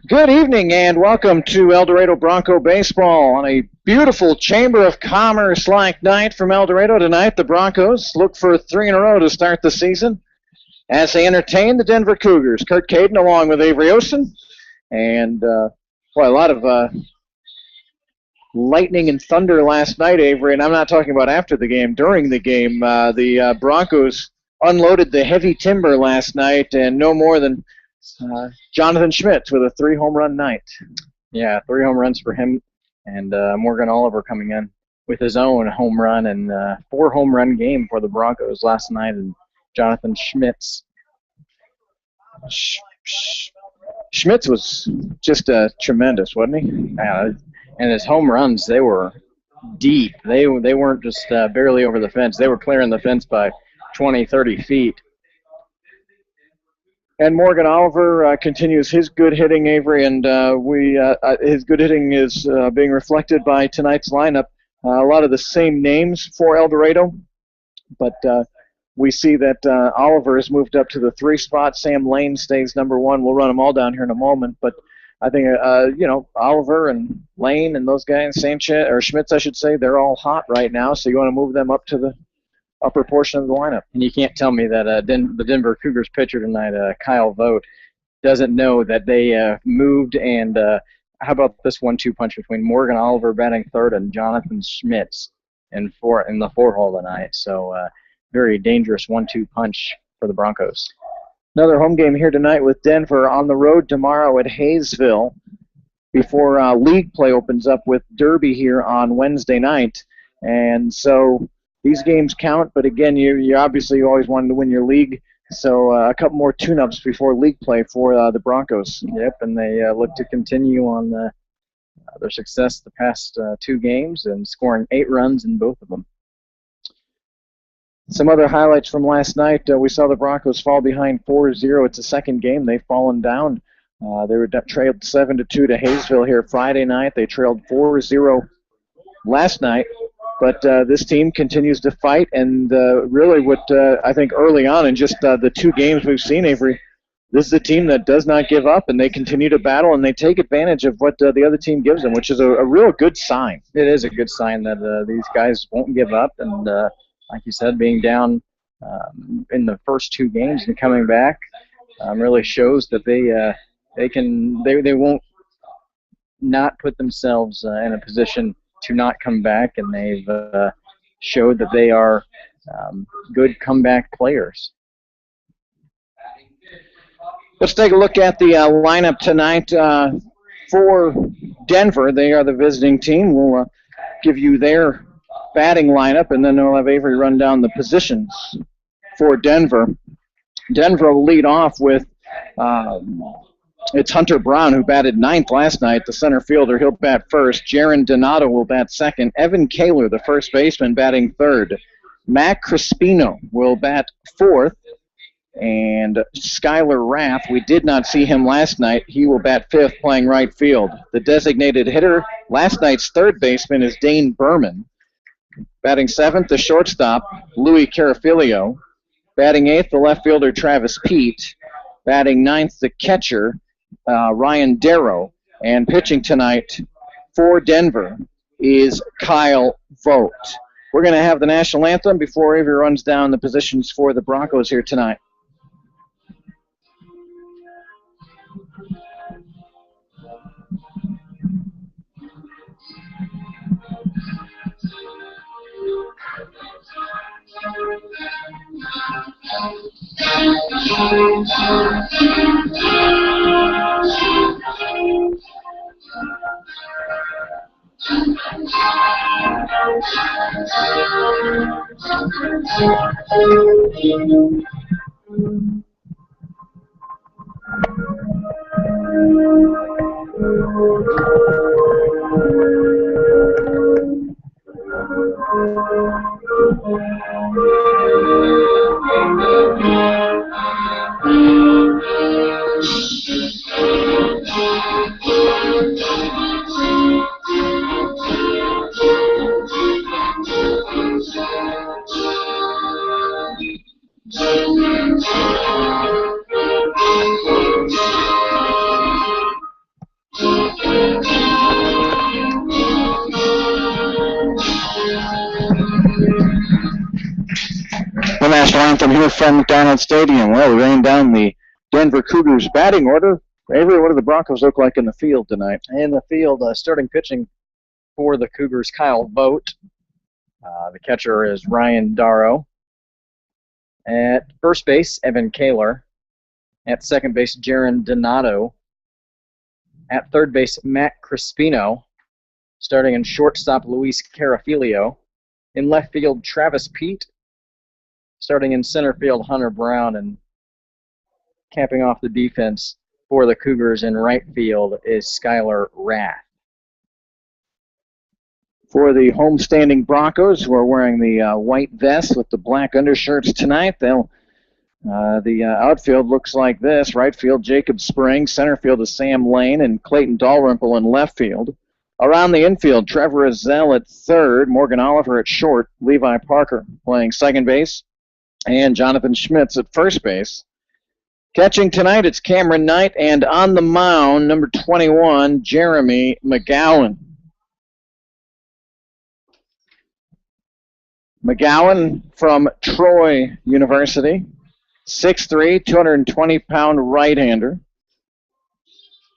Good evening and welcome to El Dorado Bronco Baseball on a beautiful Chamber of Commerce-like night from El Dorado tonight. The Broncos look for three in a row to start the season as they entertain the Denver Cougars. Kurt Caden along with Avery Osen and a lot of lightning and thunder last night, Avery, and I'm not talking about after the game. During the game, the Broncos unloaded the heavy timber last night, and no more than Jonathan Schmitz with a 3-home run night. Yeah, 3 home runs for him, and Morgan Oliver coming in with his own home run, and 4-home run game for the Broncos last night, and Jonathan Schmitz. Schmitz was just tremendous, wasn't he? And his home runs, they were deep. They weren't just barely over the fence. They were clearing the fence by 20, 30 feet. And Morgan Oliver continues his good hitting, Avery, and his good hitting is being reflected by tonight's lineup. A lot of the same names for El Dorado, but we see that Oliver has moved up to the 3 spot. Sam Lane stays number 1. We'll run them all down here in a moment, but I think Oliver and Lane and those guys, Schmitz, I should say, they're all hot right now. So you want to move them up to the upper portion of the lineup. And you can't tell me that the Denver Cougars pitcher tonight, Kyle Vogt, doesn't know that they moved. And how about this 1-2 punch between Morgan Oliver batting third and Jonathan Schmitz in the 4-hole tonight. So very dangerous 1-2 punch for the Broncos. Another home game here tonight with Denver, on the road tomorrow at Hayesville before league play opens up with Derby here on Wednesday night. And so these games count, but again, you obviously always wanted to win your league, so a couple more tune-ups before league play for the Broncos. Yep, and they look to continue on their success the past 2 games and scoring 8 runs in both of them. Some other highlights from last night. We saw the Broncos fall behind 4-0. It's the second game they've fallen down. They were trailed 7-2 to Hayesville here Friday night. They trailed 4-0 last night. But this team continues to fight, and really what I think early on in just the 2 games we've seen, Avery, this is a team that does not give up, and they continue to battle, and they take advantage of what the other team gives them, which is a real good sign. It is a good sign that these guys won't give up, and like you said, being down in the first 2 games and coming back really shows that they won't not put themselves in a position to not come back, and they've showed that they are good comeback players. Let's take a look at the lineup tonight for Denver. They are the visiting team. We'll give you their batting lineup, and then we'll have Avery run down the positions for Denver. Denver will lead off with it's Hunter Brown, who batted 9th last night, the center fielder. He'll bat first. Jaron Donato will bat second. Evan Kaler, the first baseman, batting third. Mac Crispino will bat fourth. And Skylar Rath, we did not see him last night. He will bat fifth, playing right field. The designated hitter, last night's third baseman, is Dane Berman. Batting seventh, the shortstop, Louis Carafilio. Batting eighth, the left fielder, Travis Pete. Batting ninth, the catcher, Ryan Darrow. And pitching tonight for Denver is Kyle Vogt. We're going to have the national anthem before Avery runs down the positions for the Broncos here tonight. national anthem here from McDonald Stadium. Well, we ran down the Denver Cougars batting order. Avery, what do the Broncos look like in the field tonight? In the field, starting pitching for the Cougars, Kyle Vogt. The catcher is Ryan Darrow. At first base, Evan Kaler. At second base, Jaron Donato. At third base, Matt Crispino. Starting in shortstop, Luis Carafilio. In left field, Travis Pete. Starting in center field, Hunter Brown. And capping off the defense for the Cougars in right field is Skylar Rath. For the homestanding Broncos, who are wearing the white vests with the black undershirts tonight, the outfield looks like this. Right field, Jacob Spring. Center field is Sam Lane and Clayton Dalrymple in left field. Around the infield, Trevor Azell at third, Morgan Oliver at short, Levi Parker playing second base, and Jonathan Schmitz at first base. Catching tonight, it's Cameron Knight, and on the mound, number 21, Jeremy McGowan. McGowan from Troy University, 6'3", 220-pound right-hander.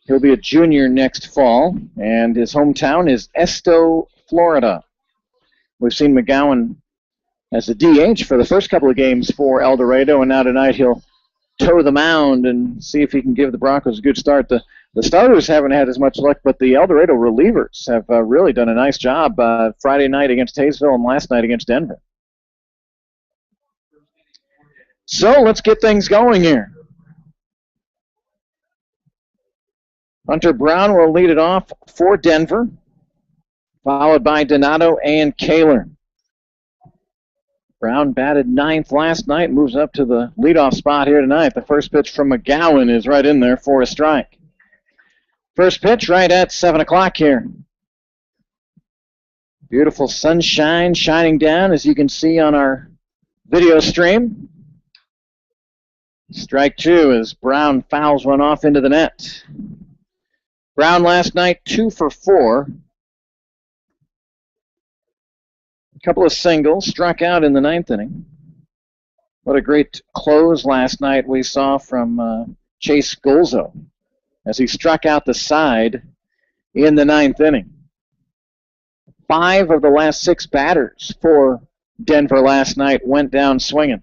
He'll be a junior next fall, and his hometown is Esto, Florida. We've seen McGowan as a DH for the first couple of games for El Dorado, and now tonight he'll toe the mound and see if he can give the Broncos a good start. The starters haven't had as much luck, but the El Dorado relievers have really done a nice job Friday night against Hayesville and last night against Denver. So let's get things going here. Hunter Brown will lead it off for Denver, followed by Donato and Kaler. Brown batted ninth last night, moves up to the leadoff spot here tonight. The first pitch from McGowan is right in there for a strike. First pitch right at 7 o'clock here. Beautiful sunshine shining down, as you can see on our video stream. Strike two as Brown fouls one off into the net. Brown last night 2 for 4. A couple of singles, struck out in the ninth inning. What a great close last night we saw from Chase Golzo as he struck out the side in the ninth inning. 5 of the last 6 batters for Denver last night went down swinging.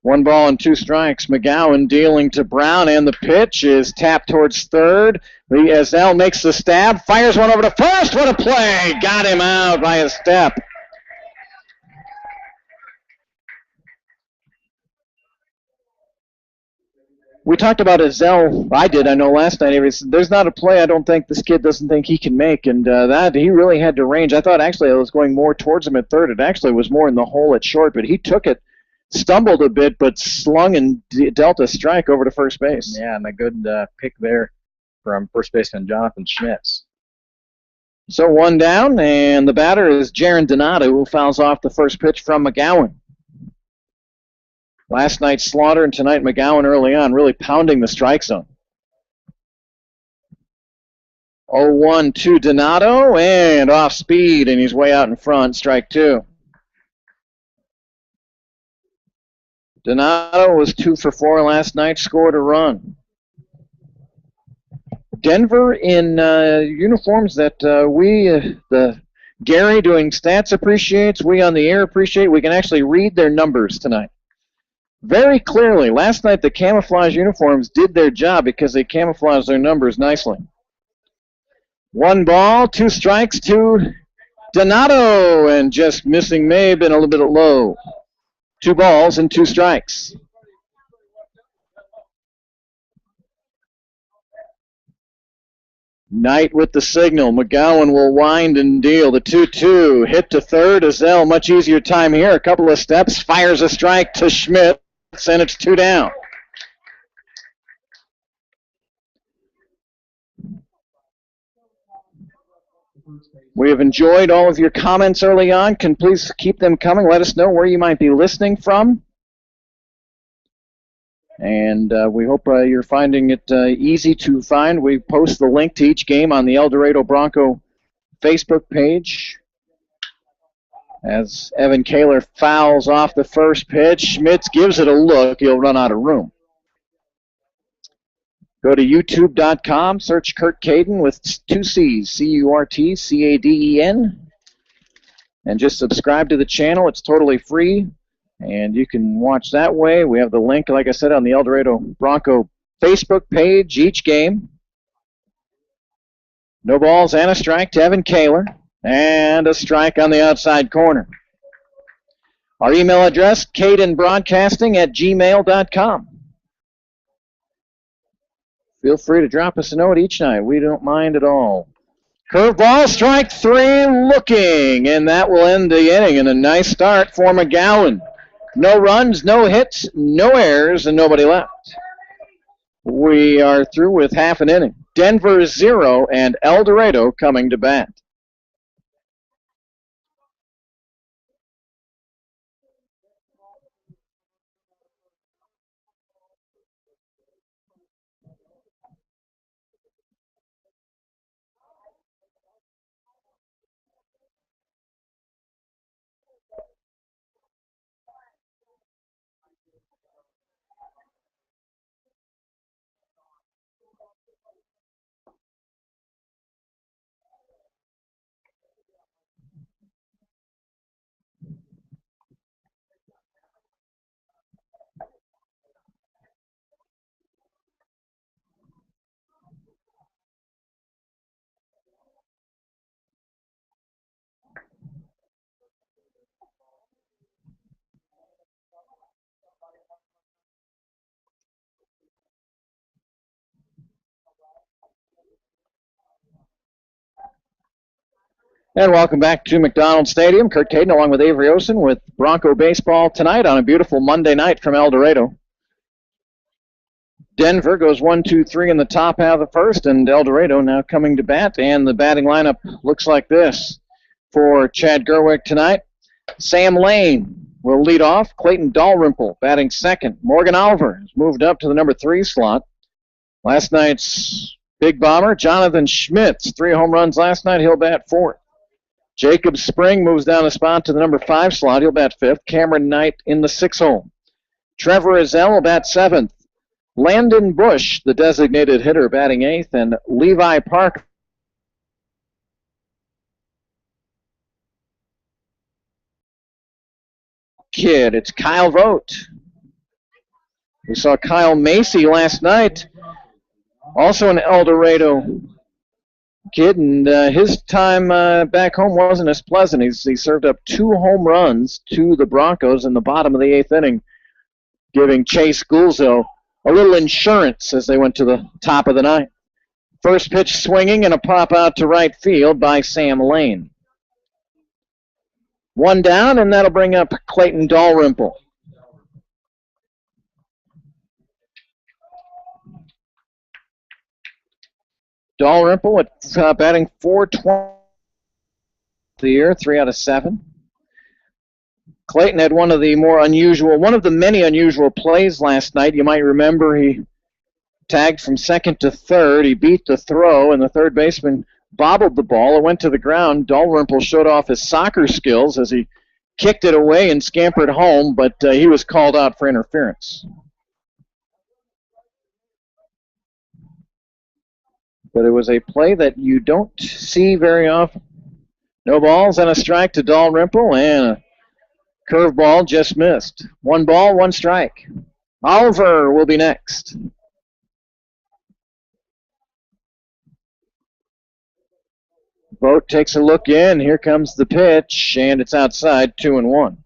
1 ball and 2 strikes. McGowan dealing to Brown, and the pitch is tapped towards third. Azell makes the stab, fires one over to first. What a play! Got him out by a step. We talked about Azell. I know last night. There's not a play I don't think this kid doesn't think he can make, and that he really had to range. I thought actually I was going more towards him at third. It actually was more in the hole at short, but he took it, stumbled a bit, but slung and dealt a strike over to first base. Yeah, and a good pick there from first baseman Jonathan Schmitz. So 1 down, and the batter is Jaron Donato, who fouls off the first pitch from McGowan. Last night Slaughter, and tonight McGowan early on, really pounding the strike zone. 0-1 to Donato, and off speed, and he's way out in front, strike 2. Donato was 2 for 4 last night, scored a run. Denver in uniforms that Gary doing stats appreciates, we on the air appreciate. We can actually read their numbers tonight very clearly. Last night the camouflage uniforms did their job because they camouflaged their numbers nicely. 1 ball, 2 strikes to Donato, and just missing may have been a little bit low. 2 balls and 2 strikes. Knight with the signal. McGowan will wind and deal. The 2-2. Hit to third. Azell, much easier time here. A couple of steps. Fires a strike to Schmitz, and it's 2 down. We have enjoyed all of your comments early on. Can please keep them coming. Let us know where you might be listening from. And we hope you're finding it easy to find. We post the link to each game on the El Dorado Bronco Facebook page. As Evan Kaler fouls off the first pitch, Schmitz gives it a look. He'll run out of room. Go to youtube.com, search Kurt Caden with 2 C's, Curtcaden, and just subscribe to the channel. It's totally free, and you can watch that way. We have the link, like I said, on the El Dorado Bronco Facebook page each game. No balls and a strike to Evan Kaler, and a strike on the outside corner. Our email address, cadenbroadcasting@gmail.com. Feel free to drop us a note each night. We don't mind at all. Curveball, strike 3, looking, and that will end the inning. And a nice start for McGowan. No runs, no hits, no errors, and nobody left. We are through with half an inning. Denver 0 and El Dorado coming to bat. And welcome back to McDonald Stadium. Kurt Caden along with Avery Osen with Bronco baseball tonight on a beautiful Monday night from El Dorado. Denver goes 1-2-3 in the top half of the first, and El Dorado now coming to bat. And the batting lineup looks like this for Chad Gerwick tonight. Sam Lane will lead off. Clayton Dalrymple batting second. Morgan Oliver has moved up to the number 3 slot. Last night's big bomber, Jonathan Schmitz, 3 home runs last night. He'll bat 4th. Jacob Spring moves down a spot to the number 5 slot. He'll bat 5th. Cameron Knight in the 6 hole. Trevor Azell will bat 7th. Landon Bush, the designated hitter, batting 8th. And Levi Park. Kid, it's Kyle Vogt. We saw Kyle Macy last night, also an El Dorado kid, and his time back home wasn't as pleasant. He served up 2 home runs to the Broncos in the bottom of the 8th inning, giving Chase Gulzo a little insurance as they went to the top of the 9th. First pitch swinging and a pop out to right field by Sam Lane. 1 down, and that'll bring up Clayton Dalrymple. Dalrymple at batting .420 the year, 3 out of 7. Clayton had one of the many unusual plays last night. You might remember he tagged from second to third. He beat the throw, and the third baseman bobbled the ball. It went to the ground. Dalrymple showed off his soccer skills as he kicked it away and scampered home, but he was called out for interference. But it was a play that you don't see very often. No balls and a strike to Dalrymple, and a curveball just missed. 1 ball, 1 strike. Oliver will be next. Vogt takes a look in. Here comes the pitch, and it's outside, 2-1.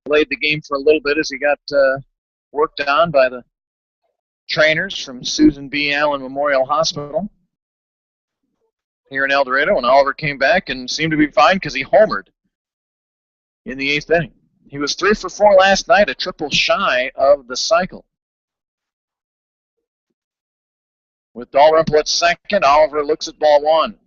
delayed the game for a little bit as he got worked on by the trainers from Susan B. Allen Memorial Hospital here in El Dorado, and Oliver came back and seemed to be fine because he homered in the 8th inning. He was 3 for 4 last night, a triple shy of the cycle. With Dalrymple at second, Oliver looks at ball 1.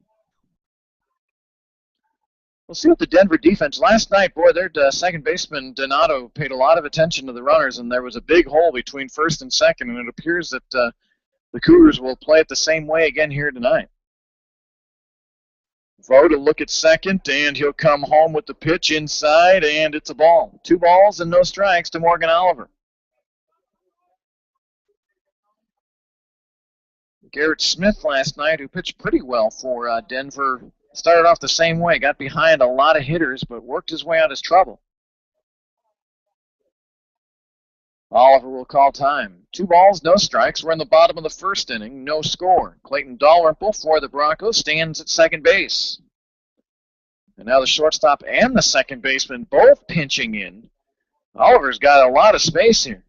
We'll see what the Denver defense. Last night, boy, their second baseman, Dorado, paid a lot of attention to the runners, and there was a big hole between first and second, and it appears that the Cougars will play it the same way again here tonight. Vogt to look at second, and he'll come home with the pitch inside, and it's a ball. 2 balls and no strikes to Morgan Oliver. Garrett Smith last night, who pitched pretty well for Denver, started off the same way, got behind a lot of hitters, but worked his way out of trouble. Oliver will call time. 2 balls, no strikes. We're in the bottom of the 1st inning, no score. Clayton Dalrymple for the Broncos stands at second base. And now the shortstop and the second baseman both pinching in. Oliver's got a lot of space here.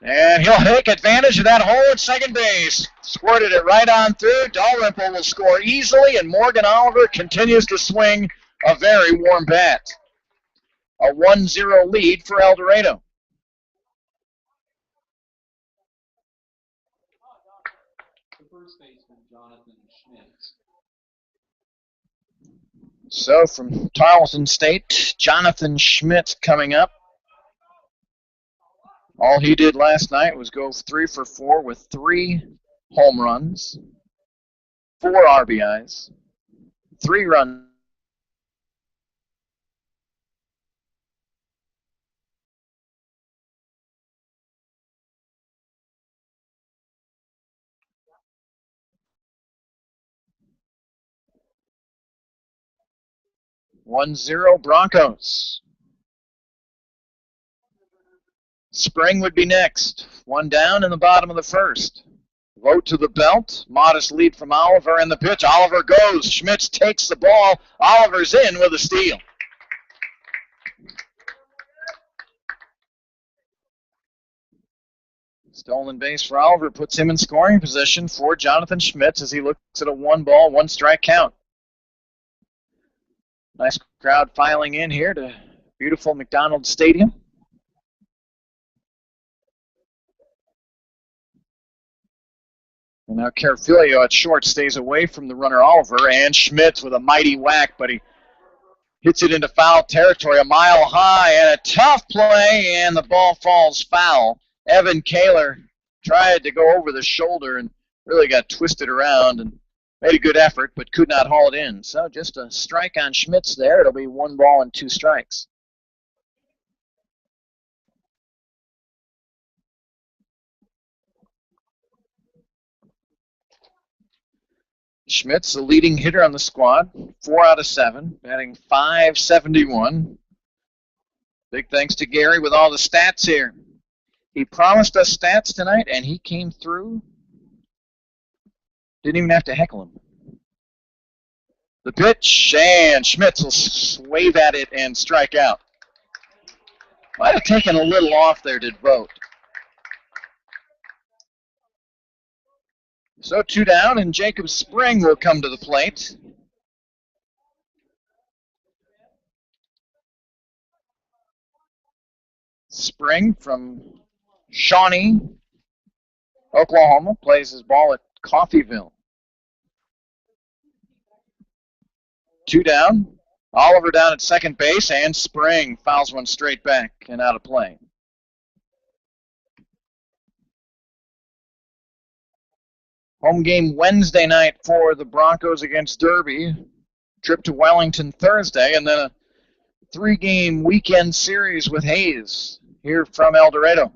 And he'll take advantage of that hole at second base. Squirted it right on through. Dalrymple will score easily, and Morgan Oliver continues to swing a very warm bat. A 1-0 lead for El Dorado. So from Tarleton State, Jonathan Schmidt coming up. All he did last night was go 3 for 4 with 3 home runs, 4 RBIs, 3 runs. One zero Broncos. Spring would be next. 1 down in the bottom of the 1st. Vogt to the belt. Modest lead from Oliver, and the pitch. Oliver goes. Schmitz takes the ball. Oliver's in with a steal. Stolen base for Oliver puts him in scoring position for Jonathan Schmitz as he looks at a 1-ball, 1-strike count. Nice crowd filing in here to beautiful McDonald Stadium. And now Carafilio at short stays away from the runner Oliver, and Schmitz with a mighty whack, but he hits it into foul territory, a mile high, and a tough play, and the ball falls foul. Evan Kaler tried to go over the shoulder and really got twisted around and made a good effort, but could not haul it in. So just a strike on Schmitz there. It'll be 1 ball and 2 strikes. Schmitz, the leading hitter on the squad, 4 out of 7, batting .571. Big thanks to Gary with all the stats here. He promised us stats tonight, and he came through. Didn't even have to heckle him. The pitch, and Schmitz will wave at it and strike out. Might have taken a little off there, did Vogt. So 2 down, and Jacob Spring will come to the plate. Spring from Shawnee, Oklahoma, plays his ball at Coffeyville. 2 down. Oliver down at second base, and Spring fouls one straight back and out of play. Home game Wednesday night for the Broncos against Derby. Trip to Wellington Thursday, and then a 3-game weekend series with Hayes here from El Dorado.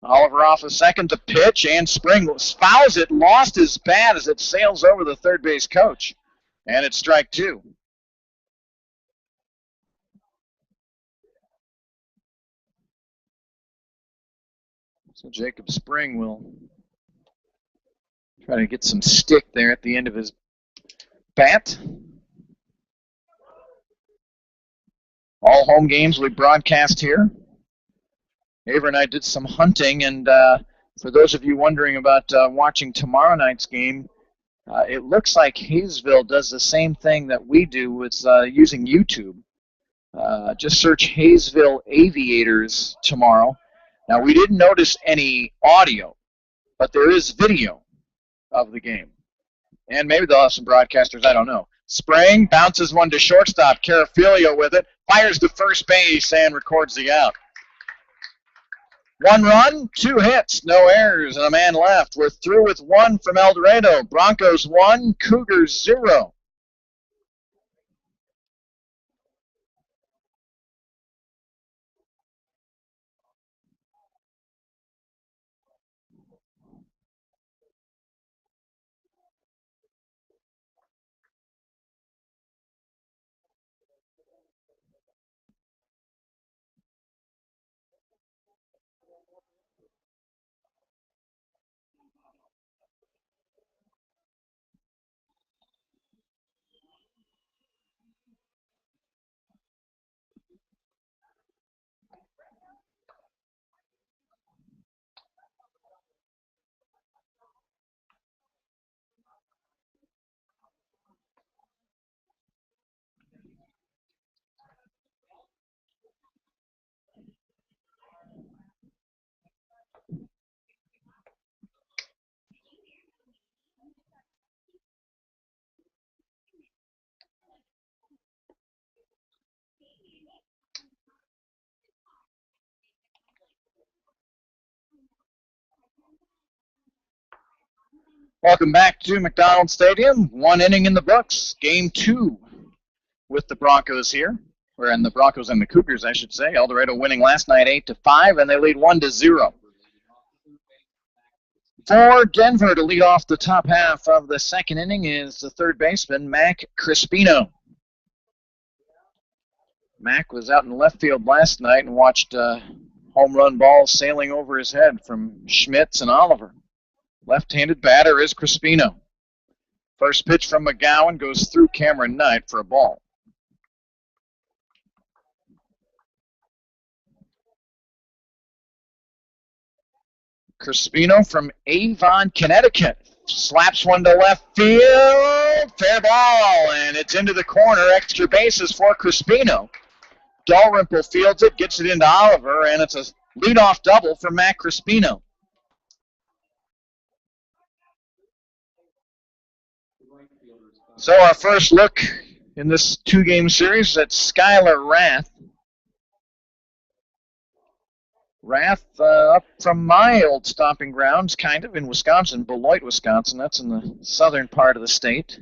Oliver off a second to pitch, and Spring fouls it, lost his bat as it sails over the third base coach. And it's strike 2. So Jacob Spring will try to get some stick there at the end of his bat. All home games we broadcast here. Ava and I did some hunting, and for those of you wondering about watching tomorrow night's game, it looks like Hayesville does the same thing that we do with using YouTube. Just search Hayesville Aviators tomorrow. Now, we didn't notice any audio, but there is video of the game. And maybe they'll have some broadcasters, I don't know. Spraying, bounces one to shortstop. Carafilio with it, fires to first base, and records the out. 1 run, 2 hits, no errors, and a man left. We're through with 1 from El Dorado. Broncos 1, Cougars 0. Welcome back to McDonald Stadium. 1 inning in the books. Game 2 with the Broncos here. Or in the Broncos and the Cougars, I should say. El Dorado winning last night 8-5, and they lead 1-0. For Denver to lead off the top half of the second inning is the third baseman, Mac Crispino. Mac was out in left field last night and watched home run balls sailing over his head from Schmitz and Oliver. Left-handed batter is Crispino. First pitch from McGowan goes through Cameron Knight for a ball. Crispino from Avon, Connecticut. Slaps one to left field. Fair ball, and it's into the corner. Extra bases for Crispino. Dalrymple fields it, gets it into Oliver, and it's a leadoff double for Mac Crispino. So our first look in this 2-game series at Skylar Rath. Rath up from my old stomping grounds, kind of, in Wisconsin, Beloit, Wisconsin. That's in the southern part of the state.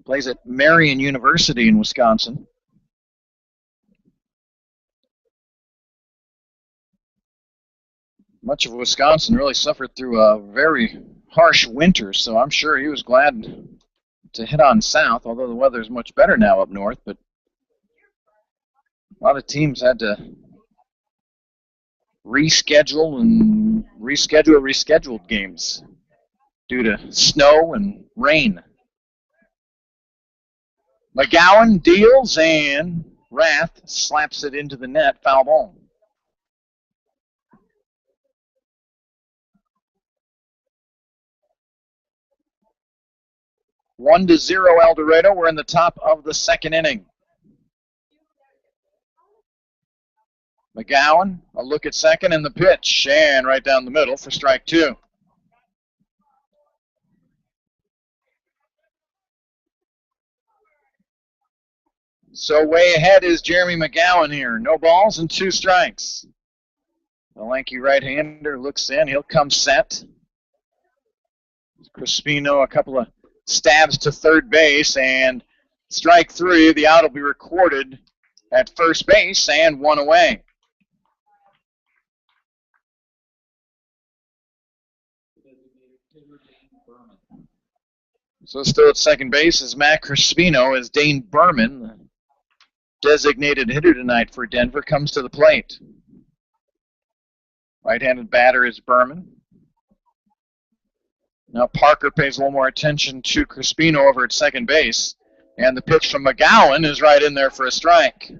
Plays at Marian University in Wisconsin. Much of Wisconsin really suffered through a very harsh winter, so I'm sure he was glad to head on south, although the weather's much better now up north. But a lot of teams had to rescheduled games due to snow and rain. McGowan deals, and Rath slaps it into the net, foul ball. One to 0 El Dorado. We're in the top of the second inning. McGowan, a look at second, and the pitch, and right down the middle for strike 2. So way ahead is Jeremy McGowan here. No balls and 2 strikes. The lanky right-hander looks in. He'll come set. Crispino, a couple of stabs to third base, and strike 3. The out will be recorded at first base, and 1 away. So still at second base is Matt Crispino, as Dane Berman, the designated hitter tonight for Denver, comes to the plate. Right-handed batter is Berman. Now Parker pays a little more attention to Crispino over at second base. And the pitch from McGowan is right in there for a strike.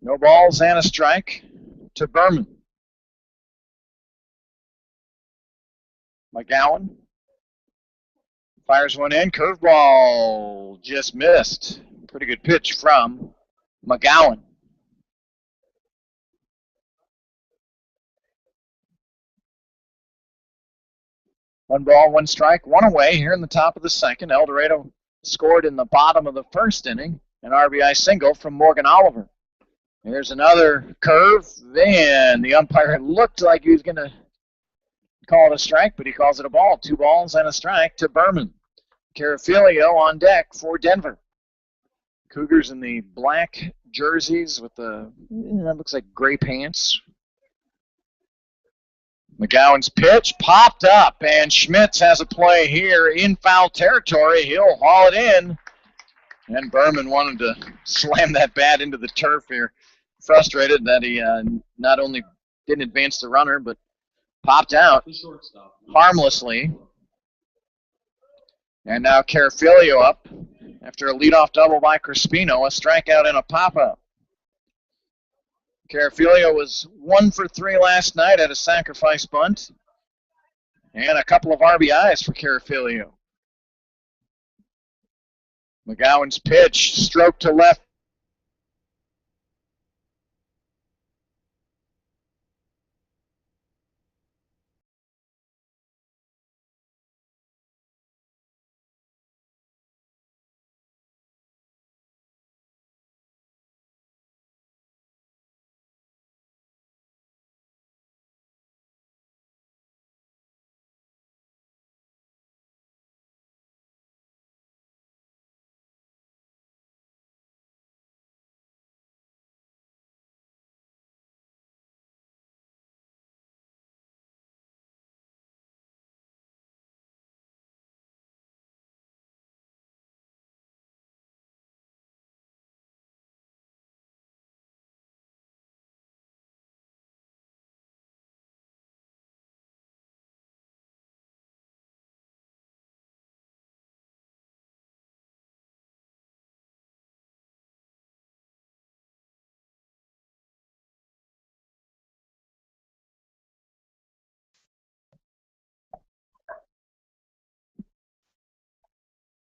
No balls and a strike to Berman. McGowan fires one in. Curveball just missed. Pretty good pitch from McGowan. One ball, one strike, one away here in the top of the second. El Dorado scored in the bottom of the first inning, an RBI single from Morgan Oliver. Here's another curve, and the umpire looked like he was going to call it a strike, but he calls it a ball. 2 balls and a strike to Berman. Carafilio on deck for Denver. Cougars in the black jerseys with the, that looks like gray pants. McGowan's pitch popped up, and Schmitz has a play here in foul territory. He'll haul it in, and Berman wanted to slam that bat into the turf here. Frustrated that he not only didn't advance the runner, but popped out harmlessly. And now Carafilio up after a leadoff double by Crispino, a strikeout and a pop-up. Carafilio was 1 for 3 last night at a sacrifice bunt, and a couple of RBIs for Carafilio. McGowan's pitch, stroke to left.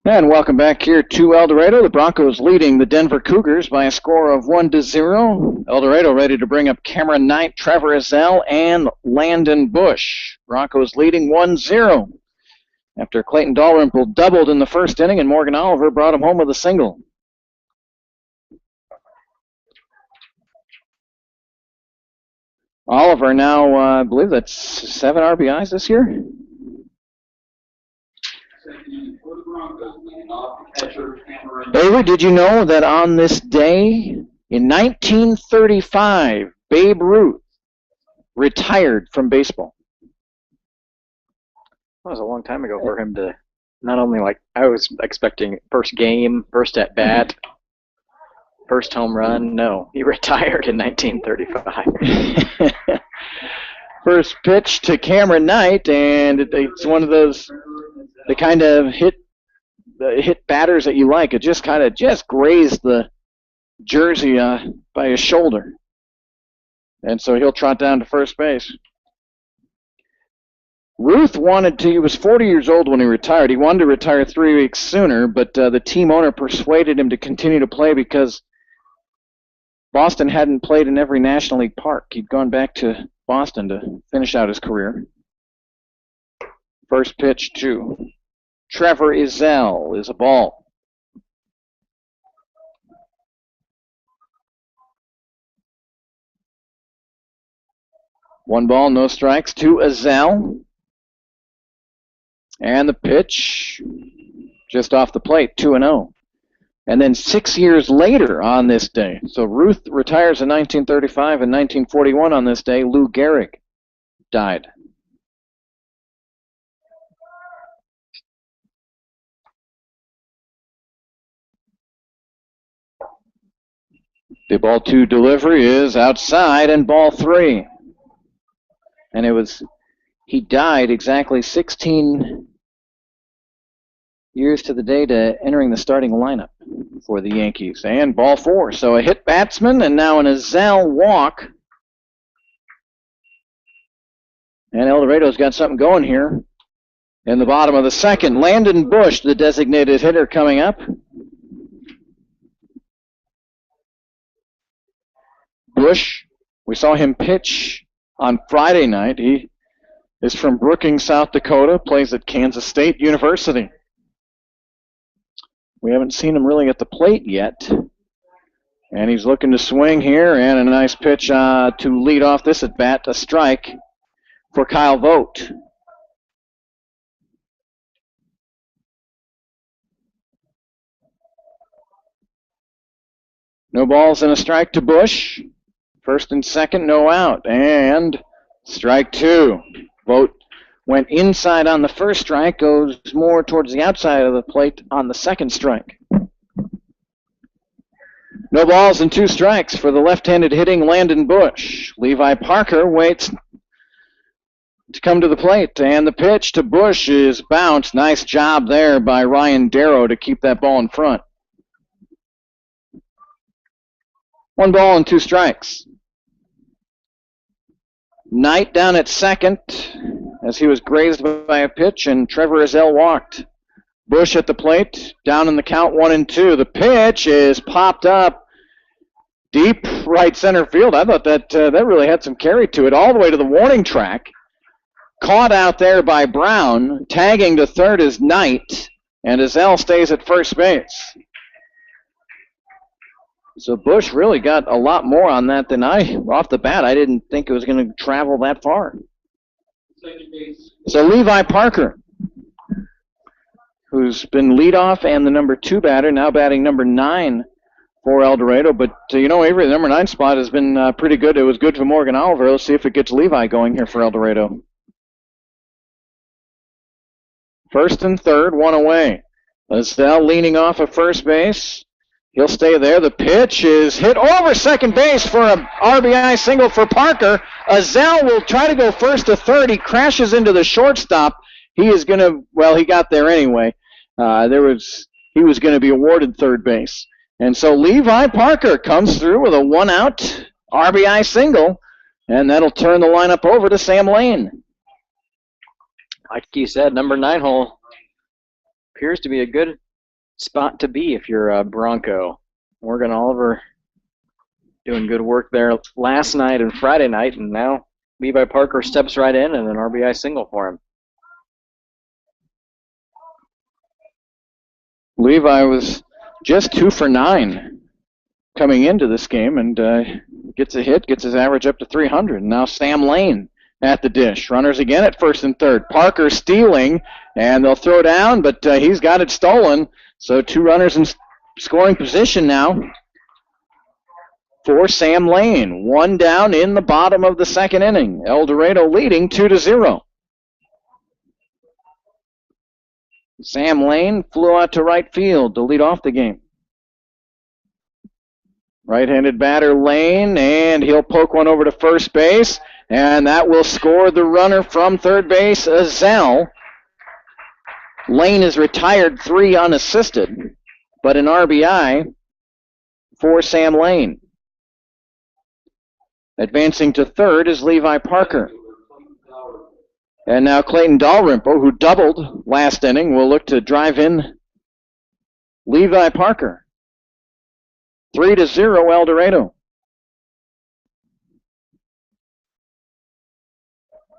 And welcome back here to El Dorado. The Broncos leading the Denver Cougars by a score of 1-0. El Dorado ready to bring up Cameron Knight, Trevor Ezell, and Landon Bush. Broncos leading 1-0 after Clayton Dalrymple doubled in the first inning and Morgan Oliver brought him home with a single. Oliver now, I believe that's 7 RBIs this year. David, did you know that on this day in 1935, Babe Ruth retired from baseball? That was a long time ago for him to not only, like, I was expecting first game, first at bat, first home run. No, he retired in 1935. First pitch to Cameron Knight, and it's one of those, the kind of hit batters that you like. It just kind of grazed the jersey by his shoulder. And so he'll trot down to first base. Ruth he was 40 years old when he retired. He wanted to retire 3 weeks sooner, but the team owner persuaded him to continue to play because Boston hadn't played in every National League park. He'd gone back to Boston to finish out his career. First pitch to Trevor Ezell is a ball. One ball, no strikes to Ezell. And the pitch just off the plate, 2-0. And then 6 years later on this day, so Ruth retires in 1935, and 1941 on this day, Lou Gehrig died. The ball 2 delivery is outside, and ball 3. And he died exactly 16 years to the day to entering the starting lineup for the Yankees. And ball 4. So a hit batsman and now an Azal walk. And El Dorado's got something going here. In the bottom of the second, Landon Bush, the designated hitter, coming up. Bush, we saw him pitch on Friday night. He is from Brookings, South Dakota, plays at Kansas State University. We haven't seen him really at the plate yet. And he's looking to swing here, and a nice pitch to lead off this at bat, a strike for Kyle Vogt. No balls and a strike to Bush. First and second, no out. And strike 2. Vogt went inside on the first strike, goes more towards the outside of the plate on the second strike. No balls and 2 strikes for the left-handed hitting Landon Bush. Levi Parker waits to come to the plate, and the pitch to Bush is bounced. Nice job there by Ryan Darrow to keep that ball in front. 1 ball and 2 strikes. Knight down at second as he was grazed by a pitch, and Trevor Azell walked. Bush at the plate, down in the count 1-2. The pitch is popped up deep right center field. I thought that really had some carry to it, all the way to the warning track. Caught out there by Brown. Tagging to third is Knight, and Azell stays at first base. So Bush really got a lot more on that than off the bat. I didn't think it was going to travel that far. So Levi Parker, who's been leadoff and the number 2 batter, now batting number 9 for El Dorado. But, Avery, the number 9 spot has been pretty good. It was good for Morgan Oliver. Let's see if it gets Levi going here for El Dorado. First and third, 1 away. Azell leaning off of first base. He'll stay there. The pitch is hit over second base for an RBI single for Parker. Azell will try to go first to third. He crashes into the shortstop. He is going to, he got there anyway. He was going to be awarded third base. And so Levi Parker comes through with a 1-out RBI single, and that'll turn the lineup over to Sam Lane. Like you said, number 9 hole appears to be a good spot to be if you're a Bronco. Morgan Oliver doing good work there last night and Friday night, and now Levi Parker steps right in and an RBI single for him. Levi was just 2 for 9 coming into this game, and gets a hit, gets his average up to 300. And now Sam Lane at the dish. Runners again at first and third. Parker stealing, and they'll throw down, but he's got it stolen. So 2 runners in scoring position now for Sam Lane. 1 down in the bottom of the second inning. El Dorado leading 2-0. Sam Lane flew out to right field to lead off the game. Right-handed batter Lane, and he'll poke one over to first base, and that will score the runner from third base, Azell. Lane is retired 3 unassisted, but an RBI for Sam Lane. Advancing to third is Levi Parker. And now Clayton Dalrymple, who doubled last inning, will look to drive in Levi Parker. 3-0 El Dorado.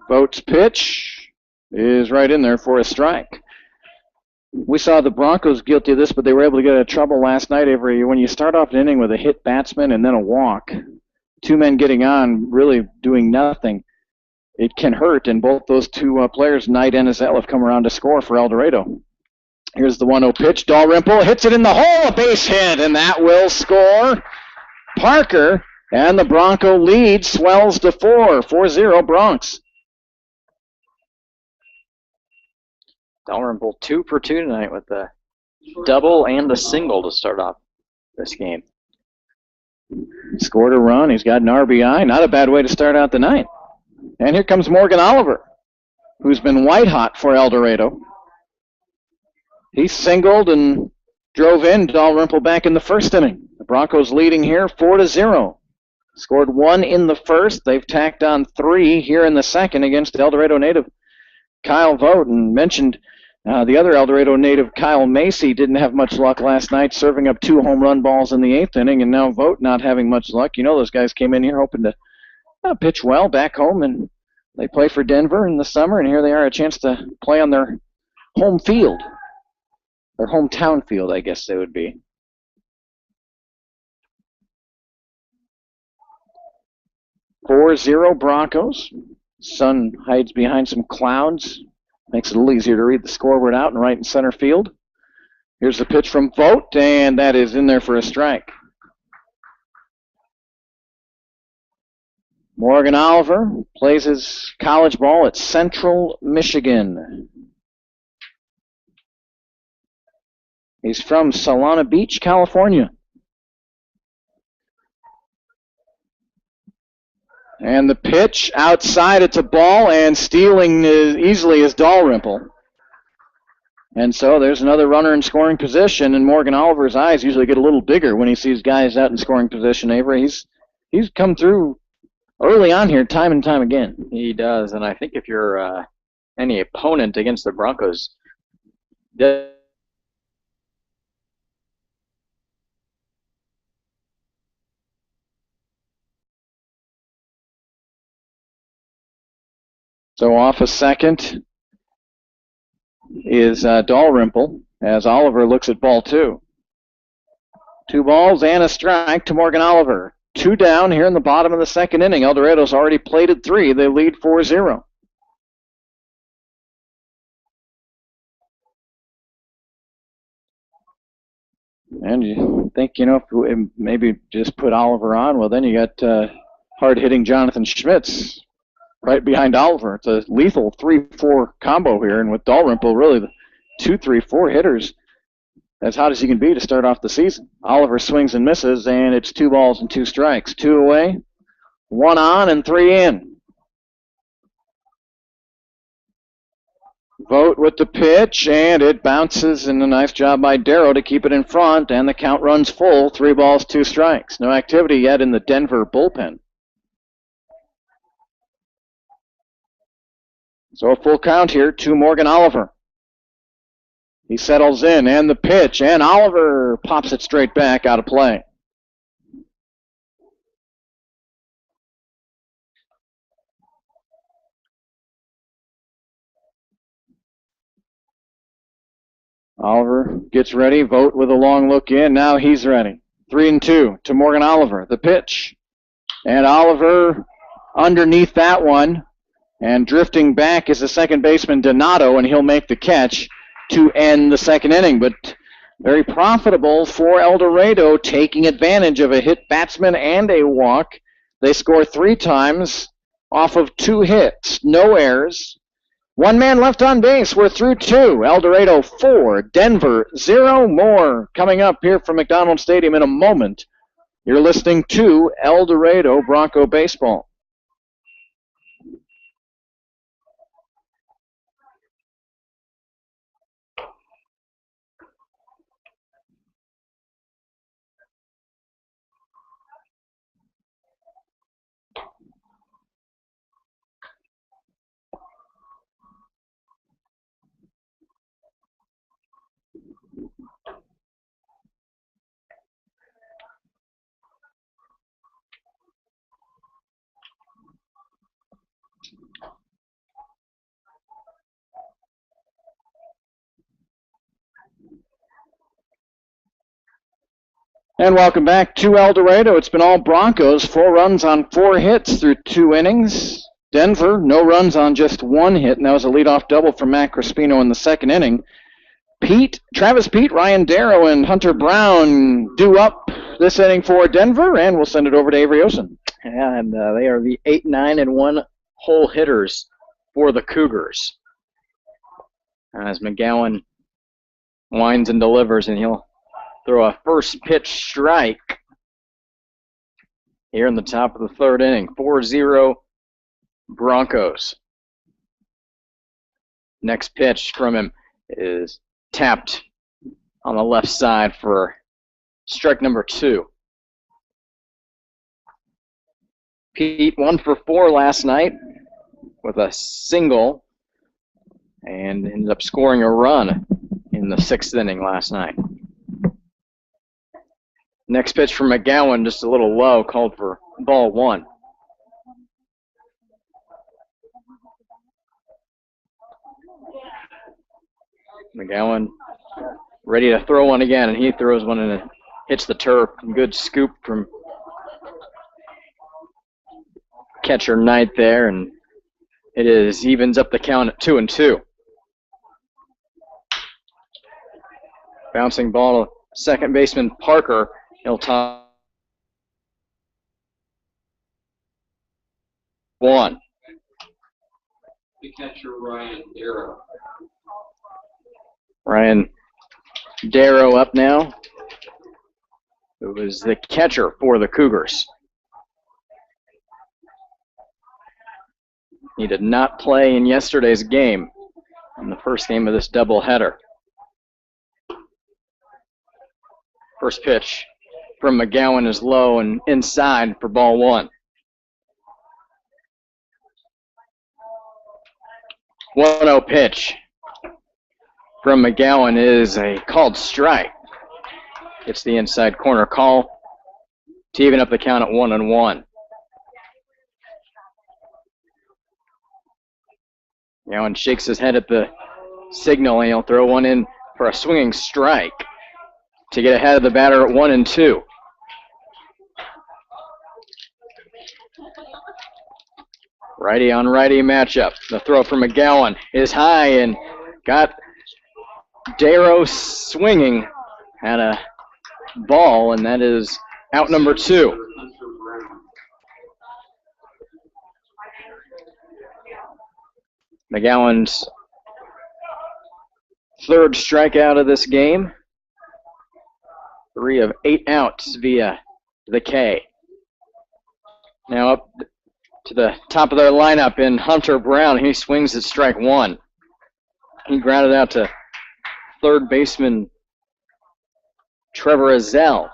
Vogt's pitch is right in there for a strike. We saw the Broncos guilty of this, but they were able to get out of trouble last night. Avery, when you start off an inning with a hit batsman and then a walk, 2 men getting on, really doing nothing, it can hurt. And both those 2 players, Knight and Azell, have come around to score for El Dorado. Here's the 1-0 pitch. Dalrymple hits it in the hole, a base hit, and that will score Parker. And the Bronco lead swells to 4-0 Bronx. Dalrymple 2 for 2 tonight with a double and a single to start off this game. Scored a run. He's got an RBI. Not a bad way to start out the night. And here comes Morgan Oliver, who's been white hot for El Dorado. He singled and drove in Dalrymple back in the first inning. The Broncos leading here 4-0. Scored 1 in the first. They've tacked on 3 here in the second against El Dorado native Kyle Vogt, and mentioned the other El Dorado native Kyle Macy didn't have much luck last night, serving up 2 home run balls in the 8th inning, and now Vogt not having much luck. You know, those guys came in here hoping to pitch well back home, and they play for Denver in the summer, and here they are, a chance to play on their home field. Their hometown field, I guess they would be. "4-0 Broncos." Sun hides behind some clouds. Makes it a little easier to read the scoreboard out and right in center field. Here's the pitch from Vogt, and that is in there for a strike. Morgan Oliver plays his college ball at Central Michigan. He's from Solana Beach, California. And the pitch outside, it's a ball, and stealing easily is Dalrymple. And so there's another runner in scoring position, and Morgan Oliver's eyes usually get a little bigger when he sees guys out in scoring position, Avery. He's come through early on here time and time again. He does, and I think if you're any opponent against the Broncos, so off a second is Dalrymple as Oliver looks at ball 2. 2 balls and a strike to Morgan Oliver. 2 down here in the bottom of the second inning. El Dorado's already plated 3. They lead 4-0. And you think, if we maybe just put Oliver on, well, then you got hard-hitting Jonathan Schmitz right behind Oliver. It's a lethal 3-4 combo here, and with Dalrymple, really the 2, 3, 4 hitters as hot as he can be to start off the season. Oliver swings and misses, and it's 2 balls and 2 strikes. 2 away, 1 on, and 3 in. Vogt with the pitch, and it bounces, and a nice job by Darrow to keep it in front, and the count runs full. 3 balls, 2 strikes. No activity yet in the Denver bullpen. So a full count here to Morgan Oliver. He settles in, and the pitch, and Oliver pops it straight back out of play. Oliver gets ready. Vogt with a long look in. Now he's ready. 3-2 to Morgan Oliver. The pitch, and Oliver underneath that one. And drifting back is the second baseman, Dorado, and he'll make the catch to end the second inning. But very profitable for El Dorado, taking advantage of a hit batsman and a walk. They score 3 times off of 2 hits, no errors. 1 man left on base. We're through 2. El Dorado 4, Denver 0. More coming up here from McDonald Stadium in a moment. You're listening to El Dorado Bronco Baseball. And welcome back to El Dorado. It's been all Broncos, 4 runs on 4 hits through 2 innings. Denver, no runs on just 1 hit, and that was a leadoff double from Matt Crispino in the second inning. Travis Pete, Ryan Darrow, and Hunter Brown do up this inning for Denver, and we'll send it over to Avery Osen. Yeah, and they are the 8, 9, and 1 hole hitters for the Cougars. As McGowan winds and delivers, and he'll throw a first pitch strike here in the top of the third inning. 4-0 Broncos. Next pitch from him is tapped on the left side for strike number 2. Pete 1 for 4 last night with a single and ended up scoring a run in the 6th inning last night. Next pitch from McGowan, just a little low, called for ball 1. McGowan ready to throw one again, and he throws one and it hits the turf. Good scoop from catcher Knight there, and it evens up the count at 2-2. Bouncing ball to second baseman Parker. He'll top 1. The catcher Ryan Darrow. Ryan Darrow up now, who was the catcher for the Cougars. He did not play in yesterday's game, in the first game of this doubleheader. First pitch from McGowan is low and inside for ball 1. 1-0 pitch from McGowan is a called strike. It's the inside corner call to even up the count at 1-1. McGowan shakes his head at the signal, and he'll throw one in for a swinging strike to get ahead of the batter at 1-2. Righty on righty matchup. The throw from McGowan is high and got Darrow swinging at a ball, and that is out number 2. McGowan's third strikeout of this game. 3 of 8 outs via the K. Now up to the top of their lineup in Hunter Brown. He swings at strike 1. He grounded out to third baseman Trevor Azell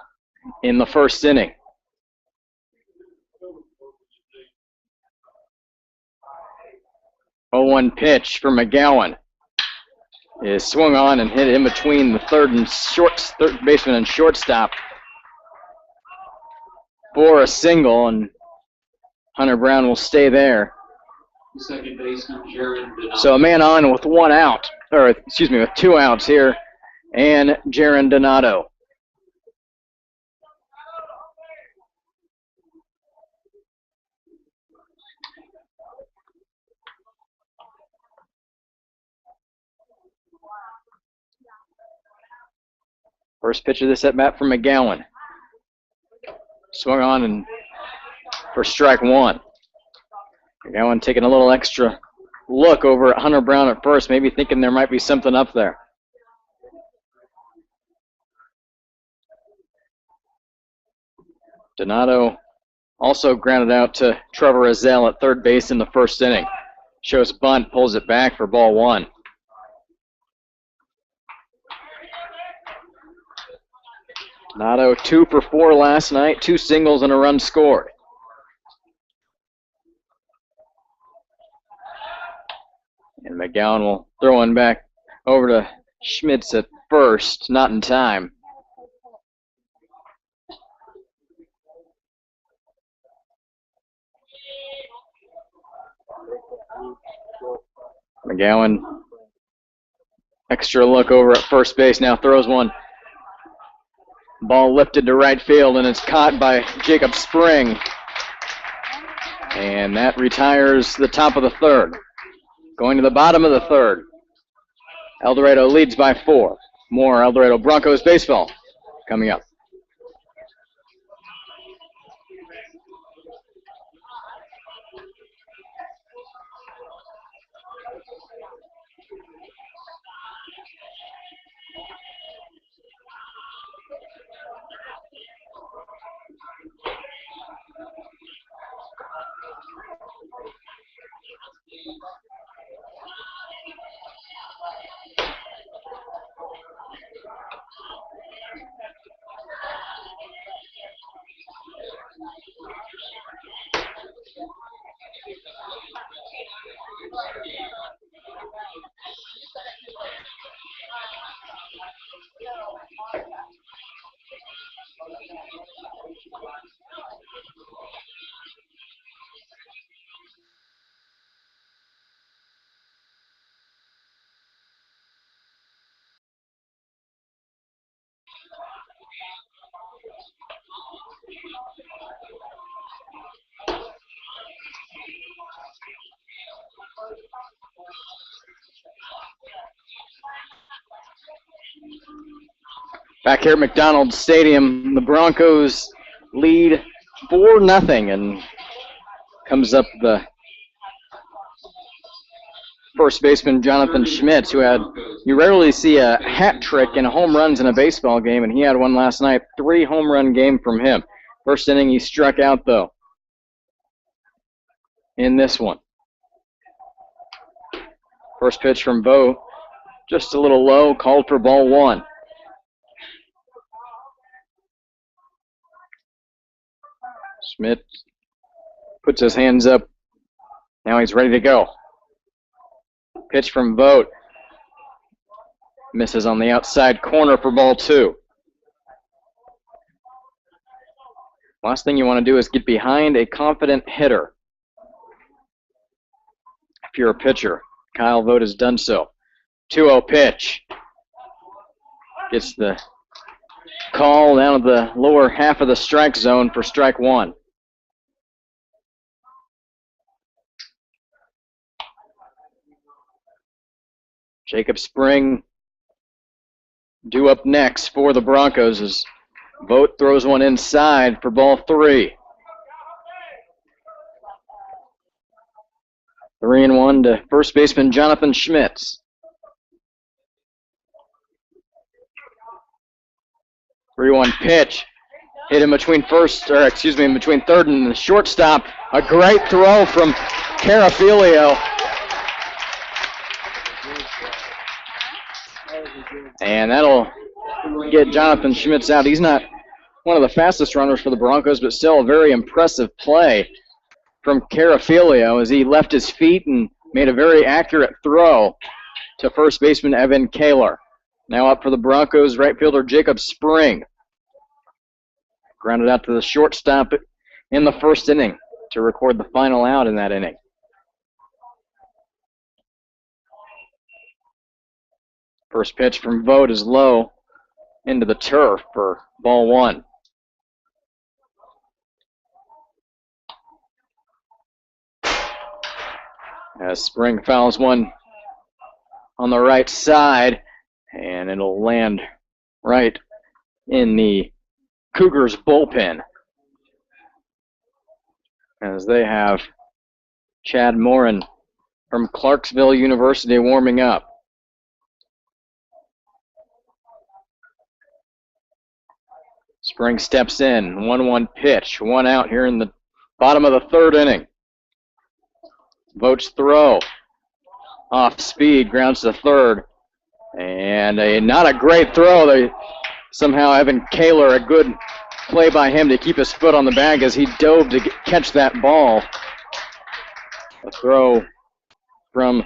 in the first inning. Oh, 1 pitch for McGowan is swung on and hit in between the third baseman and shortstop for a single, and Hunter Brown will stay there. Second baseman Jaron Donato. So a man on with 1 out, with 2 outs here, and Jaron Donato. First pitch of this at bat from McGowan. Swung on and for strike 1. McGowan taking a little extra look over at Hunter Brown at first, maybe thinking there might be something up there. Donato also grounded out to Trevor Azell at third base in the first inning. Shows bunt, pulls it back for ball 1. Donato 2 for 4 last night, 2 singles and a run scored. And McGowan will throw one back over to Schmitz at first, not in time. McGowan, extra look over at first base, now throws one. Ball lifted to right field, and it's caught by Jacob Spring. And that retires the top of the third. Going to the bottom of the third. El Dorado leads by 4. More El Dorado Broncos baseball coming up. Back here at McDonald's Stadium, the Broncos lead 4-0, and comes up the first baseman Jonathan Schmitz, who you rarely see a hat trick in home runs in a baseball game, and he had one last night. 3 home run game from him. First inning he struck out, though, in this one. First pitch from Bo, just a little low, called for ball 1. Schmidt puts his hands up. Now he's ready to go. Pitch from Vogt. Misses on the outside corner for ball 2. Last thing you want to do is get behind a confident hitter. If you're a pitcher, Kyle Vogt has done so. 2-0 pitch. Gets the call down to the lower half of the strike zone for strike 1. Jacob Spring due up next for the Broncos as Vogt throws one inside for ball 3. 3-1 to first baseman Jonathan Schmitz. 3-1 pitch. Hit him between between third and the shortstop. A great throw from Carafilio. And that'll get Jonathan Schmitz out. He's not one of the fastest runners for the Broncos, but still a very impressive play from Carafilio as he left his feet and made a very accurate throw to first baseman Evan Kaler. Now up for the Broncos, right fielder Jacob Spring. Grounded out to the shortstop in the first inning to record the final out in that inning. First pitch from Vogt is low into the turf for ball 1. As Spring fouls one on the right side, and it'll land right in the Cougars bullpen as they have Chad Morin from Clarksville University warming up. Spring steps in, 1-1 pitch, 1 out here in the bottom of the third inning. Vogt's throw, off speed, grounds to third, and not a great throw. Somehow Evan Kaler, a good play by him to keep his foot on the bag as he dove to catch that ball. A throw from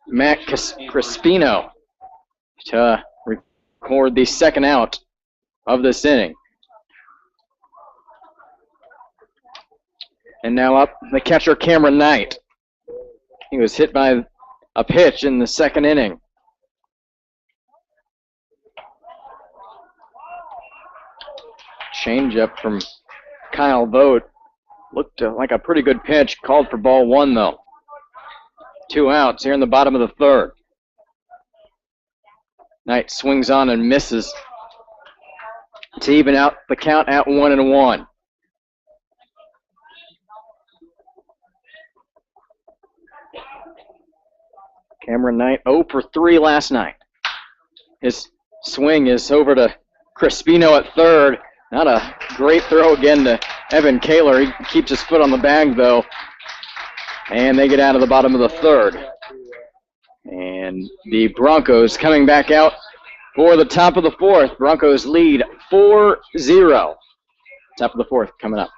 Matt Crispino to record the second out of this inning. And now up the catcher Cameron Knight. He was hit by a pitch in the second inning. Changeup from Kyle Vogt. Looked like a pretty good pitch. Called for ball 1, though. 2 outs here in the bottom of the third. Knight swings on and misses to even out the count at 1-1. Cameron Knight 0 for 3 last night. His swing is over to Crispino at third. Not a great throw again to Evan Kaler. He keeps his foot on the bag, though. And they get out of the bottom of the third. And the Broncos coming back out for the top of the fourth. Broncos lead 4-0. Top of the fourth coming up.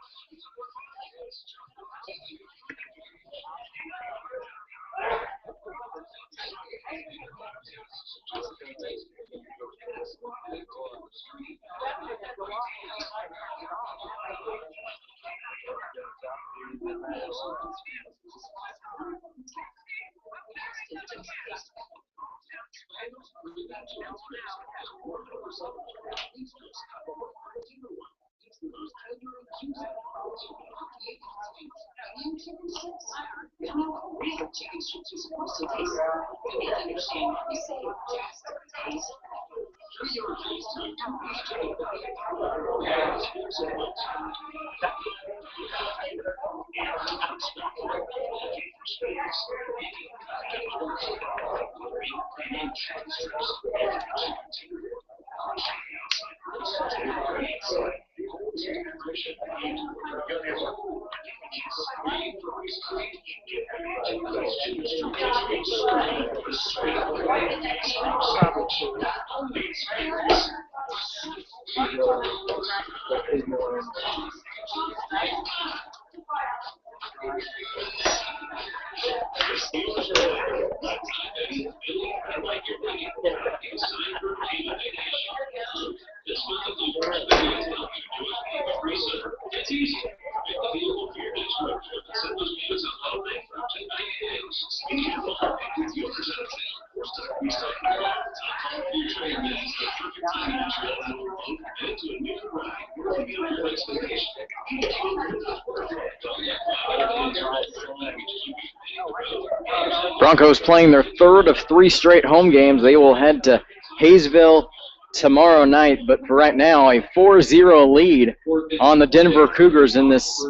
Broncos playing their third of 3 straight home games. They will head to Hayesville tomorrow night, but for right now, a 4-0 lead on the Denver Cougars in this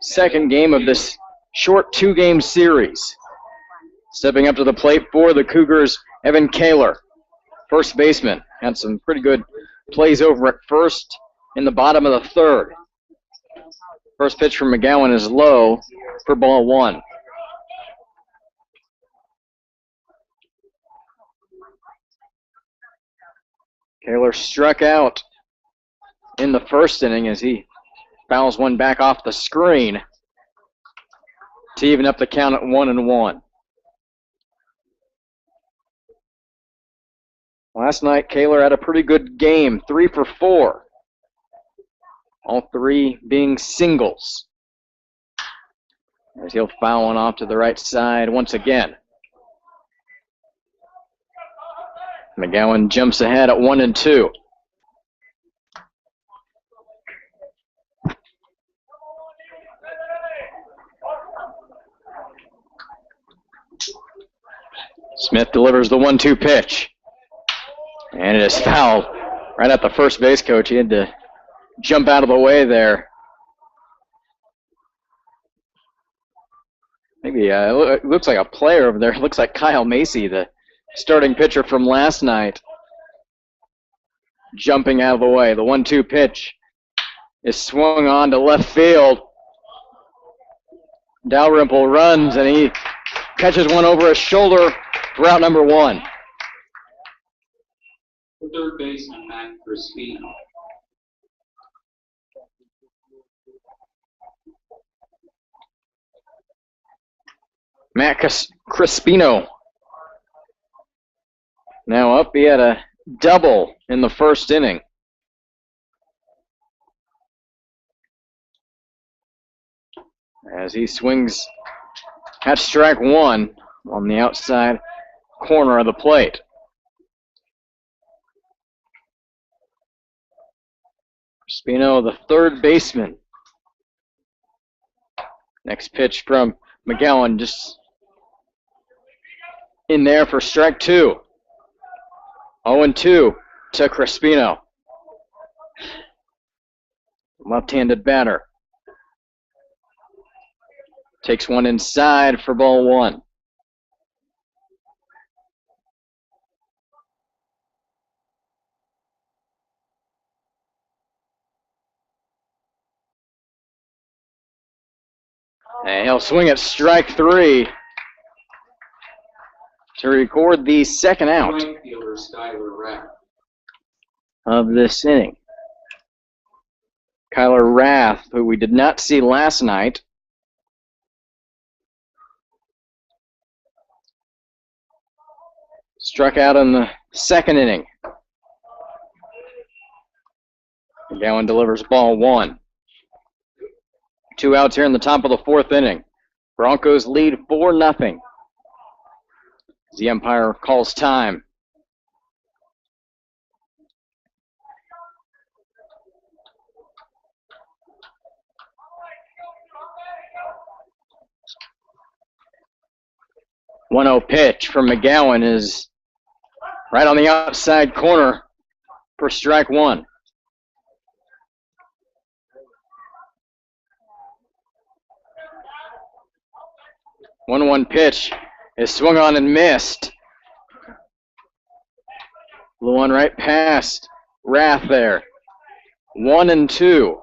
second game of this short 2-game series. Stepping up to the plate for the Cougars, Evan Kaler, first baseman. Had some pretty good plays over at first in the bottom of the third. First pitch from McGowan is low for ball 1. Kaler struck out in the first inning as he fouls one back off the screen to even up the count at 1-1. Last night, Kaler had a pretty good game, 3 for 4. All 3 being singles. As he'll foul one off to the right side once again. McGowan jumps ahead at 1-2. Smith delivers the 1-2 pitch. And it is fouled right at the first base coach. He had to jump out of the way there. Maybe it looks like a player over there. It looks like Kyle Macy, the starting pitcher from last night, jumping out of the way. The 1-2 pitch is swung on to left field. Dalrymple runs, and he catches one over his shoulder for out number 1. The third baseman, Matt Crispino. Matt Crispino now up. He had a double in the first inning. As he swings at strike 1 on the outside corner of the plate. Crispino, the third baseman. Next pitch from McGowan, just in there for strike 2. 0-2 to Crispino. Left-handed batter. Takes one inside for ball 1. And he'll swing at strike 3 to record the second out of this inning. Kyler Rath, who we did not see last night, struck out in the second inning. McGowan delivers ball 1. 2 outs here in the top of the 4th inning. Broncos lead 4-0. The umpire calls time. 1-0 pitch from McGowan is right on the outside corner for strike one. One pitch is swung on and missed. Blew one right past Rath there. 1-2.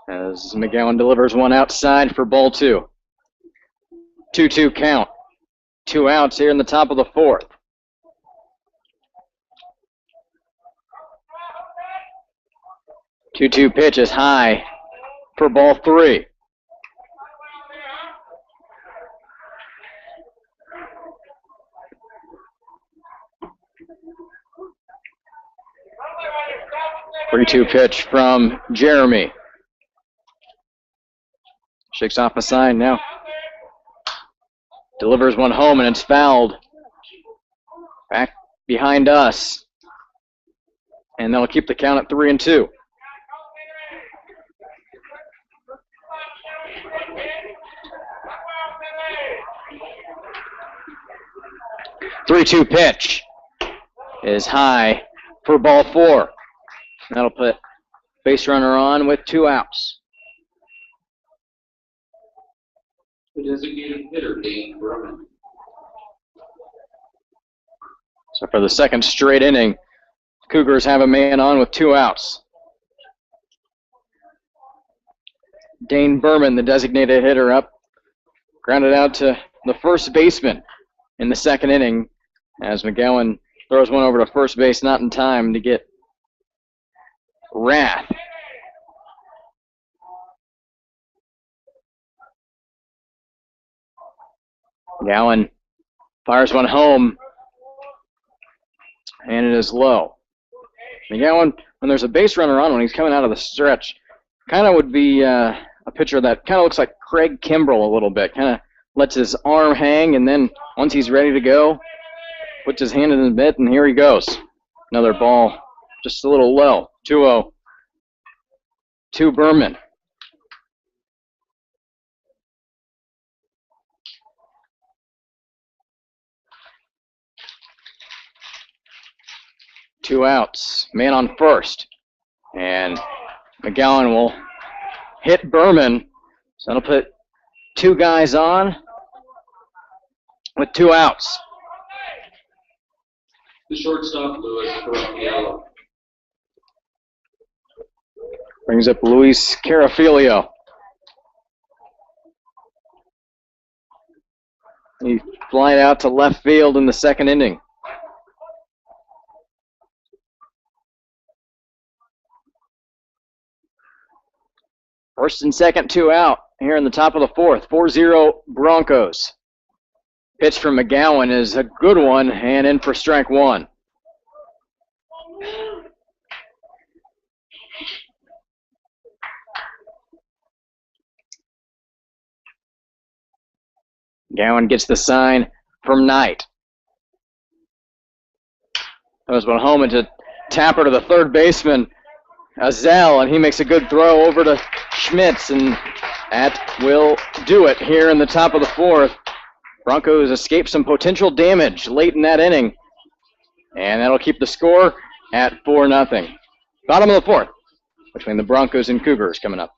As McGowan delivers one outside for ball two. 2-2 count. 2 outs here in the top of the fourth. Two pitch is high for ball three. Three-two pitch from Jeremy. Shakes off a sign now. Delivers one home and it's fouled. Back behind us. And that'll keep the count at 3-2. Three-two pitch is high for ball four. That'll put base runner on with 2 outs. The designated hitter, Dane Berman. So for the second straight inning, Cougars have a man on with 2 outs. Dane Berman, the designated hitter, up, grounded out to the first baseman in the second inning as McGowan throws one over to first base, not in time to get Rath. McGowan fires one home, and it is low. McGowan, when there's a base runner on, when he's coming out of the stretch, kind of would be a pitcher that kind of looks like Craig Kimbrell a little bit. Kind of lets his arm hang, and then once he's ready to go, puts his hand in the mitt, and here he goes. Another ball, just a little low. 2-0 to Berman. Two outs, man on first. And McGowan will hit Berman. So that'll put 2 guys on with 2 outs. The shortstop, Louis Carafilio. Brings up Luis Carafilio. He flied out to left field in the second inning. First and second, 2 out here in the top of the fourth. 4-0 Broncos. Pitch from McGowan is a good one and in for strike one. McGowan gets the sign from Knight. Throws one home into Tapper to the third baseman, Azell, and he makes a good throw over to Schmitz, and that will do it here in the top of the fourth. Broncos escape some potential damage late in that inning, and that'll keep the score at 4-0. Bottom of the fourth between the Broncos and Cougars coming up.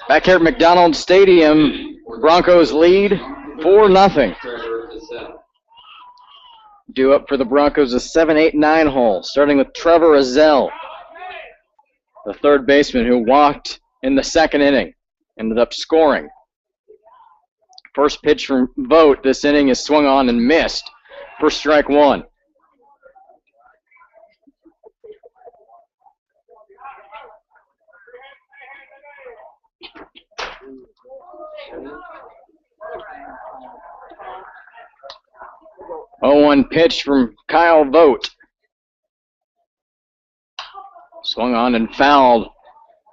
Back here at McDonald Stadium, Broncos lead 4-0. Due up for the Broncos a 7-8-9 hole, starting with Trevor Azell, the third baseman who walked in the second inning, ended up scoring. First pitch from Vogt this inning is swung on and missed for strike one. Oh, 0-1 pitch from Kyle Vogt. Swung on and fouled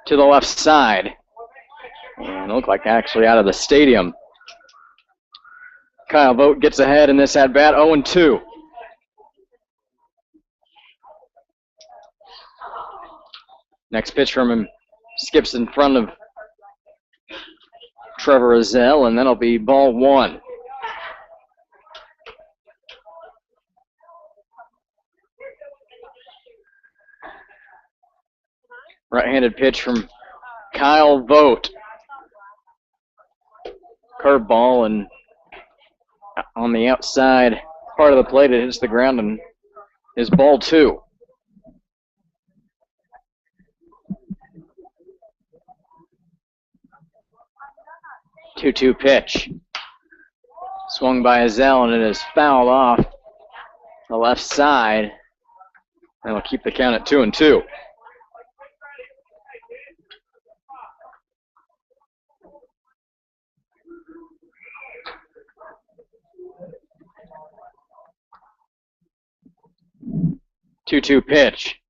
to the left side. And it looked like actually out of the stadium. Kyle Vogt gets ahead in this at-bat, 0-2. Next pitch from him skips in front of Trevor Azell, and that'll be ball one. Right-handed pitch from Kyle Vogt. Curveball, and on the outside part of the plate, it hits the ground and is ball two. Two-two pitch. Swung by Azell, and it is fouled off the left side. And will keep the count at 2-2. Two-two pitch.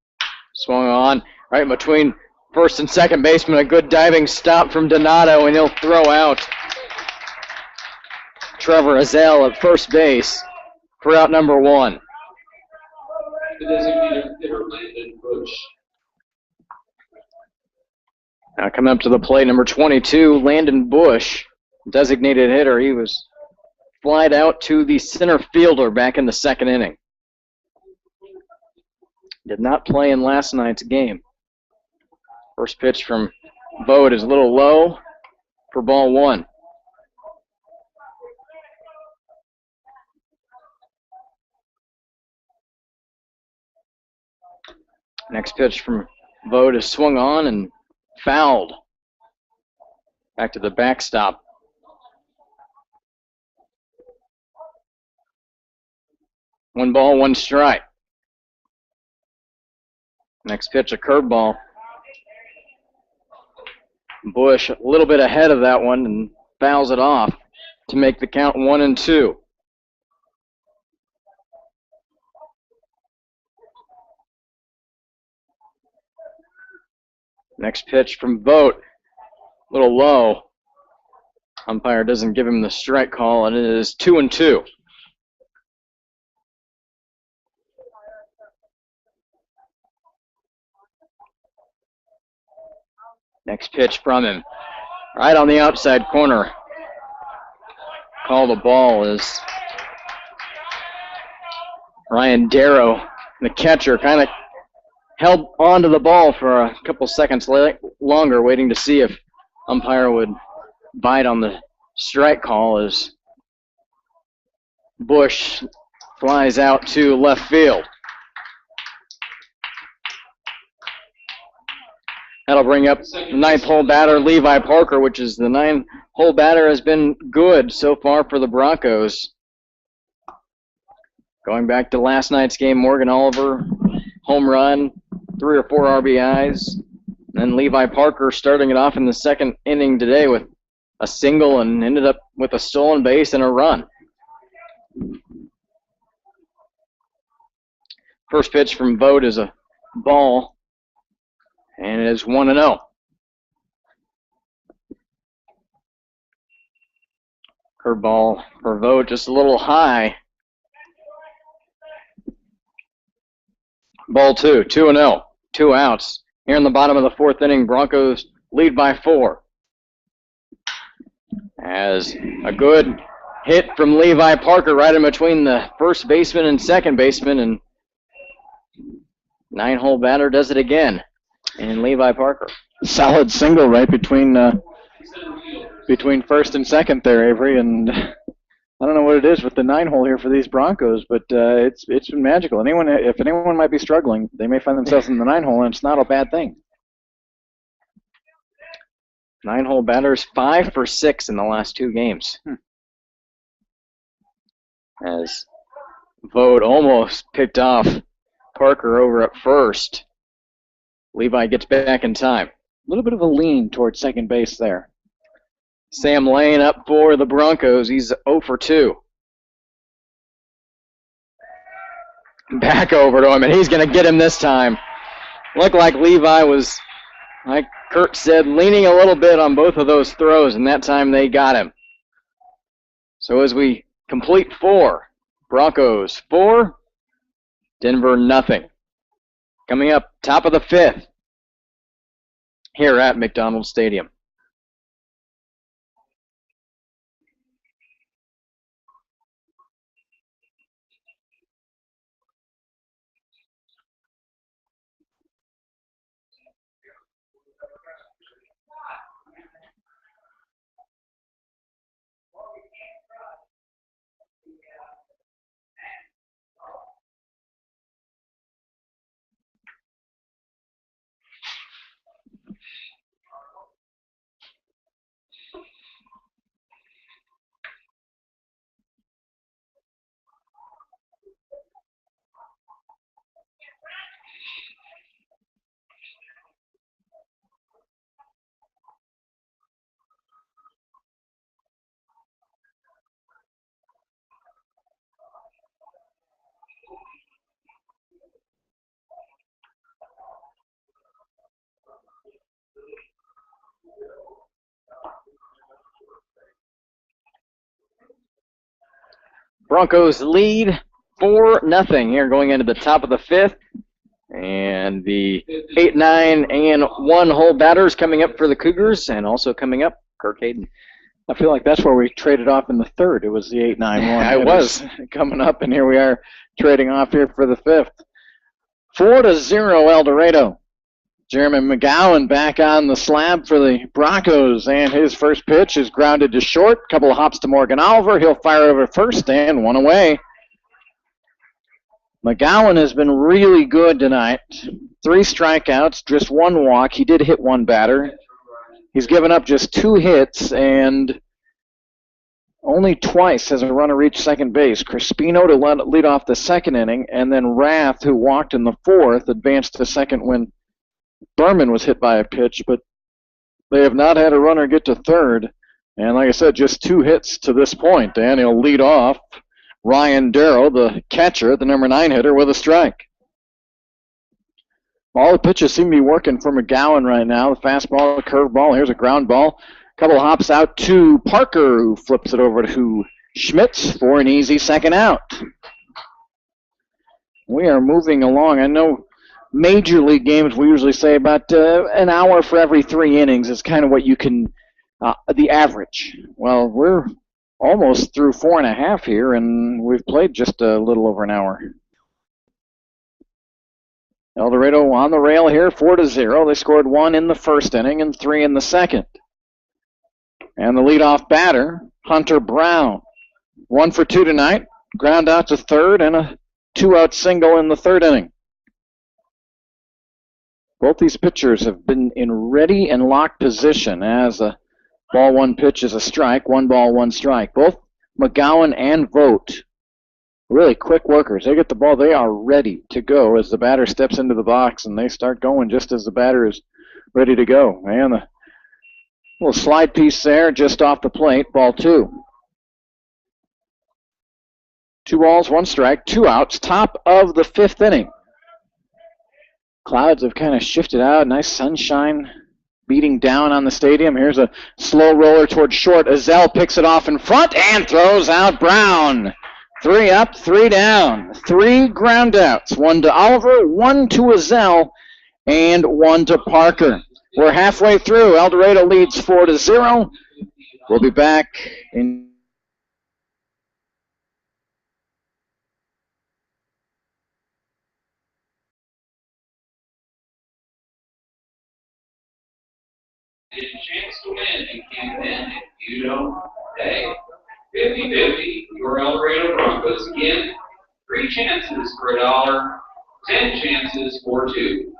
Swung on right between first and second baseman. A good diving stop from Donato, and he'll throw out Trevor Azell at first base for out number one. The designated hitter, Landon Bush. Now coming up to the plate, number 22, Landon Bush, designated hitter. He was flied out to the center fielder back in the second inning. Did not play in last night's game. First pitch from Vogt is a little low for ball one. Next pitch from Vogt is swung on and fouled. Back to the backstop. One ball, one strike. Next pitch, a curveball. Bush a little bit ahead of that one and fouls it off to make the count 1-2. Next pitch from Vogt, a little low. Umpire doesn't give him the strike call, and it is 2-2. Next pitch from him, right on the outside corner. Call the ball is Ryan Darrow, the catcher, kind of held onto the ball for a couple seconds longer, waiting to see if umpire would bite on the strike call as Bush flies out to left field. That'll bring up the ninth hole batter, Levi Parker, which is the nine-hole batter, has been good so far for the Broncos. Going back to last night's game, Morgan Oliver, home run, 3 or 4 RBIs. Then Levi Parker starting it off in the second inning today with a single and ended up with a stolen base and a run. First pitch from Vogt is a ball. And it is 1-0. Curveball for Vogt, just a little high. Ball 2, 2-0. 2 outs. Here in the bottom of the fourth inning, Broncos lead by 4. As a good hit from Levi Parker right in between the first baseman and second baseman, and 9-hole batter does it again. And Levi Parker. Solid single right between first and second there, Avery. And I don't know what it is with the 9-hole here for these Broncos, but it's been magical. If anyone might be struggling, they may find themselves in the 9-hole, and it's not a bad thing. 9-hole batters 5 for 6 in the last 2 games. As Vogt almost picked off Parker over at first. Levi gets back in time. A little bit of a lean towards second base there. Sam Lane up for the Broncos. He's 0 for 2. Back over to him, and he's going to get him this time. Looked like Levi was, like Kurt said, leaning a little bit on both of those throws, and that time they got him. So as we complete 4, Broncos 4, Denver nothing. Coming up, top of the 5th, here at McDonald Stadium. Broncos lead 4-0 here going into the top of the 5th. And the 8, 9, and 1-hole batters coming up for the Cougars, and also coming up, Kirk Hayden. I feel like that's where we traded off in the 3rd. It was the 8, 9, 1. Yeah, it was coming up, and here we are trading off here for the 5th. 4-0 El Dorado. Jeremy McGowan back on the slab for the Broncos, and his first pitch is grounded to short. Couple of hops to Morgan Oliver. He'll fire over first, and 1 away. McGowan has been really good tonight. 3 strikeouts, just 1 walk. He did hit 1 batter. He's given up just 2 hits, and only twice has a runner reached second base. Crispino to lead off the 2nd inning, and then Rath, who walked in the 4th, advanced to second when Berman was hit by a pitch, but they have not had a runner get to 3rd. And like I said, just 2 hits to this point, and he'll lead off Ryan Darrow, the catcher, the number 9 hitter, with a strike. All the pitches seem to be working for McGowan right now. The fastball, the curveball. Here's a ground ball. A couple of hops out to Parker, who flips it over to Schmitz for an easy second out. We are moving along. I know Major League games, we usually say about an hour for every 3 innings is kind of what you can, the average. Well, we're almost through 4.5 here, and we've played just a little over an hour. El Dorado on the rail here, 4-0. They scored 1 in the 1st inning and 3 in the 2nd. And the leadoff batter, Hunter Brown, 1 for 2 tonight. Ground out to 3rd and a 2-out single in the 3rd inning. Both these pitchers have been in ready and locked position as a ball 1 pitch is a strike, 1 ball, 1 strike. Both McGowan and Vogt, really quick workers. They get the ball, they are ready to go as the batter steps into the box, and they start going just as the batter is ready to go. And the little slide piece there just off the plate, ball 2. 2 balls, 1 strike, 2 outs, top of the 5th inning. Clouds have kind of shifted out. Nice sunshine beating down on the stadium. Here's a slow roller towards short. Azell picks it off in front and throws out Brown. 3 up, 3 down. 3 ground outs. 1 to Oliver, 1 to Azell, and 1 to Parker. We're halfway through. El Dorado leads 4-0. We'll be back in and a chance to win. You can win if you don't pay. 50-50, your El Dorado Broncos again. 3 chances for $1, 10 chances for 2.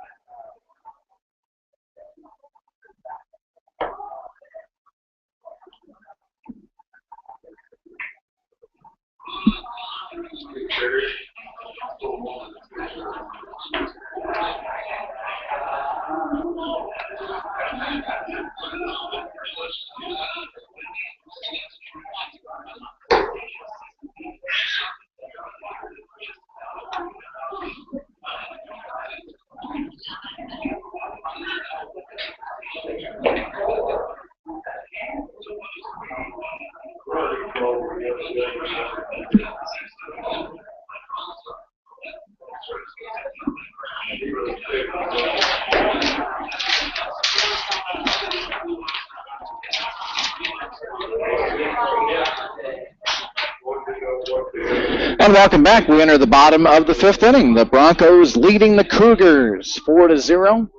And welcome back. We enter the bottom of the 5th inning. The Broncos leading the Cougars 4-0. Of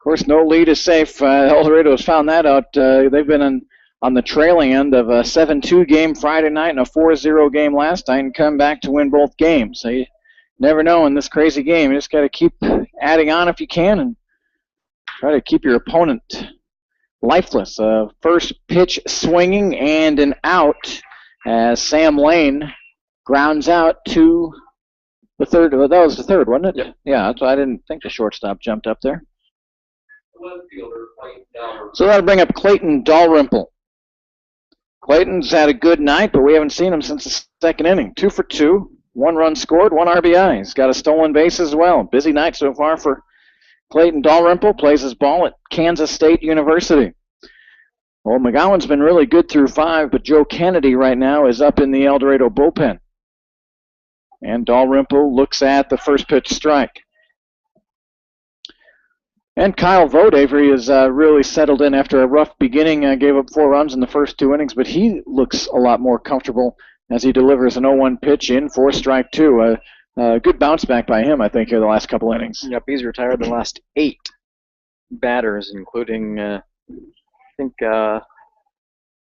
course, no lead is safe. El Dorado has found that out. They've been on the trailing end of a 7-2 game Friday night and a 4-0 game last night and come back to win both games. So you never know in this crazy game. You just got to keep adding on if you can and try to keep your opponent lifeless. First pitch swinging and an out as Sam Lane grounds out to the third. Well, that was the third, wasn't it? Yep. Yeah, so I didn't think the shortstop jumped up there. Left fielder, Clayton Dalrymple. So that'll bring up Clayton Dalrymple. Clayton's had a good night, but we haven't seen him since the 2nd inning. 2 for 2, 1 run scored, 1 RBI. He's got a stolen base as well. Busy night so far for Clayton Dalrymple. Plays his ball at Kansas State University. Well, McGowan's been really good through 5, but Joe Kennedy right now is up in the El Dorado bullpen. And Dalrymple looks at the first pitch strike. And Kyle Vogt, Avery, has really settled in after a rough beginning. Gave up 4 runs in the first 2 innings, but he looks a lot more comfortable as he delivers an 0-1 pitch in for strike 2. Good bounce back by him, I think, here the last couple innings. Yep, he's retired the last 8 batters, including,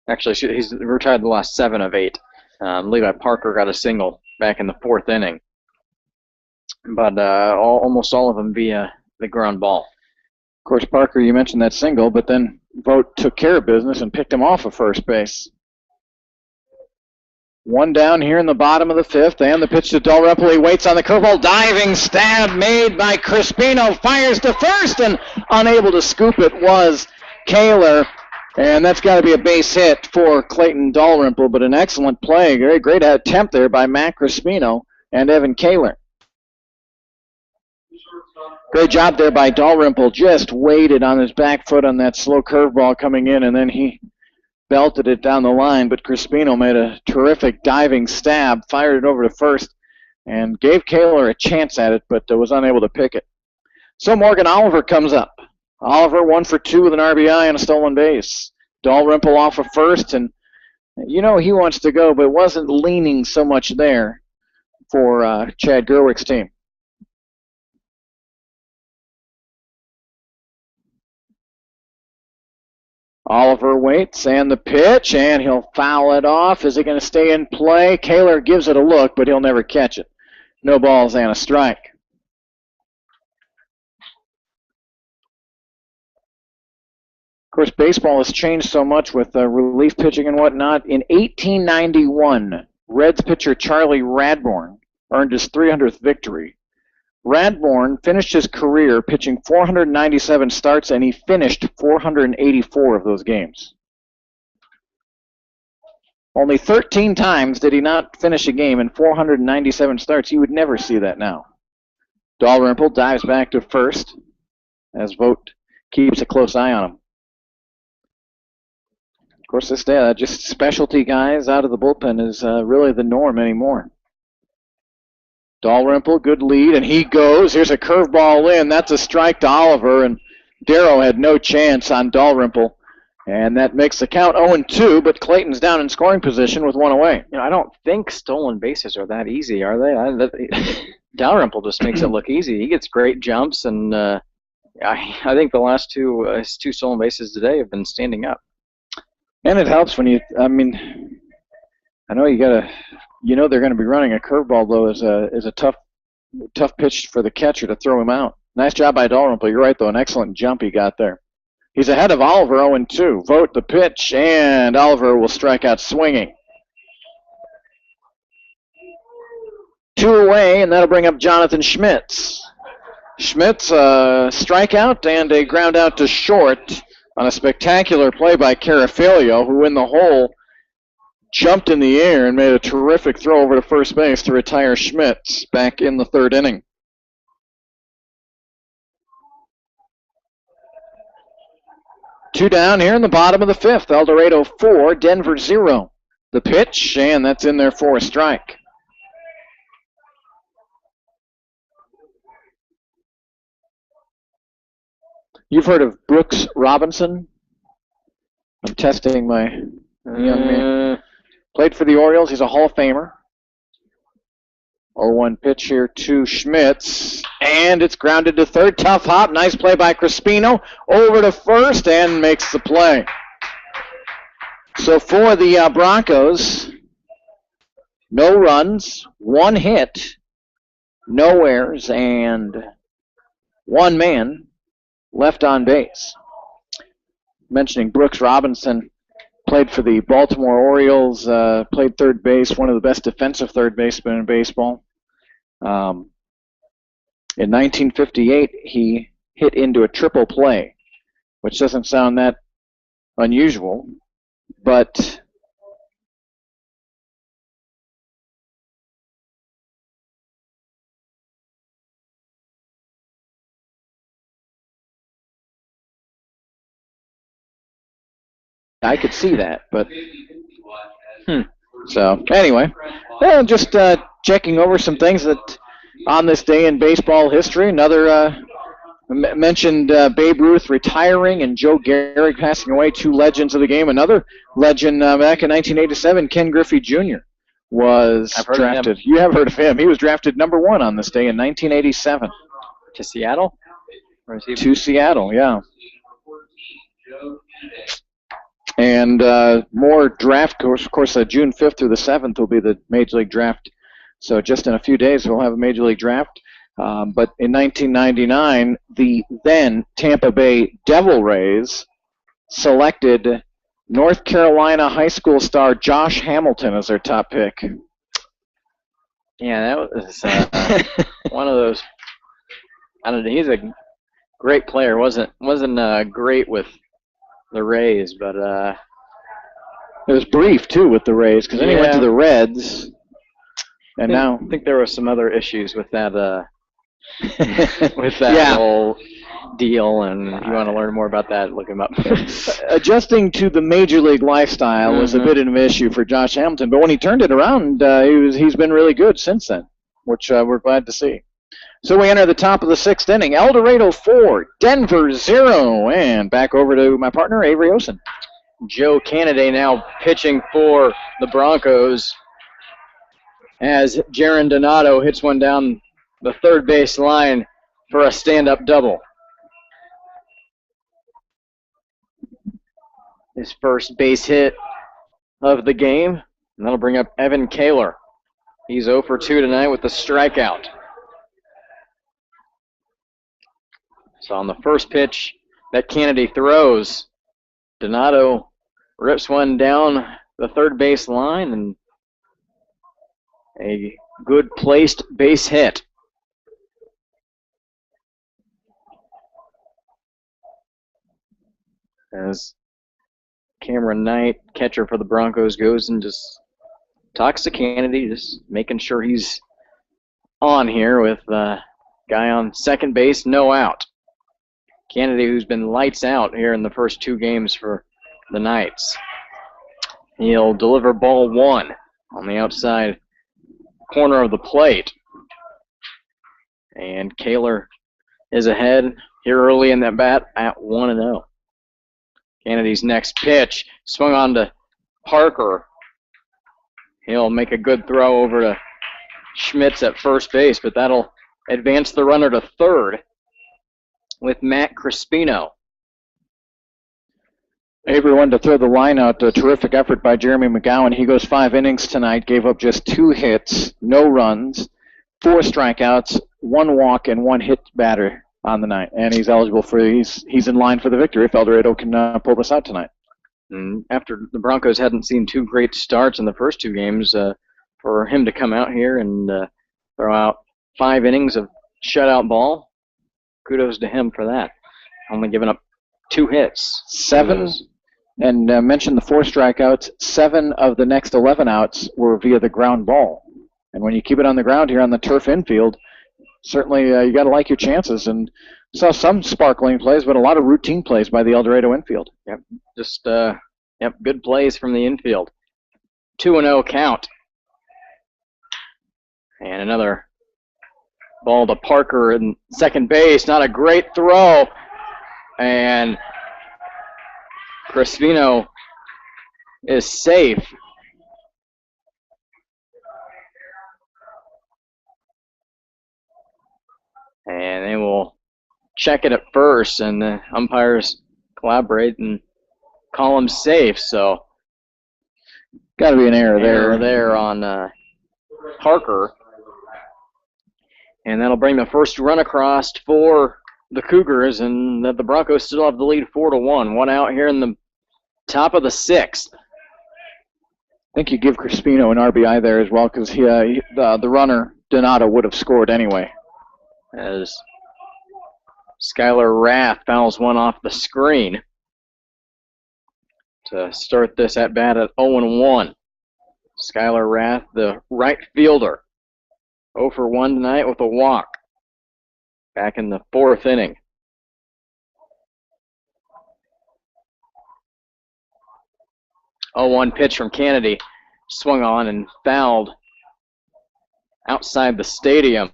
actually, he's retired the last 7 of 8. Levi Parker got a single back in the 4th inning. But almost all of them via the ground ball. Of course, Parker, you mentioned that single, but then Vogt took care of business and picked him off of first base. 1 down here in the bottom of the 5th, and the pitch to Dalrymple. He waits on the curveball. Diving stab made by Crispino. Fires to first, and unable to scoop it was Kaler. And that's got to be a base hit for Clayton Dalrymple, but an excellent play. Very great attempt there by Matt Crispino and Evan Kaler. Great job there by Dalrymple. Just waited on his back foot on that slow curveball coming in, and then he belted it down the line. But Crispino made a terrific diving stab, fired it over to first, and gave Kaler a chance at it, but was unable to pick it. So Morgan Oliver comes up. Oliver 1 for 2 with an RBI and a stolen base. Dalrymple off of first, and you know he wants to go, but wasn't leaning so much there for Chad Gerwick's team. Oliver waits, and the pitch, and he'll foul it off. Is it going to stay in play? Kaler gives it a look, but he'll never catch it. No balls and a strike. Of course, baseball has changed so much with relief pitching and whatnot. In 1891, Reds pitcher Charlie Radbourn earned his 300th victory. Radbourn finished his career pitching 497 starts, and he finished 484 of those games. Only 13 times did he not finish a game in 497 starts. You would never see that now. Dalrymple dives back to first as Vogt keeps a close eye on him. Of course, this day, just specialty guys out of the bullpen is really the norm anymore. Dalrymple, good lead, and he goes. Here's a curveball in. That's a strike to Oliver, and Darrow had no chance on Dalrymple. And that makes the count 0-2, but Clayton's down in scoring position with 1 away. You know, I don't think stolen bases are that easy, are they? Dalrymple just makes it look easy. He gets great jumps, and I think the last his two stolen bases today have been standing up. And it helps when you, I mean, I know they're going to be running a curveball, though, is a tough pitch for the catcher to throw him out. Nice job by Dalrymple. You're right, though, an excellent jump he got there. He's ahead of Oliver, 0-2. Vote the pitch, and Oliver will strike out swinging. 2 away, and that'll bring up Jonathan Schmitz. Schmitz, strikeout and a ground out to short on a spectacular play by Carafilio, who in the hole jumped in the air and made a terrific throw over to first base to retire Schmitz back in the 3rd inning. Two down here in the bottom of the 5th. El Dorado 4, Denver 0. The pitch, and that's in there for a strike. You've heard of Brooks Robinson? I'm testing my young man. Played for the Orioles. He's a Hall of Famer. 0-1 pitch here to Schmitz. And it's grounded to third. Tough hop. Nice play by Crispino. Over to first and makes the play. So for the Broncos, no runs, 1 hit, no errors, and 1 man left on base. Mentioning Brooks Robinson, played for the Baltimore Orioles, played third base, one of the best defensive third basemen in baseball. In 1958, he hit into a triple play, which doesn't sound that unusual, but I could see that, but so anyway, just checking over some things that on this day in baseball history. Another mentioned Babe Ruth retiring and Joe Gehrig passing away, 2 legends of the game. Another legend back in 1987, Ken Griffey Jr. was drafted. You have heard of him. He was drafted number 1 on this day in 1987. To Seattle? Or is he to Seattle, yeah. And more draft, of course, June 5th through the 7th will be the Major League Draft. So just in a few days, we'll have a Major League Draft. But in 1999, the then Tampa Bay Devil Rays selected North Carolina high school star Josh Hamilton as their top pick. Yeah, that was one of those. I don't know. He's a great player. wasn't great with the Rays, but it was brief too with the Rays because then he went to the Reds, and I think there were some other issues with that with that whole deal. And if you want to learn more about that, look him up. Adjusting to the major league lifestyle was a bit of an issue for Josh Hamilton, but when he turned it around, he's been really good since then, which we're glad to see. So we enter the top of the 6th inning. El Dorado 4, Denver 0. And back over to my partner, Avery Osen. Joe Canaday now pitching for the Broncos as Jaron Donato hits one down the third base line for a stand-up double. His first base hit of the game, and that'll bring up Evan Kaler. He's 0 for 2 tonight with the strikeout. So on the first pitch that Kennedy throws, Donato rips one down the third base line, and a good placed base hit. As Cameron Knight, catcher for the Broncos, goes and just talks to Kennedy, just making sure he's on here with guy on second base, no out. Kennedy, who's been lights out here in the first 2 games for the Knights. He'll deliver ball 1 on the outside corner of the plate. And Kaler is ahead here early in that bat at 1-0. Kennedy's next pitch swung on to Parker. He'll make a good throw over to Schmitz at first base, but that'll advance the runner to third. with Matt Crispino. Avery wanted to throw the line out. A terrific effort by Jeremy McGowan. He goes 5 innings tonight, gave up just 2 hits, no runs, 4 strikeouts, 1 walk, and 1 hit batter on the night. And he's eligible for, he's in line for the victory if El Dorado can pull this out tonight. And after the Broncos hadn't seen 2 great starts in the first 2 games, for him to come out here and throw out 5 innings of shutout ball, kudos to him for that. Only giving up 2 hits. 7, and mentioned the 4 strikeouts. 7 of the next 11 outs were via the ground ball. And when you keep it on the ground here on the turf infield, certainly you got to like your chances. And saw some sparkling plays, but a lot of routine plays by the El Dorado infield. Yep, just good plays from the infield. 2-0 count. And another ball to Parker in second base. Not a great throw. And Crispino is safe. And they will check it at first, and the umpires collaborate and call him safe. So, got to be an error there on Parker. And that'll bring the first run across for the Cougars, and the Broncos still have the lead 4-1. 1 out here in the top of the 6th. I think you give Crispino an RBI there as well, because the runner, Donato, would have scored anyway. As Skylar Rath fouls one off the screen to start this at bat at 0-1. Skylar Rath, the right fielder, 0 for 1 tonight with a walk. Back in the 4th inning. Oh, 1 pitch from Kennedy, swung on and fouled outside the stadium.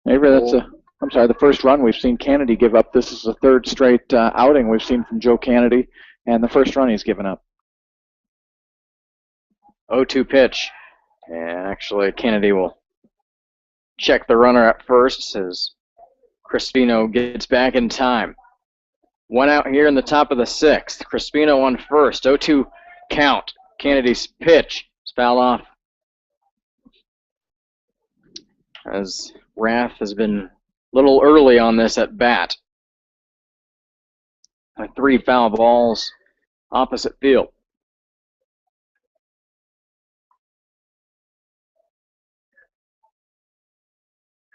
Avery, the first run we've seen Kennedy give up. This is the 3rd straight outing we've seen from Joe Kennedy, and the first run he's given up. 0-2 pitch. And actually, Kennedy will check the runner at first as Crispino gets back in time. 1 out here in the top of the 6th. Crispino on first. 0-2 count. Kennedy's pitch is fouled off as Rath has been a little early on this at bat. 3 foul balls opposite field.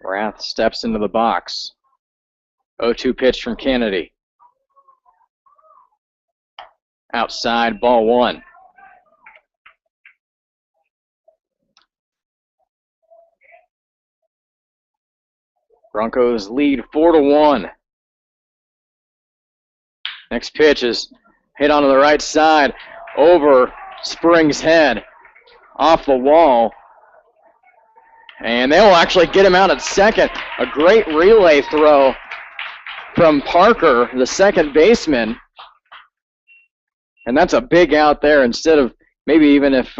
Rath steps into the box. 0-2 pitch from Kennedy. Outside, ball 1. Broncos lead 4-1. Next pitch is hit onto the right side, over Spring's head, off the wall. And they will actually get him out at second. A great relay throw from Parker, the second baseman. And that's a big out there. Instead of maybe even if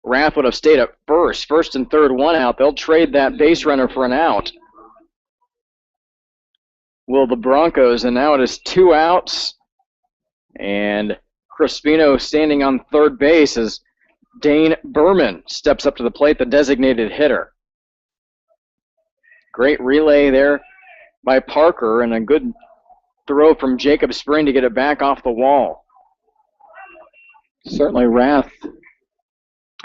Rath would have stayed at first and third 1 out, they'll trade that base runner for an out. Will the Broncos, and now it is 2 outs. And Crispino standing on third base as Dane Berman steps up to the plate, the designated hitter. Great relay there by Parker, and a good throw from Jacob Spring to get it back off the wall. Certainly Rath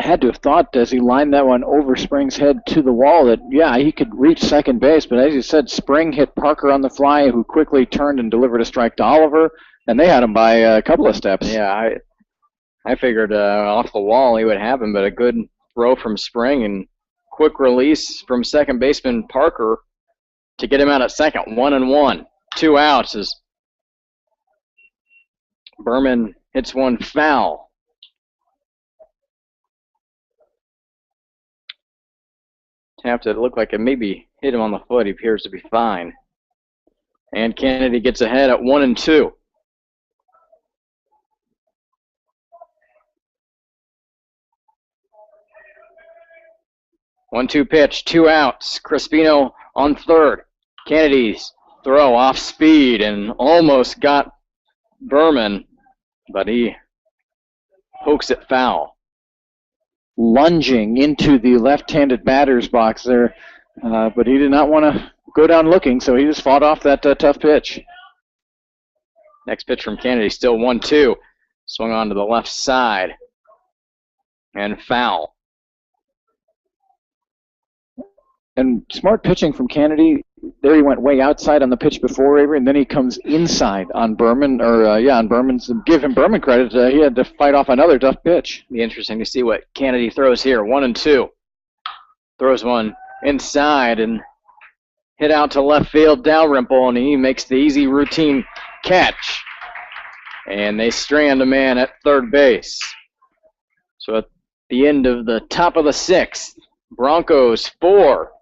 had to have thought as he lined that one over Spring's head to the wall that, yeah, he could reach second base. But as you said, Spring hit Parker on the fly, who quickly turned and delivered a strike to Oliver, and they had him by a couple of steps. Yeah, I figured off the wall he would have him, but a good throw from Spring and quick release from second baseman Parker to get him out at second. 1-1. 2 outs as Berman hits one foul. Tapped it. It looked like it maybe hit him on the foot. He appears to be fine. And Kennedy gets ahead at 1-2. 1-2 pitch, 2 outs. Crispino on third. Kennedy's throw off speed and almost got Berman, but he pokes it foul. Lunging into the left-handed batter's box there, but he did not want to go down looking, so he just fought off that tough pitch. Next pitch from Kennedy, still 1-2. Swung on to the left side. And foul. And smart pitching from Kennedy. There he went way outside on the pitch before Avery, and then he comes inside on Berman, on Berman. So give him Berman credit. He had to fight off another tough pitch. Be interesting to see what Kennedy throws here. 1-2. Throws one inside and hit out to left field. Dalrymple, and he makes the easy routine catch. And they strand a man at third base. So at the end of the top of the 6th, Broncos 4,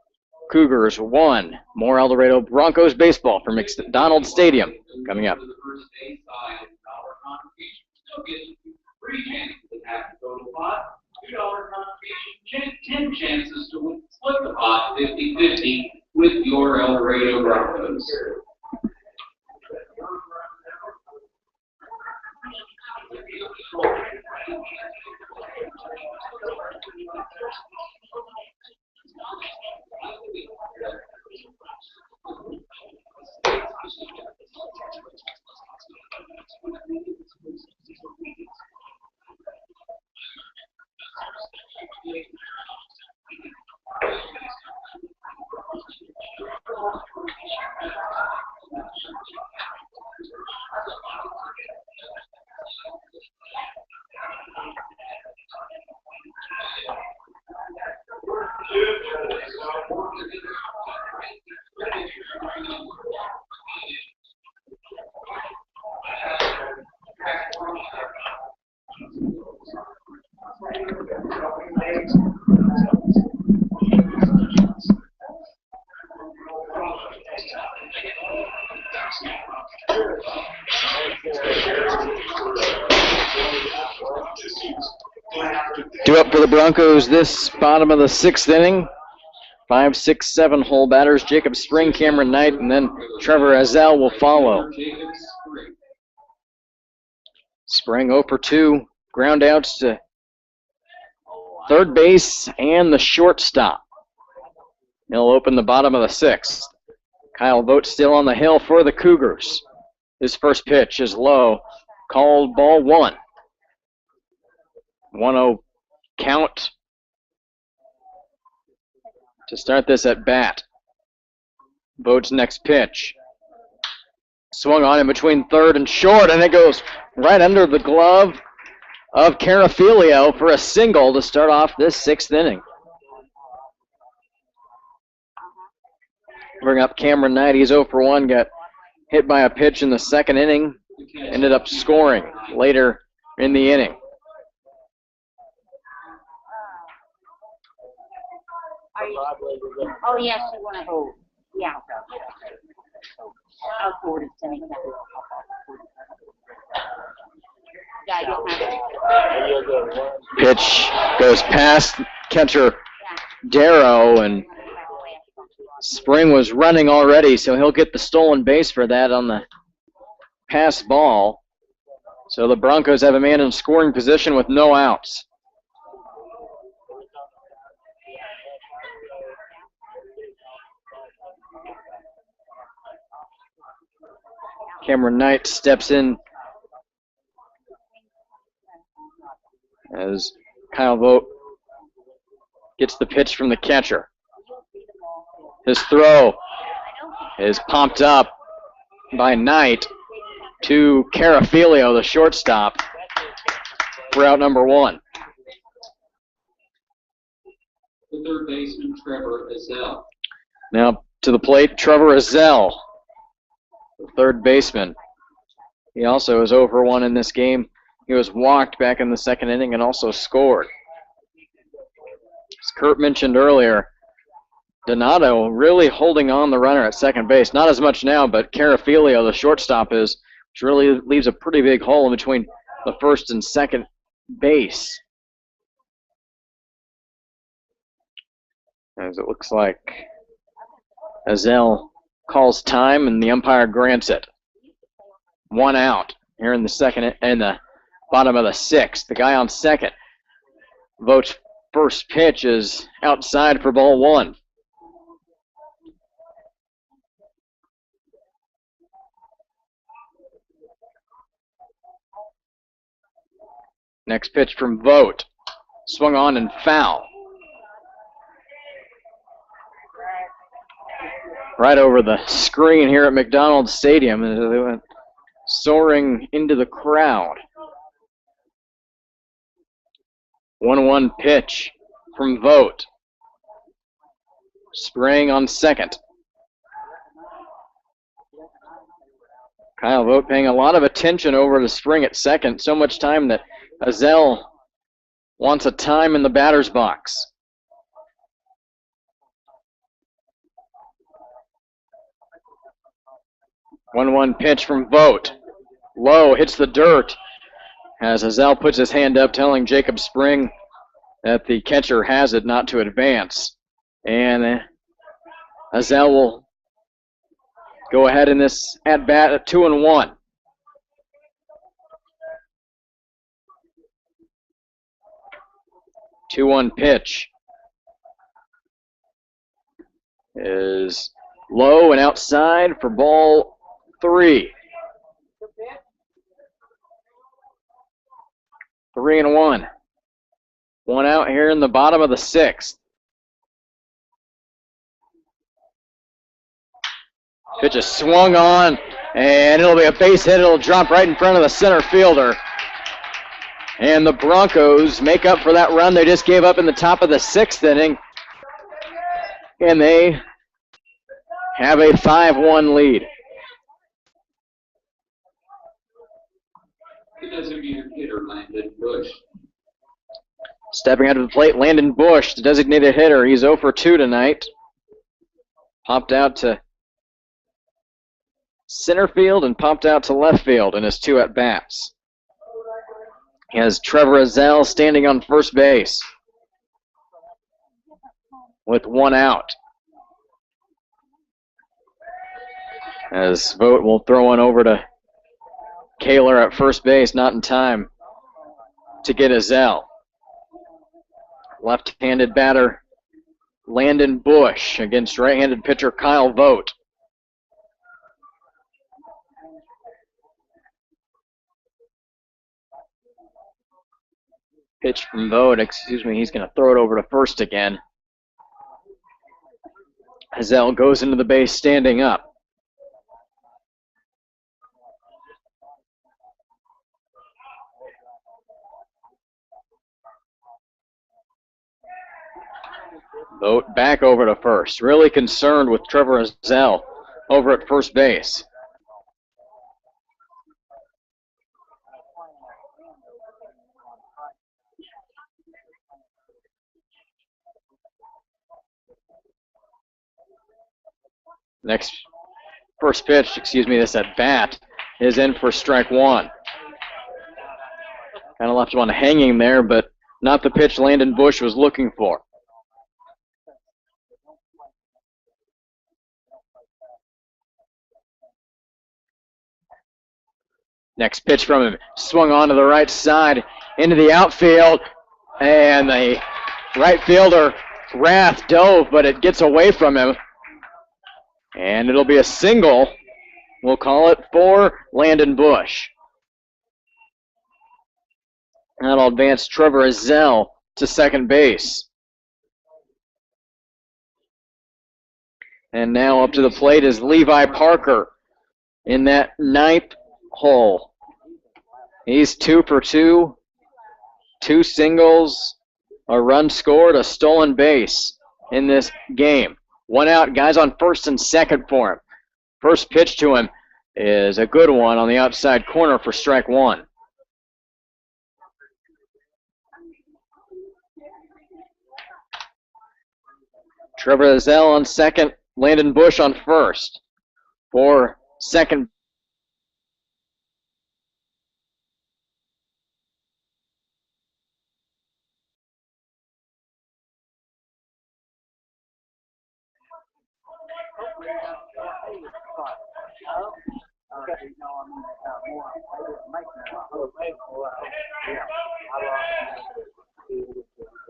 Cougars 1. More El Dorado Broncos baseball from McDonald Stadium coming up. Free chances to have the total pot, $2 contribution, 10 chances to split the pot 50-50 with your El Dorado Broncos. Two up for the Broncos this bottom of the 6th inning. 5, 6, 7 hole batters. Jacob Spring, Cameron Knight, and then Trevor Azell will follow. Spring 0 for 2. Ground outs to third base and the shortstop. He'll open the bottom of the 6th. Kyle Vogt still on the hill for the Cougars. His first pitch is low. Called ball 1. 1-0 count to start this at bat. Vogt's next pitch. Swung on in between third and short, and it goes right under the glove of Carafilio for a single to start off this 6th inning. Bring up Cameron Knight. He's 0 for 1. Got hit by a pitch in the 2nd inning. Ended up scoring later in the inning. Oh, yes, you want to. Yeah. I'll forward it to me. Yeah, you'll have it. Pitch goes past catcher Darrow, and Spring was running already, so he'll get the stolen base for that on the pass ball. So the Broncos have a man in scoring position with no outs. Cameron Knight steps in as Kyle Vogt gets the pitch from the catcher. His throw is pumped up by Knight to Carafilio, the shortstop, for out number 1. The third baseman, Trevor Azell. Now to the plate, Trevor Azell, the third baseman. He also is 0 for 1 in this game. He was walked back in the 2nd inning and also scored. As Kurt mentioned earlier, Donato really holding on the runner at second base. Not as much now, but Carafilio, the shortstop, is, which really leaves a pretty big hole in between the first and second base. as it looks like Azell calls time and the umpire grants it. 1 out here in the second and the bottom of the 6th. The guy on second. Vote's first pitch is outside for ball 1. Next pitch from Vote. Swung on and foul. Right over the screen here at McDonald's Stadium, and they went soaring into the crowd. 1-1 pitch from Vote. Spraying on second. Kyle Vote paying a lot of attention over to Spring at second. So much time that Azell wants a time in the batter's box. 1-1 pitch from Vote. Low, hits the dirt as Azell puts his hand up telling Jacob Spring that the catcher has it not to advance. And Azell will go ahead in this at-bat at 2-1. Two-one pitch is low and outside for ball 3. 3-1. 1 out here in the bottom of the 6th. Pitch is swung on, and it'll be a base hit. It'll drop right in front of the center fielder. And the Broncos make up for that run they just gave up in the top of the 6th inning. And they have a 5-1 lead. The designated hitter, Landon Bush. Stepping out of the plate, Landon Bush, the designated hitter. He's 0 for 2 tonight. Popped out to center field and popped out to left field in his 2 at-bats. He has Trevor Azell standing on first base with 1 out. As Vote will throw one over to Kaler at first base, not in time to get Azell. Left-handed batter Landon Bush against right-handed pitcher Kyle Vote. Pitch from Vote, he's going to throw it over to first again. Azell goes into the base standing up. Vote back over to first. Really concerned with Trevor Azell over at first base. First pitch, this at bat is in for strike 1. Kind of left one hanging there, but not the pitch Landon Bush was looking for. Next pitch from him, swung on to the right side, into the outfield, and the right fielder, Rath, dove, but it gets away from him. And it'll be a single, we'll call it, for Landon Bush. That'll advance Trevor Azell to second base. And now up to the plate is Levi Parker in that 9th hole. He's 2 for 2, 2 singles, a run scored, a stolen base in this game. 1 out, guys on first and second for him. First pitch to him is a good one on the outside corner for strike 1. Trevor Azell on second, Landon Bush on first. For second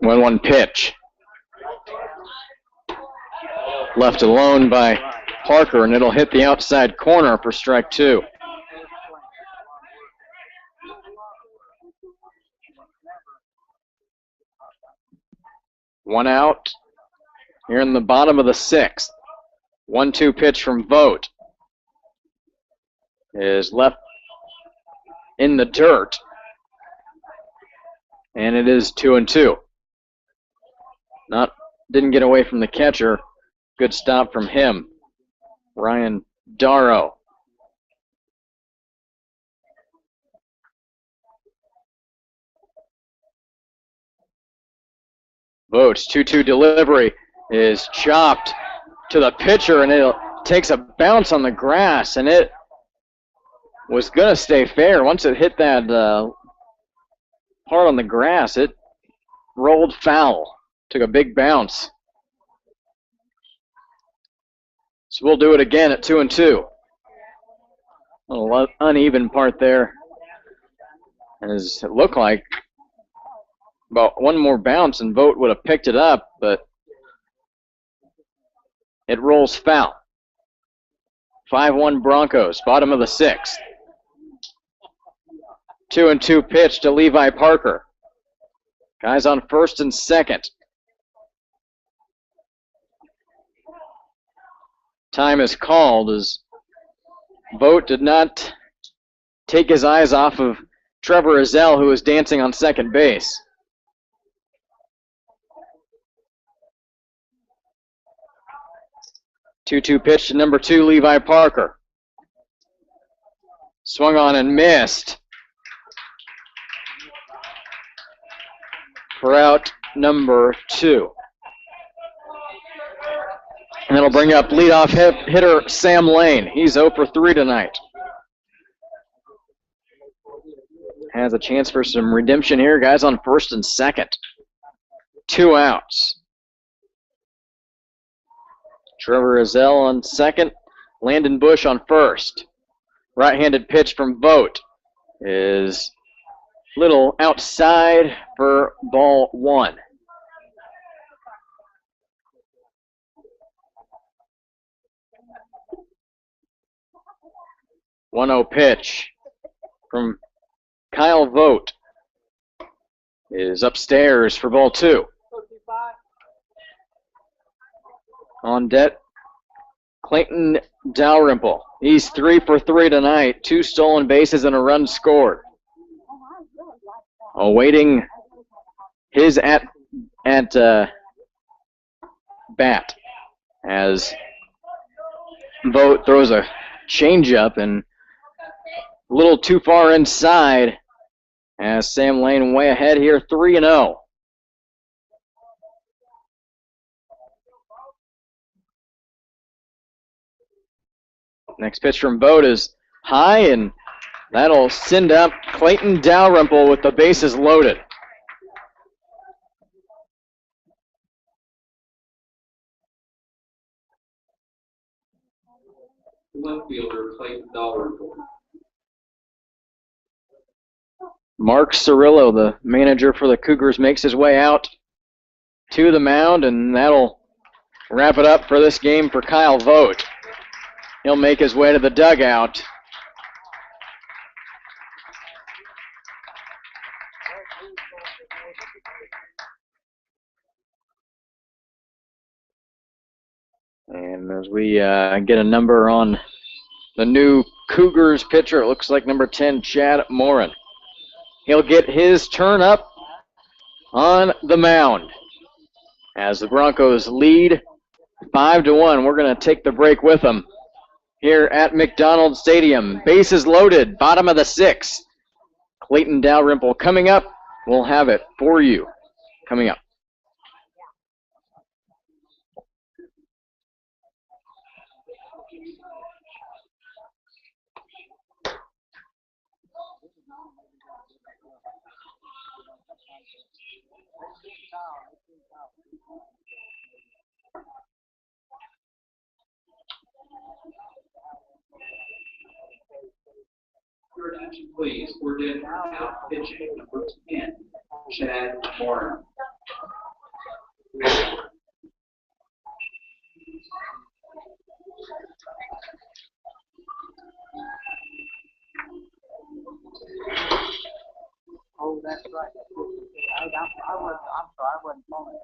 One pitch. Left alone by Parker, and it'll hit the outside corner for strike 2. One out here in the bottom of the 6th. 1-2 pitch from Vogt is left in the dirt, and it is 2-2. Didn't get away from the catcher. Good stop from him, Ryan Dorado. Vogt's 2-2 delivery is chopped to the pitcher, and it takes a bounce on the grass, and it was going to stay fair. Once it hit that part on the grass, it rolled foul, took a big bounce. So we'll do it again at 2-2. A little uneven part there, as it looked like about one more bounce and Vogt would have picked it up, but it rolls foul. 5-1 Broncos, bottom of the 6th. 2-2 pitch to Levi Parker. Guys on first and second. Time is called as Vogt did not take his eyes off of Trevor Ezell, who was dancing on second base. Two-two pitch to number 2, Levi Parker. Swung on and missed. For out number 2. And that'll bring up leadoff hitter Sam Lane. He's 0 for 3 tonight. Has a chance for some redemption here. Guys on first and second. 2 outs. Trevor Ezell on second. Landon Bush on first. Right-handed pitch from Vogt is little outside for ball 1. One-oh pitch from Kyle Vogt is upstairs for ball 2. On deck, Clayton Dalrymple. He's 3 for 3 tonight. 2 stolen bases and a run scored. Awaiting his at bat as Vogt throws a changeup and a little too far inside as Sam Lane way ahead here, 3-0. Next pitch from Vogt is high, and that'll send up Clayton Dalrymple with the bases loaded. Left fielder Clayton Dalrymple. Mark Cirillo, the manager for the Cougars, makes his way out to the mound, and that'll wrap it up for this game for Kyle Vogt. He'll make his way to the dugout. And as we get a number on the new Cougars pitcher, it looks like number 10, Chad Morin. He'll get his turn up on the mound as the Broncos lead 5-1. We're going to take the break with them here at McDonald Stadium. Bases loaded, bottom of the 6th. Clayton Dalrymple coming up. We'll have it for you coming up. Your attention, please. We're now pitching number 10, Chad Moore. Oh, that's right. I'm sorry, I wasn't following.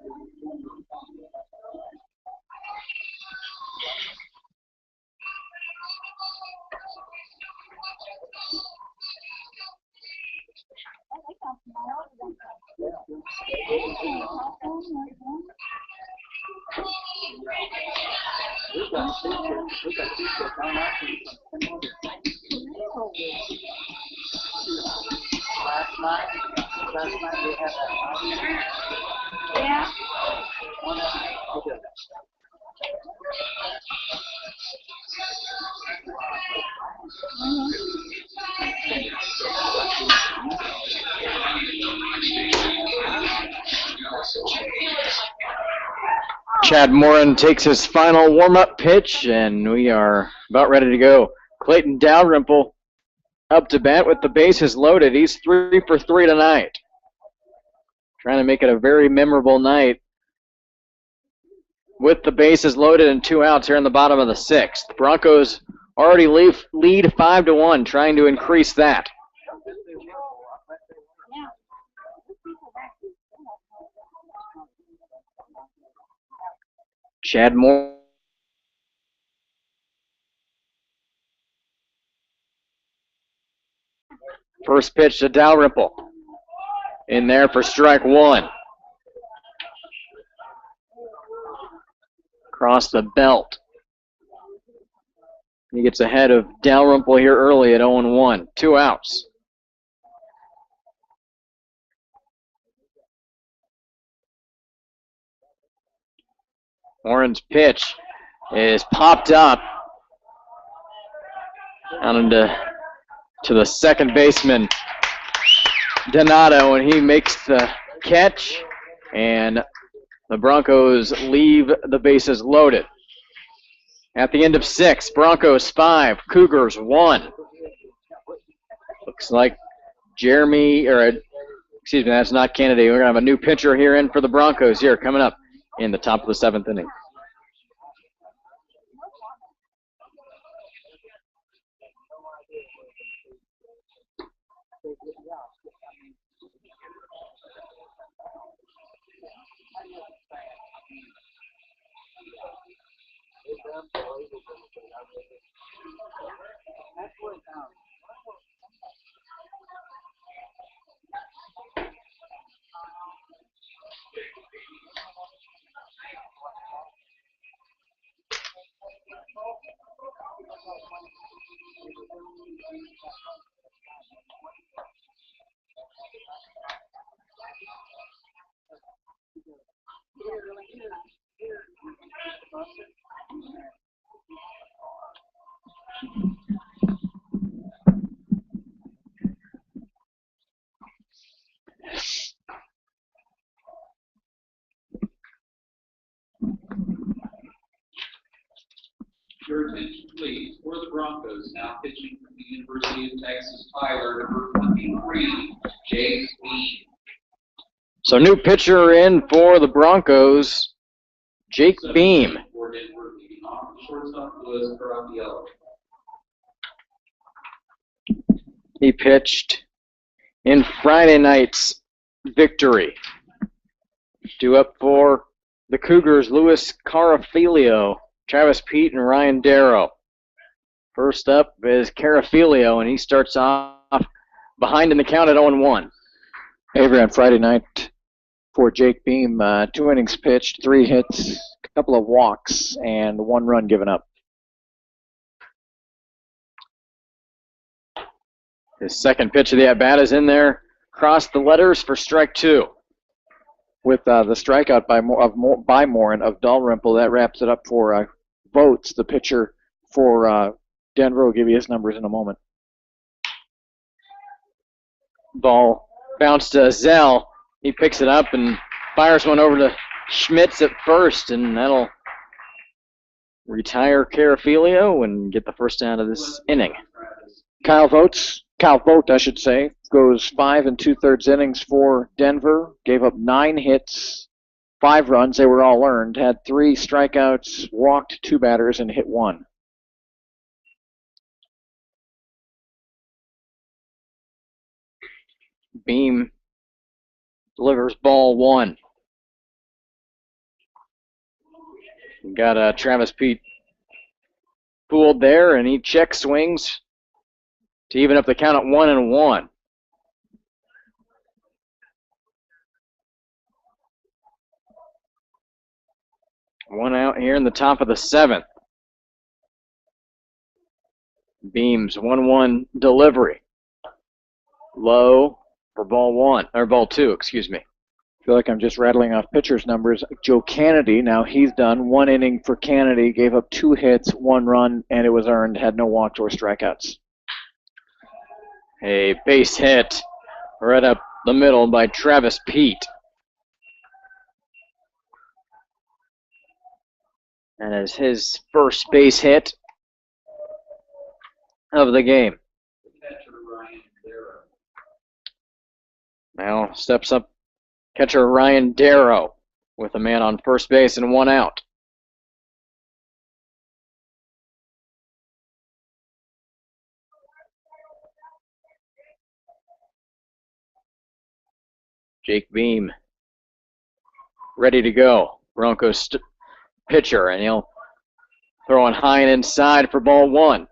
Last night we had that. Yeah. One of them. Chad Morin takes his final warm-up pitch, and we are about ready to go. Clayton Dalrymple up to bat with the bases loaded. He's 3 for 3 tonight. Trying to make it a very memorable night with the bases loaded and 2 outs here in the bottom of the 6th. Broncos already lead 5-1, trying to increase that. Chad Moore. First pitch to Dalrymple. In there for strike 1. Across the belt. He gets ahead of Dalrymple here early at 0-1. 2 outs. Morin's pitch is popped up out into the second baseman, Dorado, and he makes the catch, and the Broncos leave the bases loaded. At the end of 6, Broncos 5, Cougars 1. Looks like that's not Kennedy. We're going to have a new pitcher here in for the Broncos here coming up in the top of the 7th inning. Your attention, please. For the Broncos, now pitching from the University of Texas, Tyler, number 23, Jake Beam. So new pitcher in for the Broncos, Jake Beam. For Denver, leading off the shortstop was Broncos. He pitched in Friday night's victory. Due up for the Cougars, Luis Carafilio, Travis Pete, and Ryan Darrow. First up is Carafilio, and he starts off behind in the count at 0-1. Avery on Friday night for Jake Beam, 2 innings pitched, 3 hits, a couple of walks, and 1 run given up. His second pitch of the at-bat is in there, across the letters for strike 2. With the strikeout by Morin of Dalrymple, that wraps it up for Votes, the pitcher for Denver. Will give you his numbers in a moment. Ball bounced to Zell. He picks it up and fires one over to Schmitz at first, and that'll retire Carafilio and get the first out of this inning. Kyle Votes Cal Vogt, I should say, goes 5 2/3 innings for Denver. Gave up 9 hits, 5 runs. They were all earned. Had 3 strikeouts, walked 2 batters, and hit 1. Beam delivers ball 1. Got Travis Pete fooled there, and he check swings to even up the count at 1-1. One out here in the top of the 7th. Beams 1-1 delivery. Low for ball 2, excuse me. I feel like I'm just rattling off pitchers' numbers. Joe Kennedy, now he's done. 1 inning for Kennedy, gave up 2 hits, 1 run, and it was earned, had no walks or strikeouts. A base hit right up the middle by Travis Pete. And is his first base hit of the game. Now steps up catcher Ryan Darrow with a man on first base and 1 out. Jake Beam ready to go. Broncos pitcher, and he'll throw on high and inside for ball 1.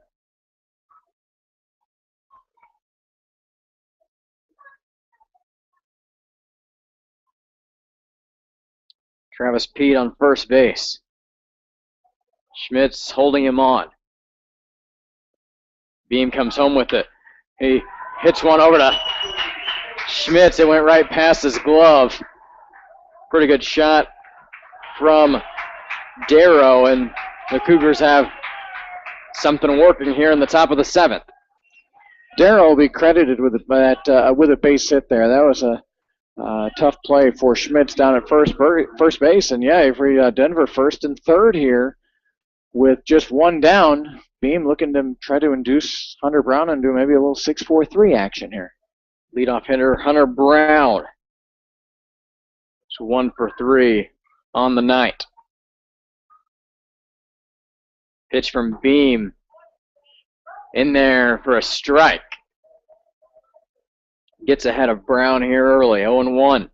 Travis Pete on first base. Schmitz holding him on. Beam comes home with it. He hits one over to Schmitz. It went right past his glove. Pretty good shot from Darrow, and the Cougars have something working here in the top of the 7th. Darrow will be credited with a base hit there. That was a tough play for Schmitz down at first base, and yeah, Avery, Denver first and third here with just 1 down. Beam looking to try to induce Hunter Brown into maybe a little 6-4-3 action here. Leadoff hitter Hunter Brown. It's 1 for 3 on the night. Pitch from Beam in there for a strike. Gets ahead of Brown here early, 0-1.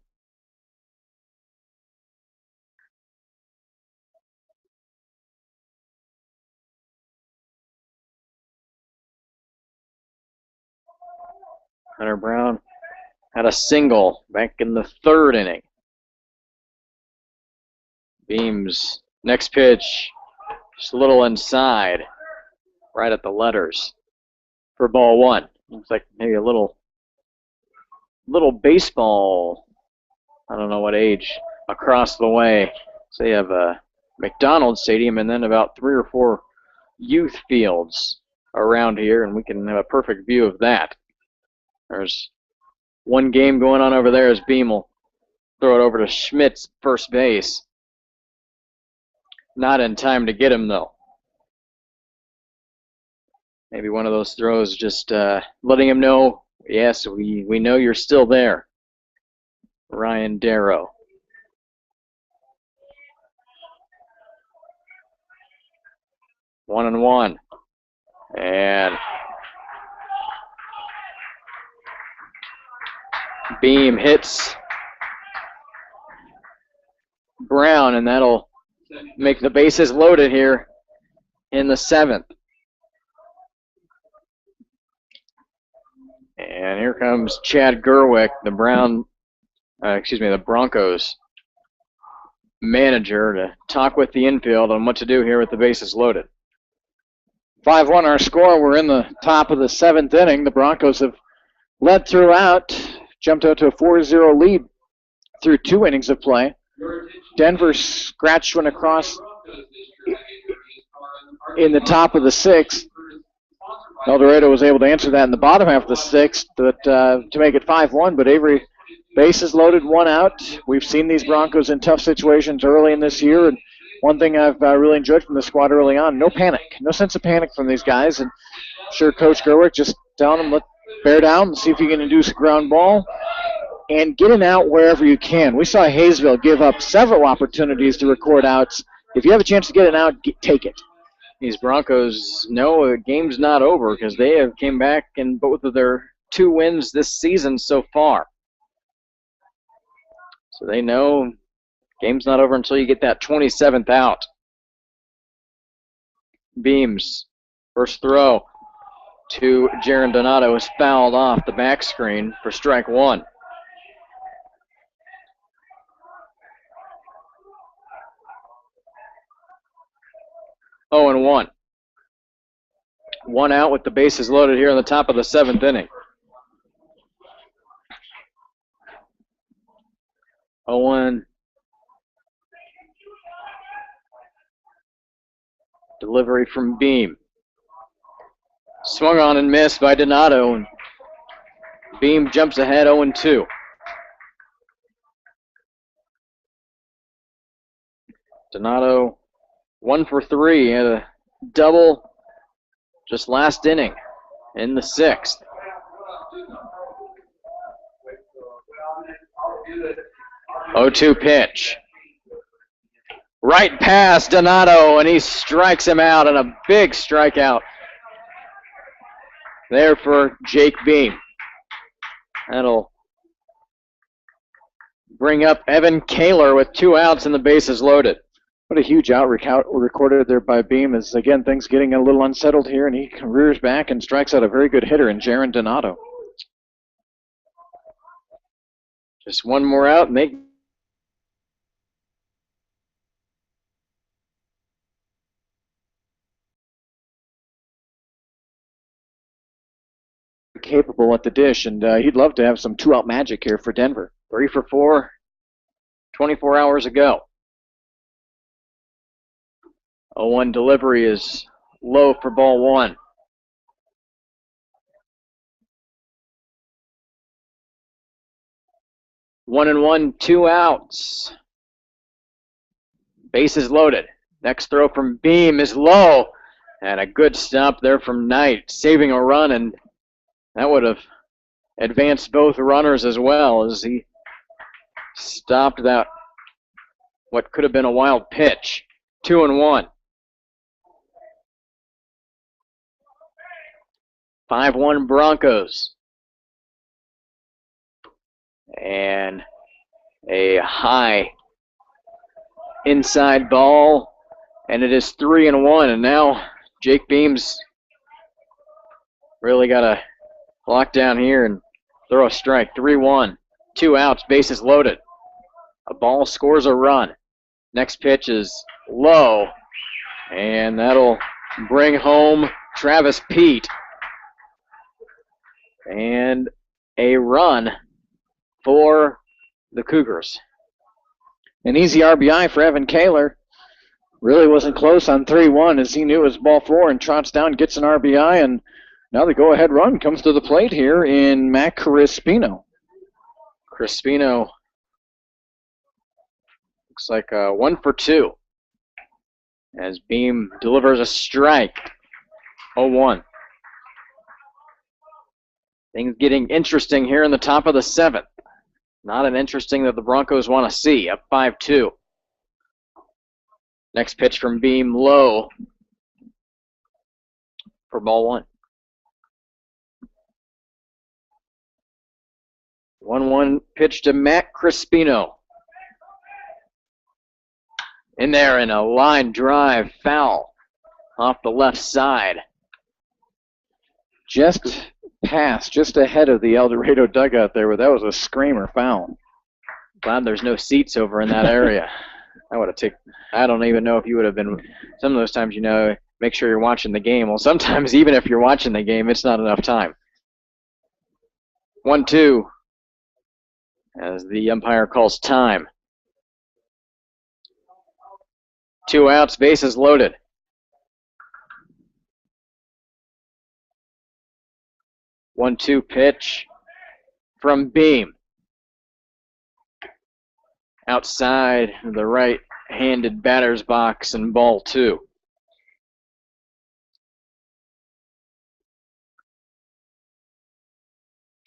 Hunter Brown had a single back in the 3rd inning. Beam's next pitch, just a little inside, right at the letters for ball 1. Looks like maybe a little baseball, I don't know what age, across the way. So you have a McDonald's Stadium and then about 3 or 4 youth fields around here, and we can have a perfect view of that. There's one game going on over there as Beam will throw it over to Schmitz, first base. Not in time to get him, though. Maybe one of those throws just letting him know, yes, we know you're still there. Ryan Darrow. One and one. And Beam hits Brown, and that'll make the bases loaded here in the 7th. And here comes Chad Gerwick, the Broncos manager, to talk with the infield on what to do here with the bases loaded. 5-1 our score. We're in the top of the 7th inning. The Broncos have led throughout, jumped out to a 4-0 lead through 2 innings of play. Denver scratched one across in the top of the 6th. Dorado was able to answer that in the bottom half of the 6th to make it 5-1, but Avery, bases loaded, 1 out. We've seen these Broncos in tough situations early in this year, and one thing I've really enjoyed from the squad early on, no panic, no sense of panic from these guys, and I'm sure Coach Gerwick just telling them, Bear down, see if you can induce a ground ball, and get an out wherever you can. We saw Hayesville give up several opportunities to record outs. If you have a chance to get an out, take it. These Broncos know the game's not over because they have came back in both of their 2 wins this season so far. So they know game's not over until you get that 27th out. Beams, first throw to Jaron Donato is fouled off the back screen for strike 1. Oh, and 1. 1 out with the bases loaded here in the top of the 7th inning. 0-1. Delivery from Beam. Swung on and missed by Donato. And Beam jumps ahead 0-2. Donato 1 for 3 and a double just last inning in the 6th. 0-2 pitch. Right past Donato, and he strikes him out, and a big strikeout there for Jake Beam. That'll bring up Evan Kaler with 2 outs and the bases loaded. What a huge out recorded there by Beam as, again, things getting a little unsettled here, and he rears back and strikes out a very good hitter in Jaron Donato. Just 1 more out, and they capable at the dish, and he'd love to have some 2-out magic here for Denver. 3 for 4, 24 hours ago. 0-1 delivery is low for ball 1. One and 1, 2 outs. Bases loaded. Next throw from Beam is low. And a good stop there from Knight, saving a run, and that would have advanced both runners as well as he stopped that, what could have been a wild pitch. 2-1. 5-1 Broncos. And a high inside ball, and it is 3-1. And now Jake Beams really got to lock down here and throw a strike. 3-1, 2 outs, bases loaded. A ball scores a run. Next pitch is low, and that'll bring home Travis Pete. And a run for the Cougars. An easy RBI for Evan Kaler. Really wasn't close on 3-1 as he knew it was ball 4 and trots down, gets an RBI, and now the go-ahead run comes to the plate here in Matt Crispino. Crispino looks like 1 for 2 as Beam delivers a strike. 0-1. Things getting interesting here in the top of the 7th. Not an interesting that the Broncos want to see. Up 5-2. Next pitch from Beam, low for ball 1. 1-1 pitch to Matt Crispino. In there in a line drive, foul off the left side. Just ahead of the El Dorado dugout there, but that was a screamer foul. Glad there's no seats over in that area. I would have taken. I don't even know if you would have been. Some of those times, make sure you're watching the game. Well, sometimes even if you're watching the game, it's not enough time. 1-2 as the umpire calls time. 2 outs, bases loaded. 1-2 pitch from Beam. Outside the right-handed batter's box and ball 2.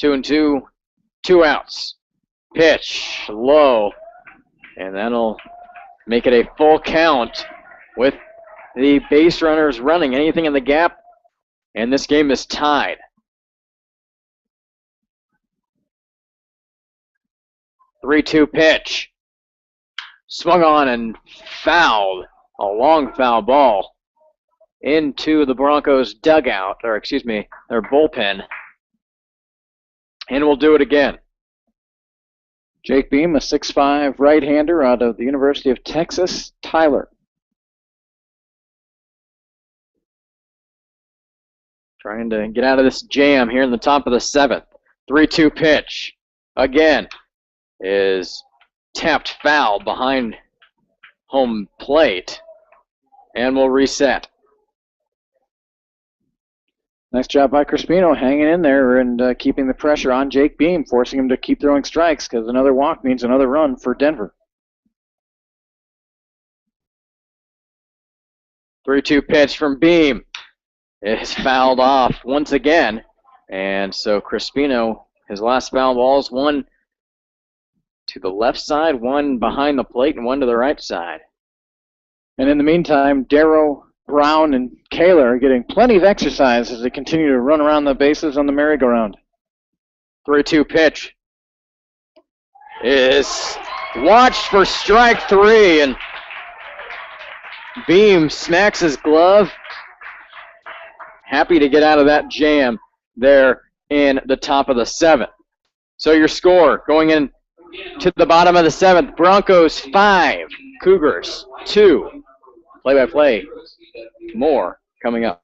2-2, 2 outs. Pitch low, and that'll make it a full count with the base runners running. Anything in the gap, and this game is tied. Three-two pitch. Swung on and fouled. A long foul ball into the Broncos dugout, or excuse me, their bullpen. And we'll do it again. Jake Beam, a 6'5" right-hander out of the University of Texas, Tyler. Trying to get out of this jam here in the top of the 7th. 3-2 pitch. Again is tapped foul behind home plate. And we'll reset. Nice job by Crispino hanging in there and keeping the pressure on Jake Beam, forcing him to keep throwing strikes because another walk means another run for Denver. 3-2 pitch from Beam is fouled off once again. And so Crispino, his last foul balls, one to the left side, one behind the plate, and one to the right side. And in the meantime, Darrow, Brown, and Kaler are getting plenty of exercise as they continue to run around the bases on the merry-go-round. 3-2 pitch is watched for strike 3, and Beam smacks his glove. Happy to get out of that jam there in the top of the 7th. So your score going in to the bottom of the 7th, Broncos 5, Cougars 2. Play-by-play, more coming up.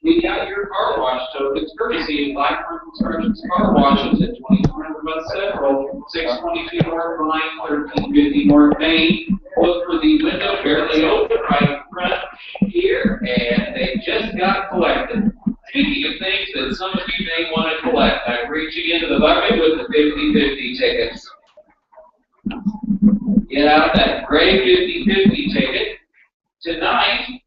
We got your car wash tokens courtesy of Black Construction's Car Washes at 2400 West Central, 622 North Line, 1350 North Main. Look for the window barely open right in front here, and they just got collected. Speaking of things that some of you may want to collect, I'm reaching into the bucket with the 50/50 tickets. Get out that gray 50/50 ticket. Tonight,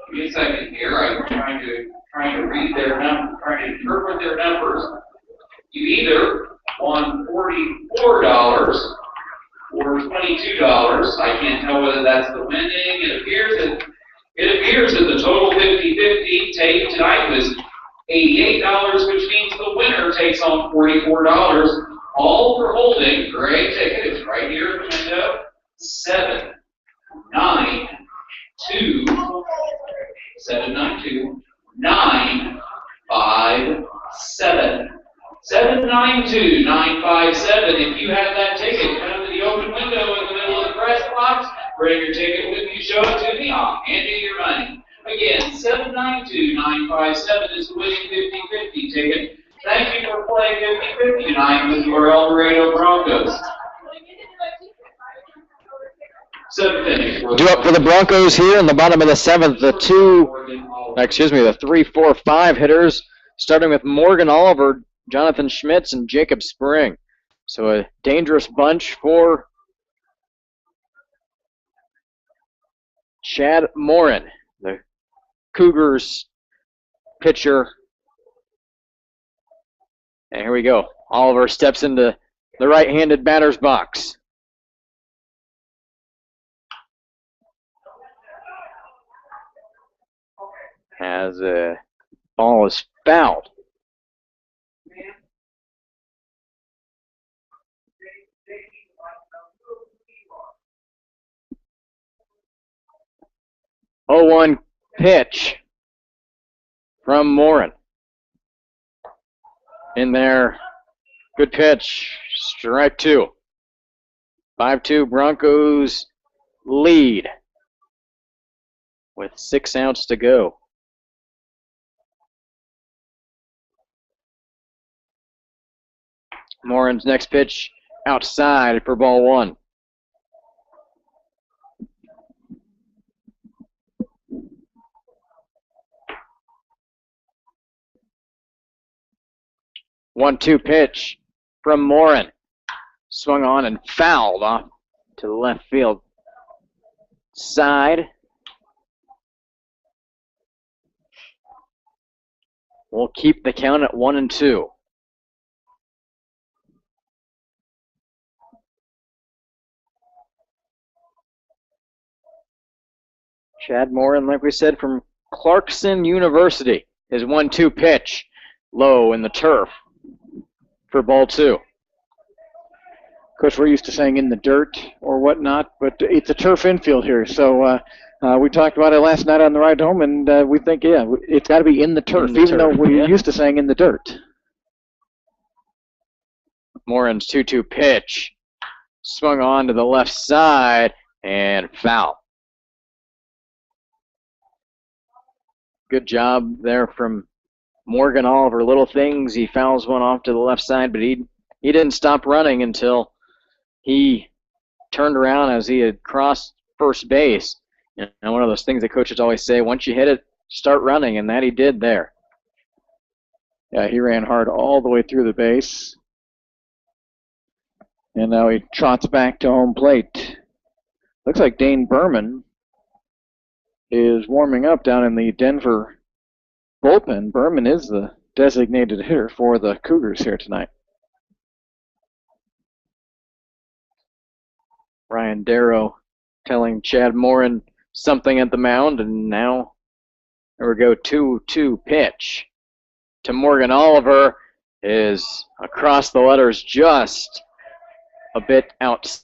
give me a second here. I'm trying to read their numbers, trying to interpret their numbers. You either won $44 or $22. I can't tell whether that's the winning. It appears that the total 50/50 take tonight was $88, which means the winner takes home $44. All for holding gray ticket. It's right here at the window. 7, 9, 2, 792 9, 5, 7. 792 957. If you have that ticket, come to the open window in the middle of the press box. Bring your ticket with you, show it to me, I'll hand you your money. Again, 792 957 is the winning 50/50 ticket. Thank you for playing 50/50 tonight with your El Dorado Broncos. Due up for the Broncos here in the bottom of the 7th, the 3, 4, 5 hitters, starting with Morgan Oliver, Jonathan Schmitz, and Jacob Spring. So a dangerous bunch for Chad Morin, the Cougars pitcher. And here we go. Oliver steps into the right-handed batter's box. As a ball is fouled. Oh, 1 pitch from Morin. In there, good pitch, strike 2. 5-2 Broncos lead with 6 outs to go. Morin's next pitch outside for ball 1. 1-2 pitch from Morin. Swung on and fouled off to the left field side. We'll keep the count at 1-2. Chad Morin, like we said, from Clarkson University. His 1-2 pitch, low in the turf for ball 2. Of course, we're used to saying in the dirt or whatnot, but it's a turf infield here. So we talked about it last night on the ride home, and we think, yeah, it's got to be in the turf, even though we're used to saying in the dirt. Morin's 2-2 pitch, swung on to the left side, and foul. Good job there from Morgan Oliver. Little things, he fouls one off to the left side, but he didn't stop running until he turned around as he had crossed first base. And one of those things that coaches always say, once you hit it, start running, and that he did there. Yeah, he ran hard all the way through the base. And now he trots back to home plate. Looks like Dane Berman is warming up down in the Denver bullpen. Berman is the designated hitter for the Cougars here tonight. Ryan Darrow telling Chad Morin something at the mound, and now there we go, 2-2 pitch to Morgan Oliver is across the letters, just a bit out.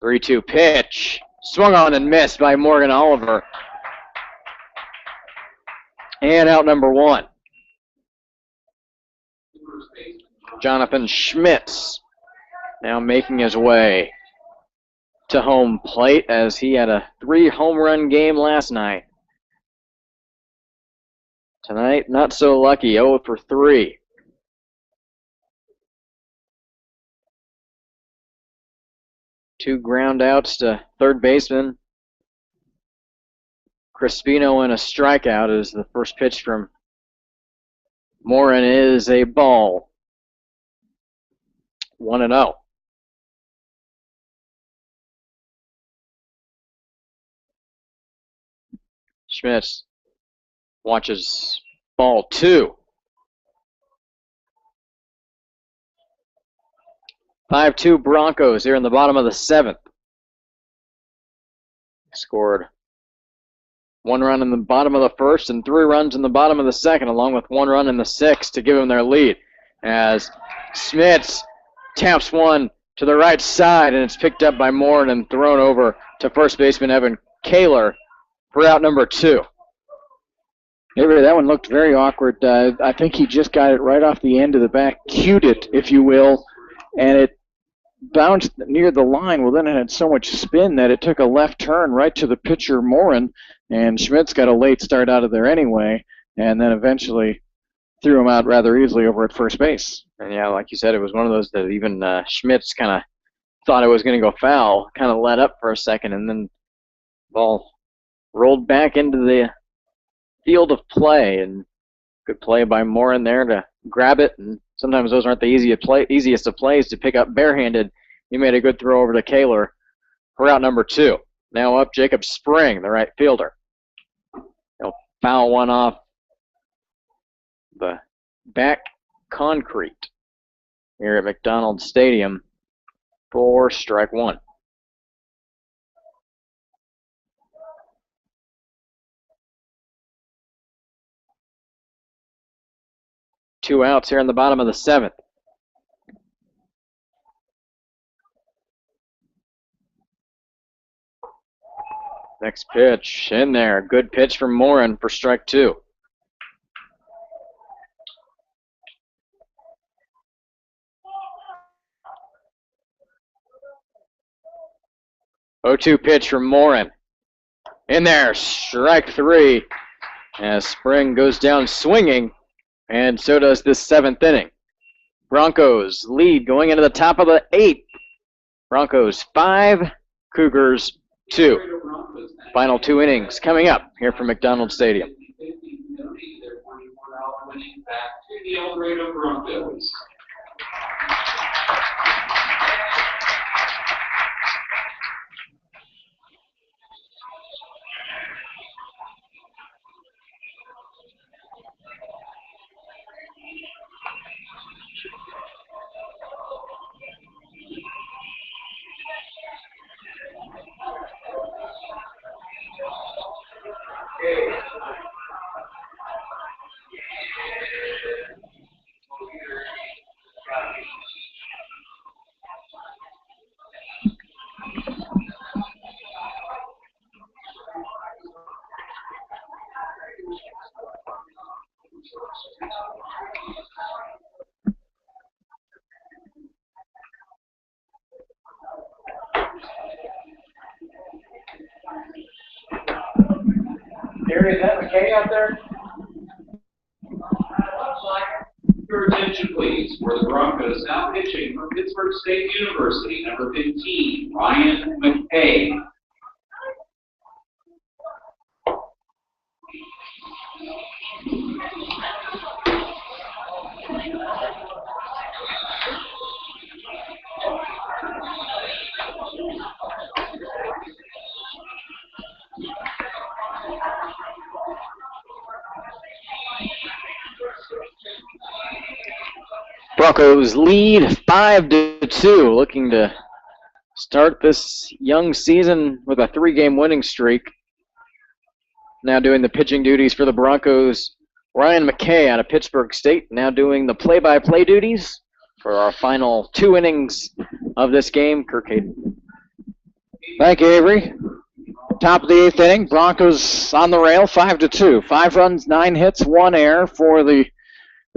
Three-two pitch, swung on and missed by Morgan Oliver. And out number 1. Jonathan Schmitz now making his way to home plate as he had a 3-home-run game last night. Tonight, not so lucky, 0 for 3. Two ground outs to third baseman Crispino, and a strikeout as the first pitch from Morin is a ball. 1-0. Schmitz watches ball 2. 5-2 Broncos here in the bottom of the 7th. Scored 1 run in the bottom of the 1st and 3 runs in the bottom of the 2nd, along with 1 run in the 6th to give them their lead. As Schmitz taps one to the right side, and it's picked up by Morin and thrown over to first baseman Evan Kaler for out number 2. Maybe that one looked very awkward. I think he just got it right off the end of the back, cued it, if you will, and it bounced near the line. Well, then it had so much spin that it took a left turn right to the pitcher, Morin, and Schmitz got a late start out of there anyway, and then eventually threw him out rather easily over at first base. And yeah, like you said, it was one of those that even Schmitz kind of thought it was going to go foul, kind of let up for a second, and then ball rolled back into the field of play, and good play by Morin there to grab it, and sometimes those aren't the easiest of plays to pick up barehanded. He made a good throw over to Kaler for out number 2. Now up Jacob Spring, the right fielder. He'll foul one off the back concrete here at McDonald Stadium for strike 1. Two outs here in the bottom of the 7th. Next pitch in there. Good pitch from Morin for strike 2. Oh-2 pitch from Morin. In there, strike 3. As Spring goes down swinging, and so does this 7th inning. Broncos lead going into the top of the 8th Broncos 5, Cougars 2. Final 2 innings coming up here from McDonald Stadium. Back to the Dorado Broncos. Gary, is that McKay out there? Your attention, please, for the Broncos now pitching from Pittsburgh State University, number 15, Ryan McKay. Broncos lead 5-2, looking to start this young season with a 3-game winning streak. Now doing the pitching duties for the Broncos, Ryan McKay out of Pittsburgh State, now doing the play-by-play duties for our final 2 innings of this game. Kirk Hayden. Thank you, Avery. Top of the 8th inning, Broncos on the rail, 5-2. 5 runs, 9 hits, 1 error for the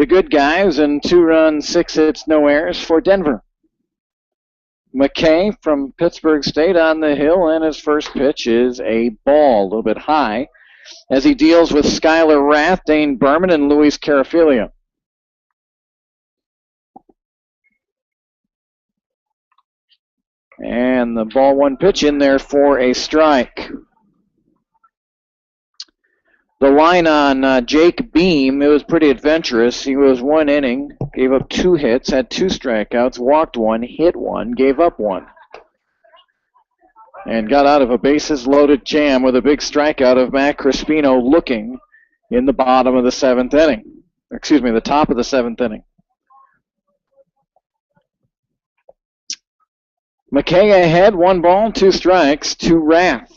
good guys, and 2 runs, 6 hits, no errors for Denver. McKay from Pittsburgh State on the hill, and his first pitch is a ball, a little bit high, as he deals with Skylar Rath, Dane Berman, and Luis Carafilia. And the ball 1 pitch in there for a strike. The line on Jake Beam, it was pretty adventurous. He was 1 inning, gave up 2 hits, had 2 strikeouts, walked 1, hit 1, gave up 1. And got out of a bases-loaded jam with a big strikeout of Matt Crispino looking in the bottom of the 7th inning. Excuse me, the top of the 7th inning. McKay ahead, 1 ball, 2 strikes to Rath.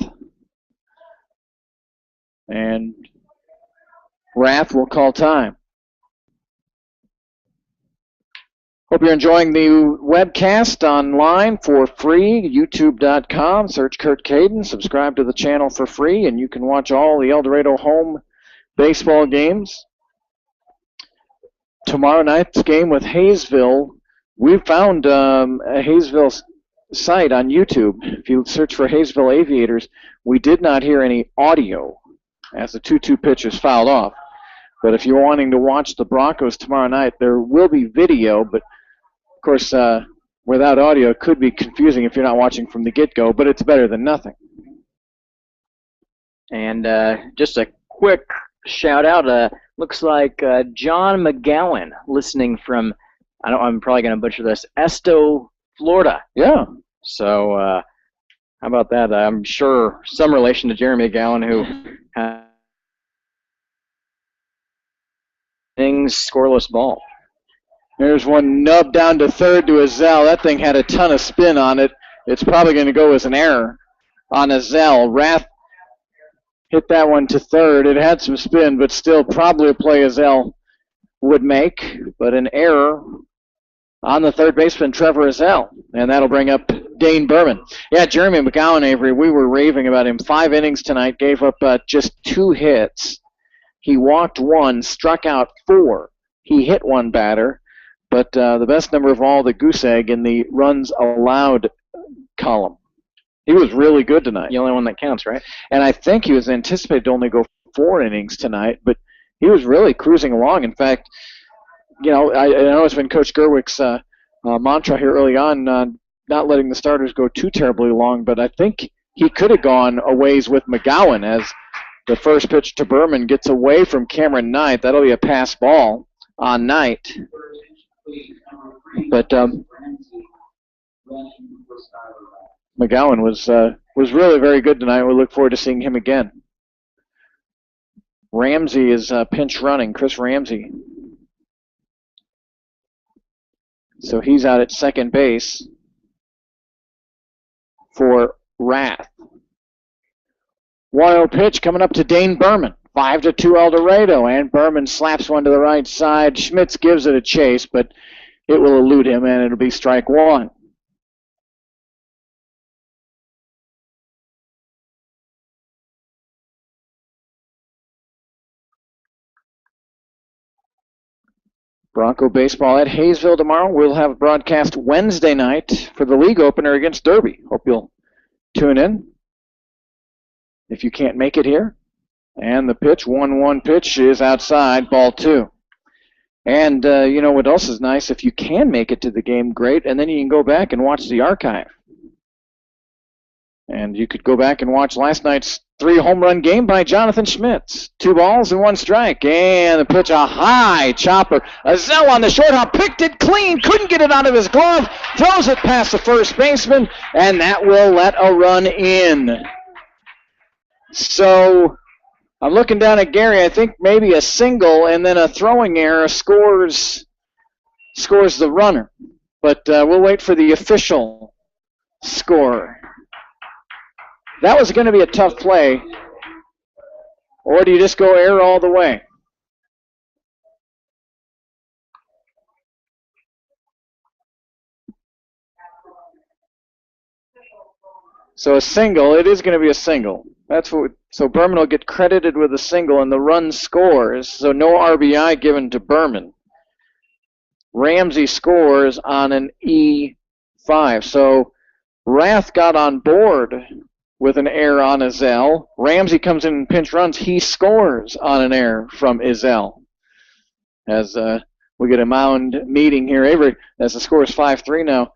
And Rath will call time. Hope you're enjoying the webcast online for free, youtube.com. Search Kurt Caden, subscribe to the channel for free, and you can watch all the El Dorado home baseball games. Tomorrow night's game with Hayesville, we found a Hayesville site on YouTube. If you search for Hayesville Aviators, we did not hear any audio as the 2-2 pitch is fouled off. But if you're wanting to watch the Broncos tomorrow night, there will be video, but of course, without audio, it could be confusing if you're not watching from the get-go, but it's better than nothing. And just a quick shout-out, looks like John McGowan listening from, I'm probably going to butcher this, Esto, Florida. Yeah. So how about that? I'm sure some relation to Jeremy McGowan, who scoreless ball. There's one nub down to third to Azell. That thing had a ton of spin on it. It's probably going to go as an error on Azell. Rath hit that one to third. It had some spin, but still probably a play Azell would make. But an error on the third baseman, Trevor Azell. And that'll bring up Dane Berman. Yeah, Jeremy McGowan, Avery, we were raving about him. 5 innings tonight, gave up just 2 hits. He walked 1, struck out 4. He hit 1 batter. But the best number of all, the goose egg in the runs allowed column. He was really good tonight. The only one that counts, right? And I think he was anticipated to only go 4 innings tonight, but he was really cruising along. In fact, you know, I know it's been Coach Gerwick's mantra here early on, not letting the starters go too terribly long, but I think he could have gone a ways with McGowan as the first pitch to Berman gets away from Cameron Knight. That'll be a pass ball on Knight. But McGowan was really very good tonight. We look forward to seeing him again. Ramsey is pinch running, Chris Ramsey. So he's out at second base for Rath. 1-0 pitch coming up to Dane Berman. 5-2 El Dorado, and Berman slaps one to the right side. Schmitz gives it a chase, but it will elude him, and it'll be strike one. Bronco baseball at Hayesville tomorrow. We'll have a broadcast Wednesday night for the league opener against Derby. Hope you'll tune in if you can't make it here. And the pitch, 1-1 pitch, is outside, ball 2. And you know what else is nice? If you can make it to the game, great, and then you can go back and watch the archive. And you could go back and watch last night's 3-home-run game by Jonathan Schmitz. 2 balls and 1 strike. And the pitch, a high chopper. Azell on the short hop, picked it clean, couldn't get it out of his glove, throws it past the first baseman, and that will let a run in. So I'm looking down at Gary. I think maybe a single and then a throwing error scores the runner. But we'll wait for the official score. That was going to be a tough play. Or do you just go error all the way? So a single, it is going to be a single. So Berman will get credited with a single, and the run scores. So no RBI given to Berman. Ramsey scores on an E5. So Rath got on board with an error on Azell. Ramsey comes in and pinch runs. He scores on an error from Azell. As we get a mound meeting here, Avery, as the score is 5-3 now.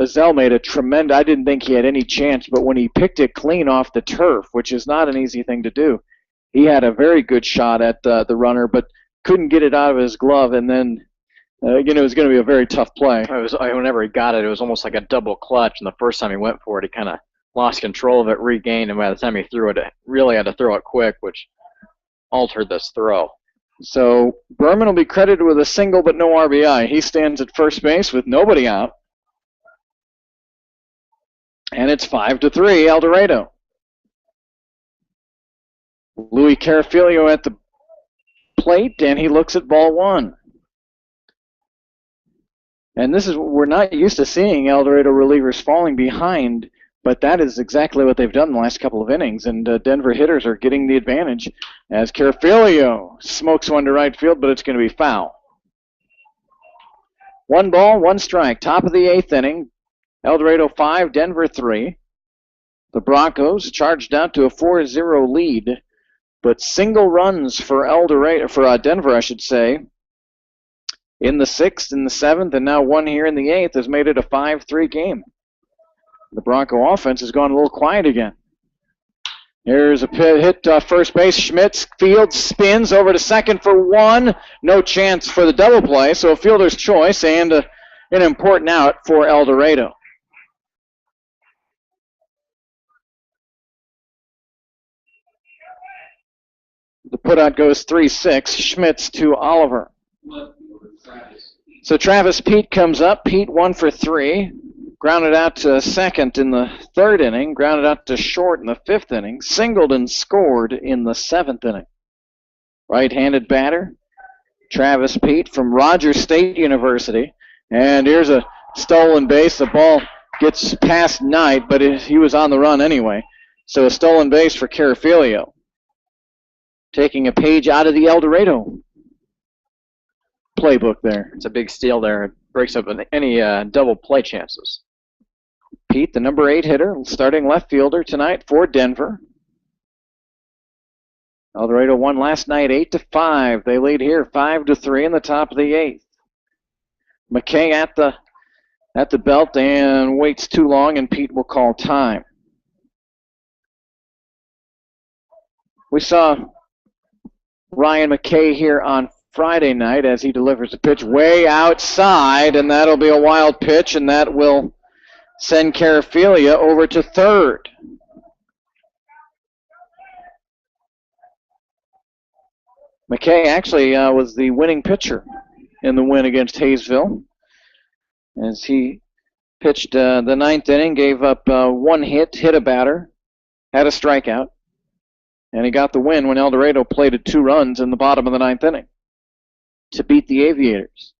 Azell made a tremendous, I didn't think he had any chance, but when he picked it clean off the turf, which is not an easy thing to do, he had a very good shot at the runner, but couldn't get it out of his glove, and then, it was going to be a very tough play. Whenever he got it, it was almost like a double clutch, and the first time he went for it, he kind of lost control of it, regained, and by the time he threw it, really had to throw it quick, which altered this throw. So Berman will be credited with a single but no RBI. He stands at first base with nobody out. And it's 5-3, El Dorado. Louis Carafilio at the plate, and he looks at ball 1. And this is, we're not used to seeing El Dorado relievers falling behind, but that is exactly what they've done in the last couple of innings, and Denver hitters are getting the advantage as Carafilio smokes one to right field, but it's going to be foul. 1 ball, 1 strike, top of the 8th inning. El Dorado 5, Denver 3. The Broncos charged out to a 4-0 lead, but single runs for Denver, I should say, in the 6th, in the 7th, and now 1 here in the 8th has made it a 5-3 game. The Bronco offense has gone a little quiet again. Here's a hit first base. Schmitz fields, spins over to second for 1. No chance for the double play, so a fielder's choice and an important out for El Dorado. The putout goes 3-6. Schmitz to Oliver. So Travis Pete comes up. Pete 1 for 3. Grounded out to second in the 3rd inning. Grounded out to short in the 5th inning. Singled and scored in the 7th inning. Right-handed batter, Travis Pete from Rogers State University. And here's a stolen base. The ball gets past Knight, but he was on the run anyway. So a stolen base for Carafilio. Taking a page out of the El Dorado playbook there. It's a big steal there. It breaks up any double play chances. Pete, the number 8 hitter, starting left fielder tonight for Denver. El Dorado won last night 8-5. They lead here 5-3 in the top of the 8th. McKay at the at the belt and waits too long, and Pete will call time. We saw Ryan McKay here on Friday night as he delivers a pitch way outside, and that'll be a wild pitch, and that will send Caraphilia over to third. McKay actually was the winning pitcher in the win against Hayesville as he pitched the ninth inning, gave up one hit a batter, had a strikeout, and he got the win when El Dorado plated 2 runs in the bottom of the ninth inning to beat the Aviators.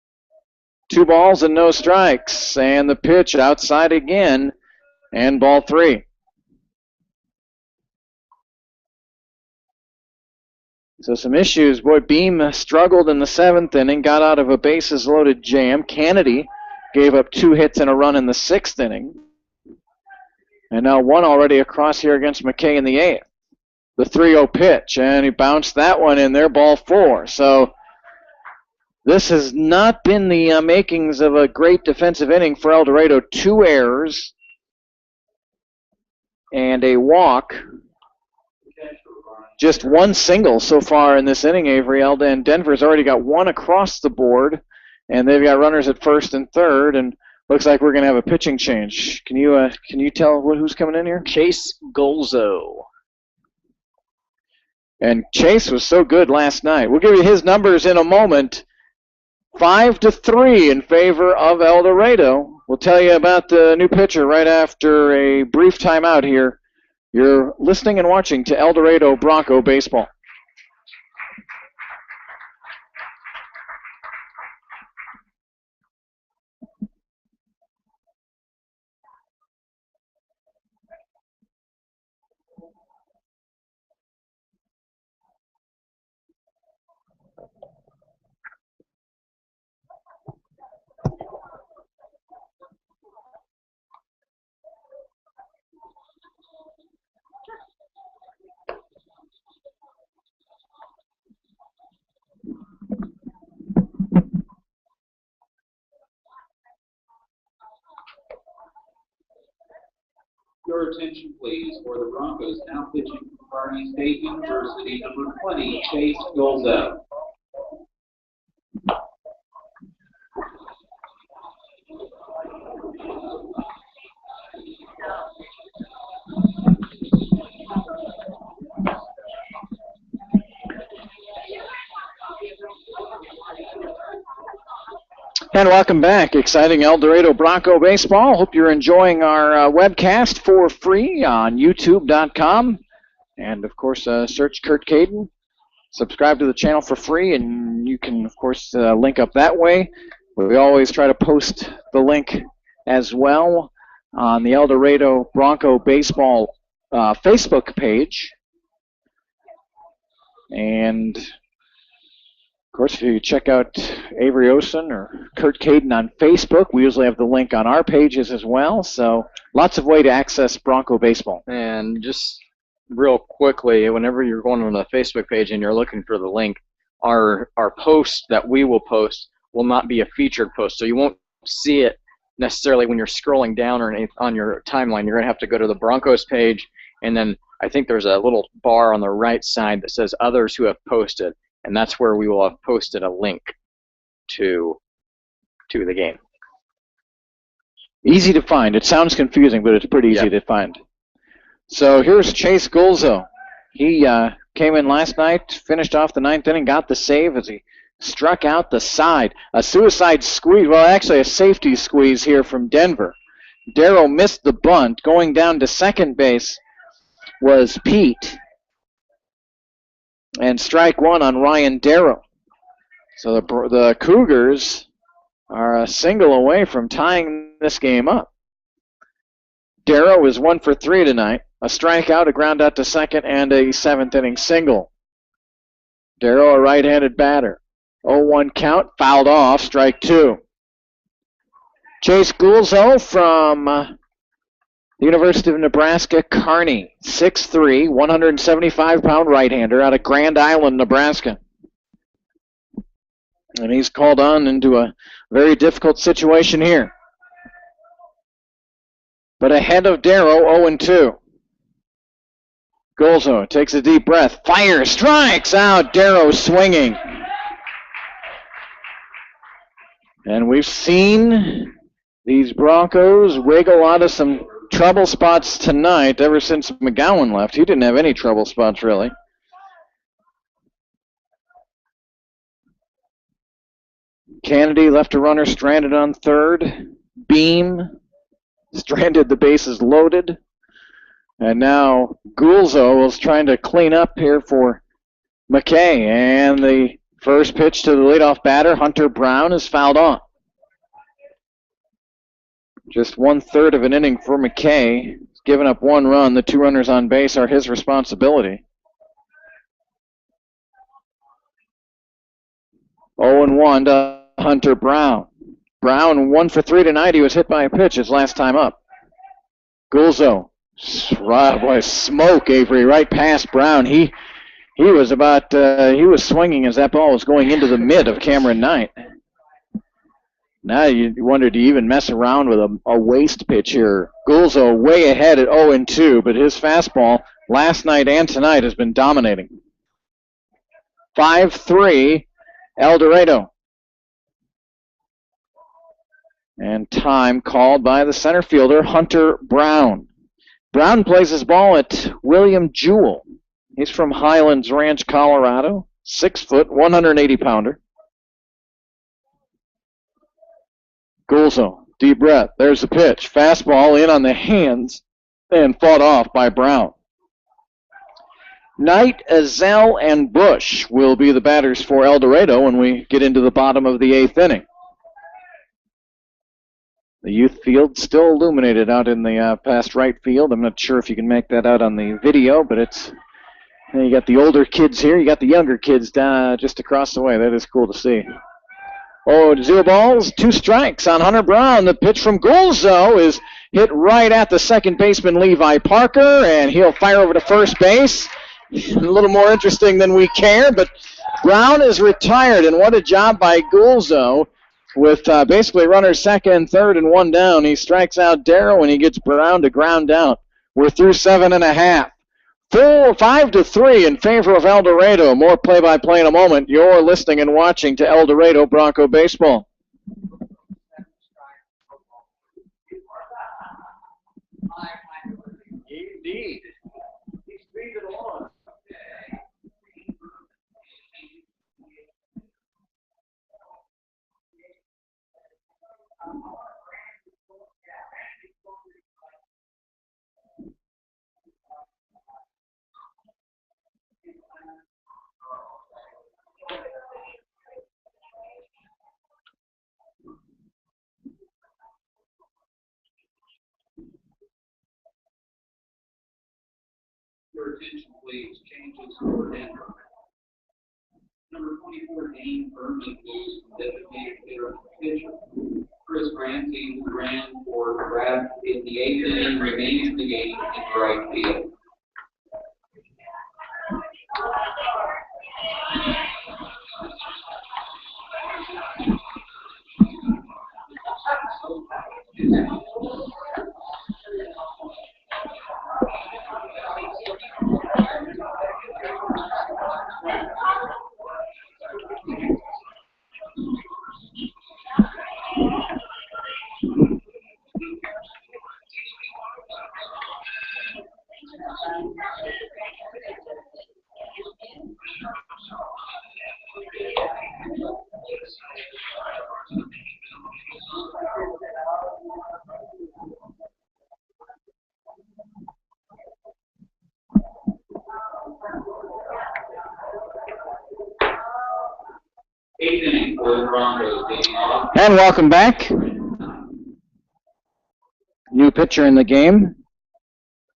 2 balls and no strikes, and the pitch outside again, and ball 3. So some issues. Boy, Beam struggled in the 7th inning, got out of a bases-loaded jam. Kennedy gave up 2 hits and a run in the 6th inning. And now 1 already across here against McKay in the 8th. The 3-0 pitch, and he bounced that one in there, ball 4. So this has not been the makings of a great defensive inning for El Dorado. 2 errors and a walk. Just 1 single so far in this inning, Avery. And Denver's already got 1 across the board, and they've got runners at first and third, and looks like we're going to have a pitching change. Can you tell who's coming in here? Chase Golzo. And Chase was so good last night. We'll give you his numbers in a moment. 5-3 in favor of El Dorado. We'll tell you about the new pitcher right after a brief timeout here. You're listening and watching to El Dorado Bronco Baseball. Your attention, please, for the Broncos now pitching from Kearney State University, number 20, Chase Golzo. And welcome back. Exciting El Dorado Bronco Baseball. Hope you're enjoying our webcast for free on YouTube.com. And, of course, search Kurt Caden. Subscribe to the channel for free, and you can, of course, link up that way. We always try to post the link as well on the El Dorado Bronco Baseball Facebook page. And, of course, if you check out Avery Osen or Kurt Caden on Facebook, we usually have the link on our pages as well. So lots of way to access Bronco baseball. And just real quickly, whenever you're going on the Facebook page and you're looking for the link, our post that we will post will not be a featured post. So you won't see it necessarily when you're scrolling down or on your timeline. You're going to have to go to the Broncos page, and then I think there's a little bar on the right side that says others who have posted. And that's where we will have posted a link to the game. Easy to find. It sounds confusing, but it's pretty easy to find. So here's Chase Golzo. He came in last night, finished off the 9th inning, got the save as he struck out the side. A suicide squeeze, well, actually a safety squeeze here from Denver. Darrow missed the bunt. Going down to second base was Pete. And strike 1 on Ryan Darrow. So the Cougars are a single away from tying this game up. Darrow is 1 for 3 tonight. A strikeout, a ground out to second, and a 7th inning single. Darrow, a right-handed batter. 0-1 count, fouled off, strike 2. Chase Golzo from the University of Nebraska, Kearney, 6'3", 175-pound right-hander out of Grand Island, Nebraska. And he's called on into a very difficult situation here. but ahead of Darrow, 0-2. Gulzo takes a deep breath, fires, strikes out. Darrow swinging. And we've seen these Broncos wiggle out of some trouble spots tonight ever since McGowan left. He didn't have any trouble spots, really. Kennedy left a runner stranded on third. Beam stranded, the bases loaded. And now Gulzo is trying to clean up here for McKay. And the first pitch to the leadoff batter, Hunter Brown, is fouled off. Just 1/3 of an inning for McKay. He's given up 1 run. The 2 runners on base are his responsibility. 0-1 to Hunter Brown. Brown 1 for 3 tonight. He was hit by a pitch his last time up. Gulzo. Boy, smoke, Avery, right past Brown. He was he was swinging as that ball was going into the mid of Cameron Knight. Now you wonder, do you even mess around with a waste pitch here? Gulzo way ahead at 0-2, but his fastball last night and tonight has been dominating. 5-3, El Dorado. And time called by the center fielder, Hunter Brown. Brown plays his ball at William Jewell. He's from Highlands Ranch, Colorado. 6 foot, 180-pounder. Gulzo, deep breath. There's the pitch. Fastball in on the hands and fought off by Brown. Knight, Azell, and Bush will be the batters for El Dorado when we get into the bottom of the 8th inning. The youth field still illuminated out in the past right field. I'm not sure if you can make that out on the video, but it's, you got the older kids here. You got the younger kids just across the way. That is cool to see. 0 balls, 2 strikes on Hunter Brown. The pitch from Gulzo is hit right at the second baseman, Levi Parker, and he'll fire over to first base. A little more interesting than we care, but Brown is retired, and what a job by Gulzo. With basically runners second, third, and 1 down, he strikes out Darrow and he gets Brown to ground out. We're through 7.5. 5-3 in favor of El Dorado. More play-by-play in a moment. You're listening and watching to El Dorado Bronco Baseball. Indeed. He's moving along. Your attention, please. Changes for Denver. Number 24, Dane Berman moves from designated hitter to pitcher. Chris Ramsey, who ran for Brad in the 8th inning, remains in the game in right field. And welcome back. New pitcher in the game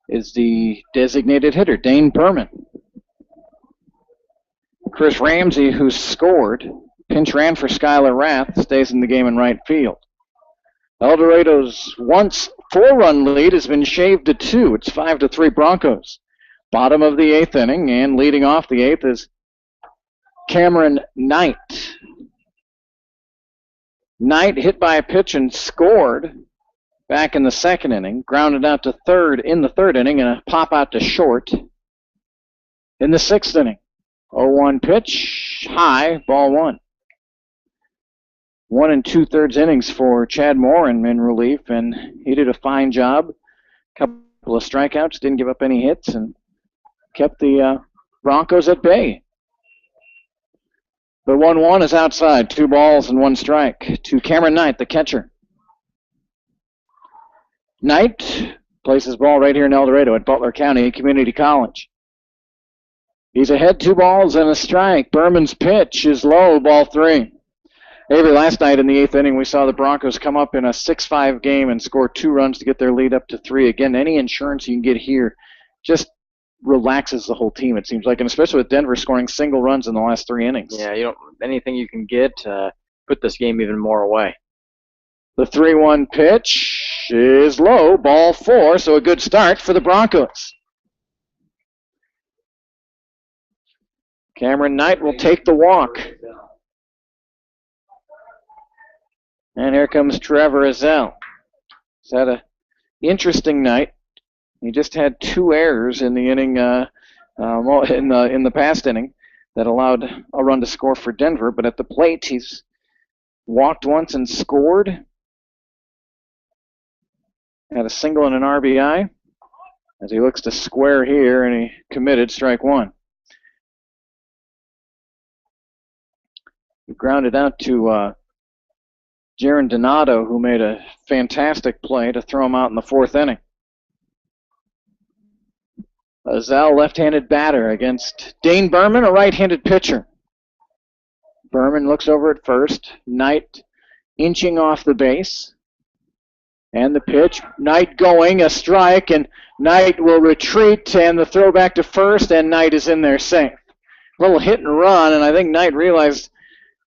is the designated hitter, Dane Berman. Chris Ramsey, who scored, pinch ran for Skylar Rath, stays in the game in right field. El Dorado's once 4-run lead has been shaved to 2. It's 5-3 Broncos. Bottom of the 8th inning, and leading off the 8th is Cameron Knight. Knight hit by a pitch and scored back in the second inning, grounded out to third in the third inning, and a pop out to short in the sixth inning. 0-1 pitch, high, ball one. 1 2/3 innings for Chad Morin in relief, and he did a fine job. Couple of strikeouts, didn't give up any hits, and kept the Broncos at bay. The 1-1 is outside, 2 balls and 1 strike to Cameron Knight, the catcher. Knight plays his ball right here in El Dorado at Butler County Community College. He's ahead, 2 balls and a strike. Berman's pitch is low, ball 3. Avery, last night in the 8th inning, we saw the Broncos come up in a 6-5 game and score 2 runs to get their lead up to 3. Again, any insurance you can get here just relaxes the whole team, it seems like, and especially with Denver scoring single runs in the last 3 innings. Yeah, anything you can get put this game even more away. The 3-1 pitch is low, ball 4, so a good start for the Broncos. Cameron Knight will take the walk. And here comes Trevor Azell. He's had an interesting night. He just had 2 errors in the inning, in the past inning, that allowed a run to score for Denver. But at the plate, he's walked once and scored. Had a single and an RBI as he looks to square here, and he committed strike 1. He grounded out to Jaron Donato, who made a fantastic play to throw him out in the 4th inning. Azell, left-handed batter against Dane Berman, a right-handed pitcher. Berman looks over at first. Knight inching off the base. And the pitch. Knight going, a strike, and Knight will retreat, and the throw back to first, and Knight is in there safe. A little hit and run, and I think Knight realized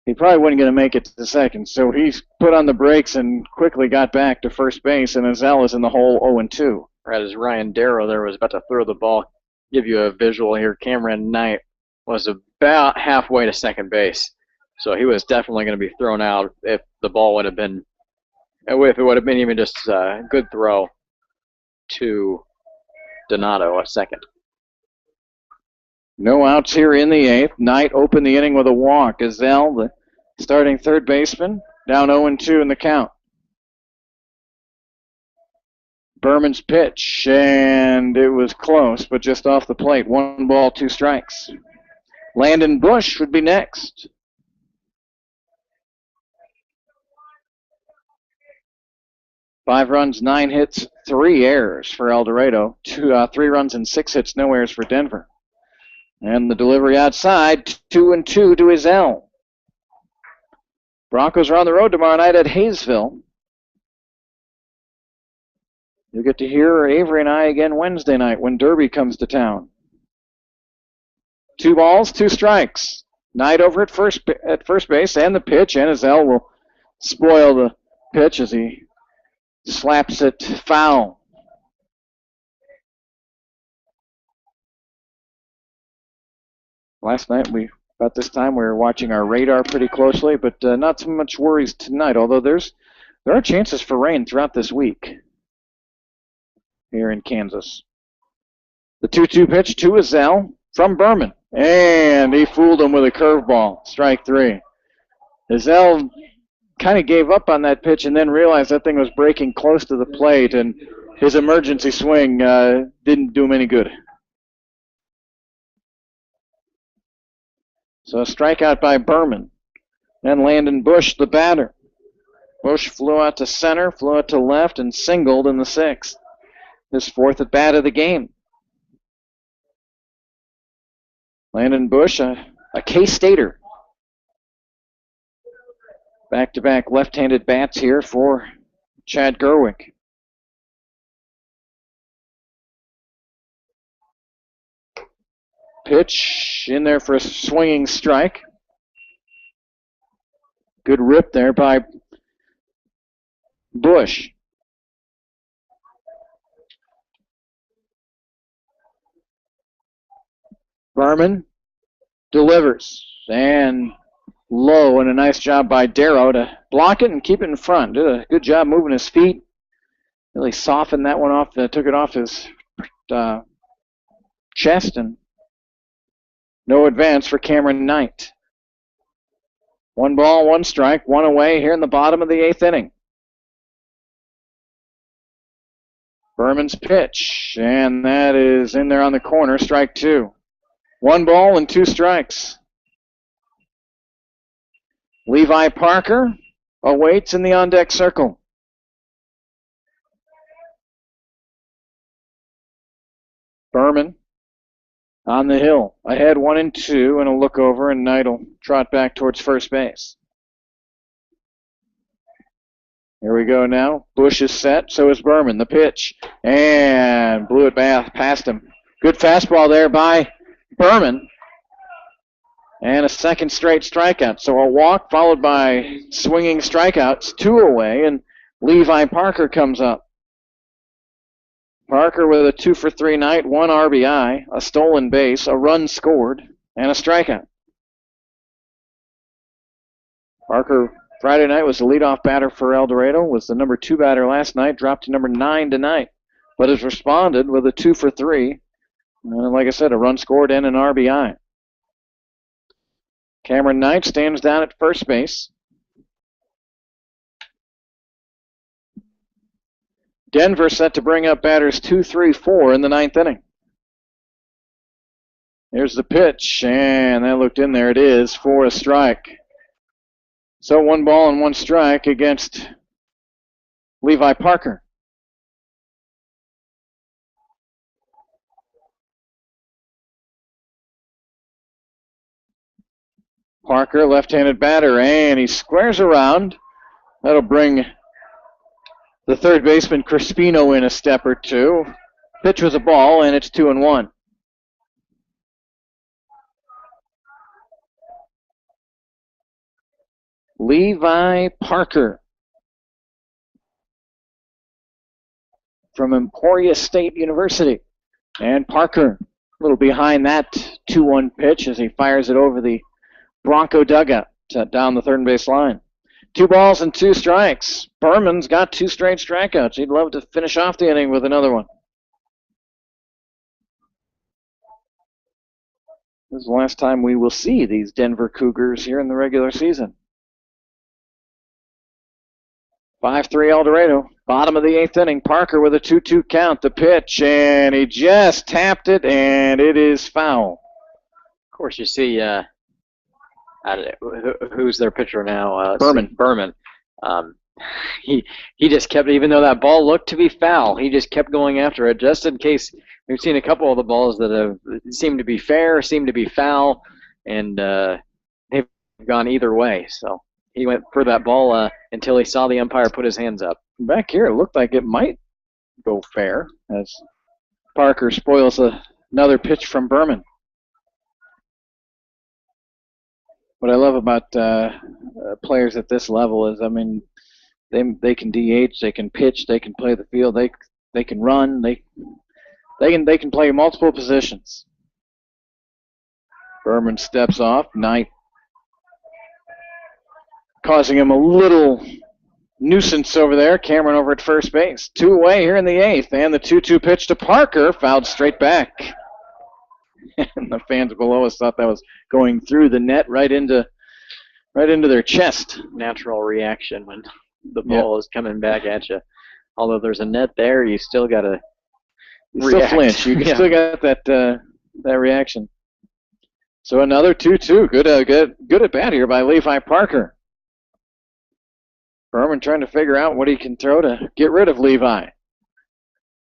he probably wasn't going to make it to second, so he put on the brakes and quickly got back to first base, and Azell is in the hole 0-2. Right as Ryan Darrow there was about to throw the ball, give you a visual here, Cameron Knight was about halfway to second base, so he was definitely going to be thrown out if the ball would have been, if it would have been even just a good throw to Donato, a second. No outs here in the 8th. Knight opened the inning with a walk. Azell, the starting third baseman, down 0-2 in the count. Berman's pitch, and it was close, but just off the plate. 1 ball, 2 strikes. Landon Bush would be next. Five runs, 9 hits, 3 errors for El Dorado. 3 runs and 6 hits, no errors for Denver. And the delivery outside, 2-2 to Azell. Broncos are on the road tomorrow night at Hayesville. You'll get to hear Avery and I again Wednesday night when Derby comes to town. 2 balls, 2 strikes. Knight over at first base, and the pitch, and Azell will spoil the pitch as he slaps it foul. Last night, about this time, we were watching our radar pretty closely, but not so much worries tonight, although there are chances for rain throughout this week here in Kansas. The 2-2 pitch to Azell from Berman, and he fooled him with a curveball, strike 3. Azell kind of gave up on that pitch and then realized that thing was breaking close to the plate, and his emergency swing didn't do him any good. So a strikeout by Berman. Then Landon Bush, the batter. Bush flew out to center, flew out to left, and singled in the 6th. His 4th at bat of the game. Landon Bush, a K-Stater. Back-to-back left-handed bats here for Chad Gerwick. Pitch in there for a swinging strike. Good rip there by Bush. Berman delivers, and low, and a nice job by Darrow to block it and keep it in front. Did a good job moving his feet. Really softened that one off, took it off his chest, and no advance for Cameron Knight. 1 ball, 1 strike, 1 away here in the bottom of the 8th inning. Berman's pitch, and that is in there on the corner, strike 2. 1 ball and 2 strikes. Levi Parker awaits in the on-deck circle. Berman on the hill, ahead 1-2, and a look over, and Knight will trot back towards first base. Here we go now. Bush is set, so is Berman. The pitch, and blew it past him. Good fastball there by Berman. And a second straight strikeout. So a walk followed by swinging strikeouts, 2 away, and Levi Parker comes up. Parker with a 2-for-3 night, 1 RBI, a stolen base, a run scored, and a strikeout. Parker Friday night was the leadoff batter for El Dorado, was the number 2 batter last night, dropped to number 9 tonight, but has responded with a 2-for-3. Like I said, a run scored and an RBI. Cameron Knight stands down at first base. Denver set to bring up batters 2, 3, 4 in the 9th inning. Here's the pitch, and that looked in there. It is for a strike. So 1 ball and 1 strike against Levi Parker. Parker, left-handed batter, and he squares around. That'll bring the third baseman Crispino in a step or 2. Pitch was a ball, and it's 2-1. Levi Parker from Emporia State University. And Parker, a little behind that 2-1 pitch as he fires it over the Bronco dugout down the third base line. 2 balls and 2 strikes. Berman's got 2 straight strikeouts. He'd love to finish off the inning with another one. This is the last time we will see these Denver Cougars here in the regular season. 5-3 El Dorado. Bottom of the 8th inning. Parker with a 2-2 count. The pitch, and he just tapped it, and it is foul. Of course, you see who's their pitcher now? Berman. He just kept, even though that ball looked to be foul, he just kept going after it just in case. We've seen a couple of the balls that have seemed to be fair, seemed to be foul, and they've gone either way. So he went for that ball until he saw the umpire put his hands up. Back here, it looked like it might go fair as Parker spoils another pitch from Berman. What I love about players at this level is, I mean, they can DH, they can pitch, they can play the field, they can run, they can play multiple positions. Berman steps off. Knight causing him a little nuisance over there. Cameron over at first base. 2 away here in the 8th, and the 2-2 pitch to Parker fouled straight back. And the fans below us thought that was going through the net right into their chest. Natural reaction when the ball is coming back at you. Although there's a net there, you still got to still flinch. You still got that reaction. So another 2-2. Good at bat here by Levi Parker. Berman trying to figure out what he can throw to get rid of Levi.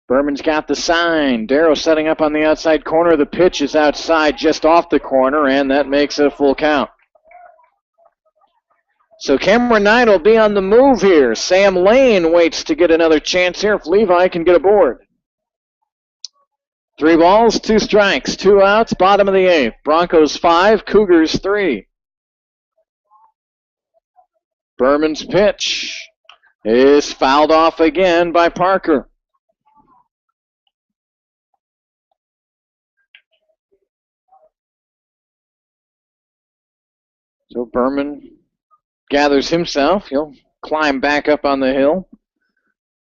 Berman's got the sign. Darrow setting up on the outside corner. The pitch is outside just off the corner, and that makes it a full count. So Cameron Knight will be on the move here. Sam Lane waits to get another chance here if Levi can get aboard. 3 balls, 2 strikes, 2 outs, bottom of the 8th. Broncos 5, Cougars 3. Berman's pitch is fouled off again by Parker. So Berman gathers himself. He'll climb back up on the hill.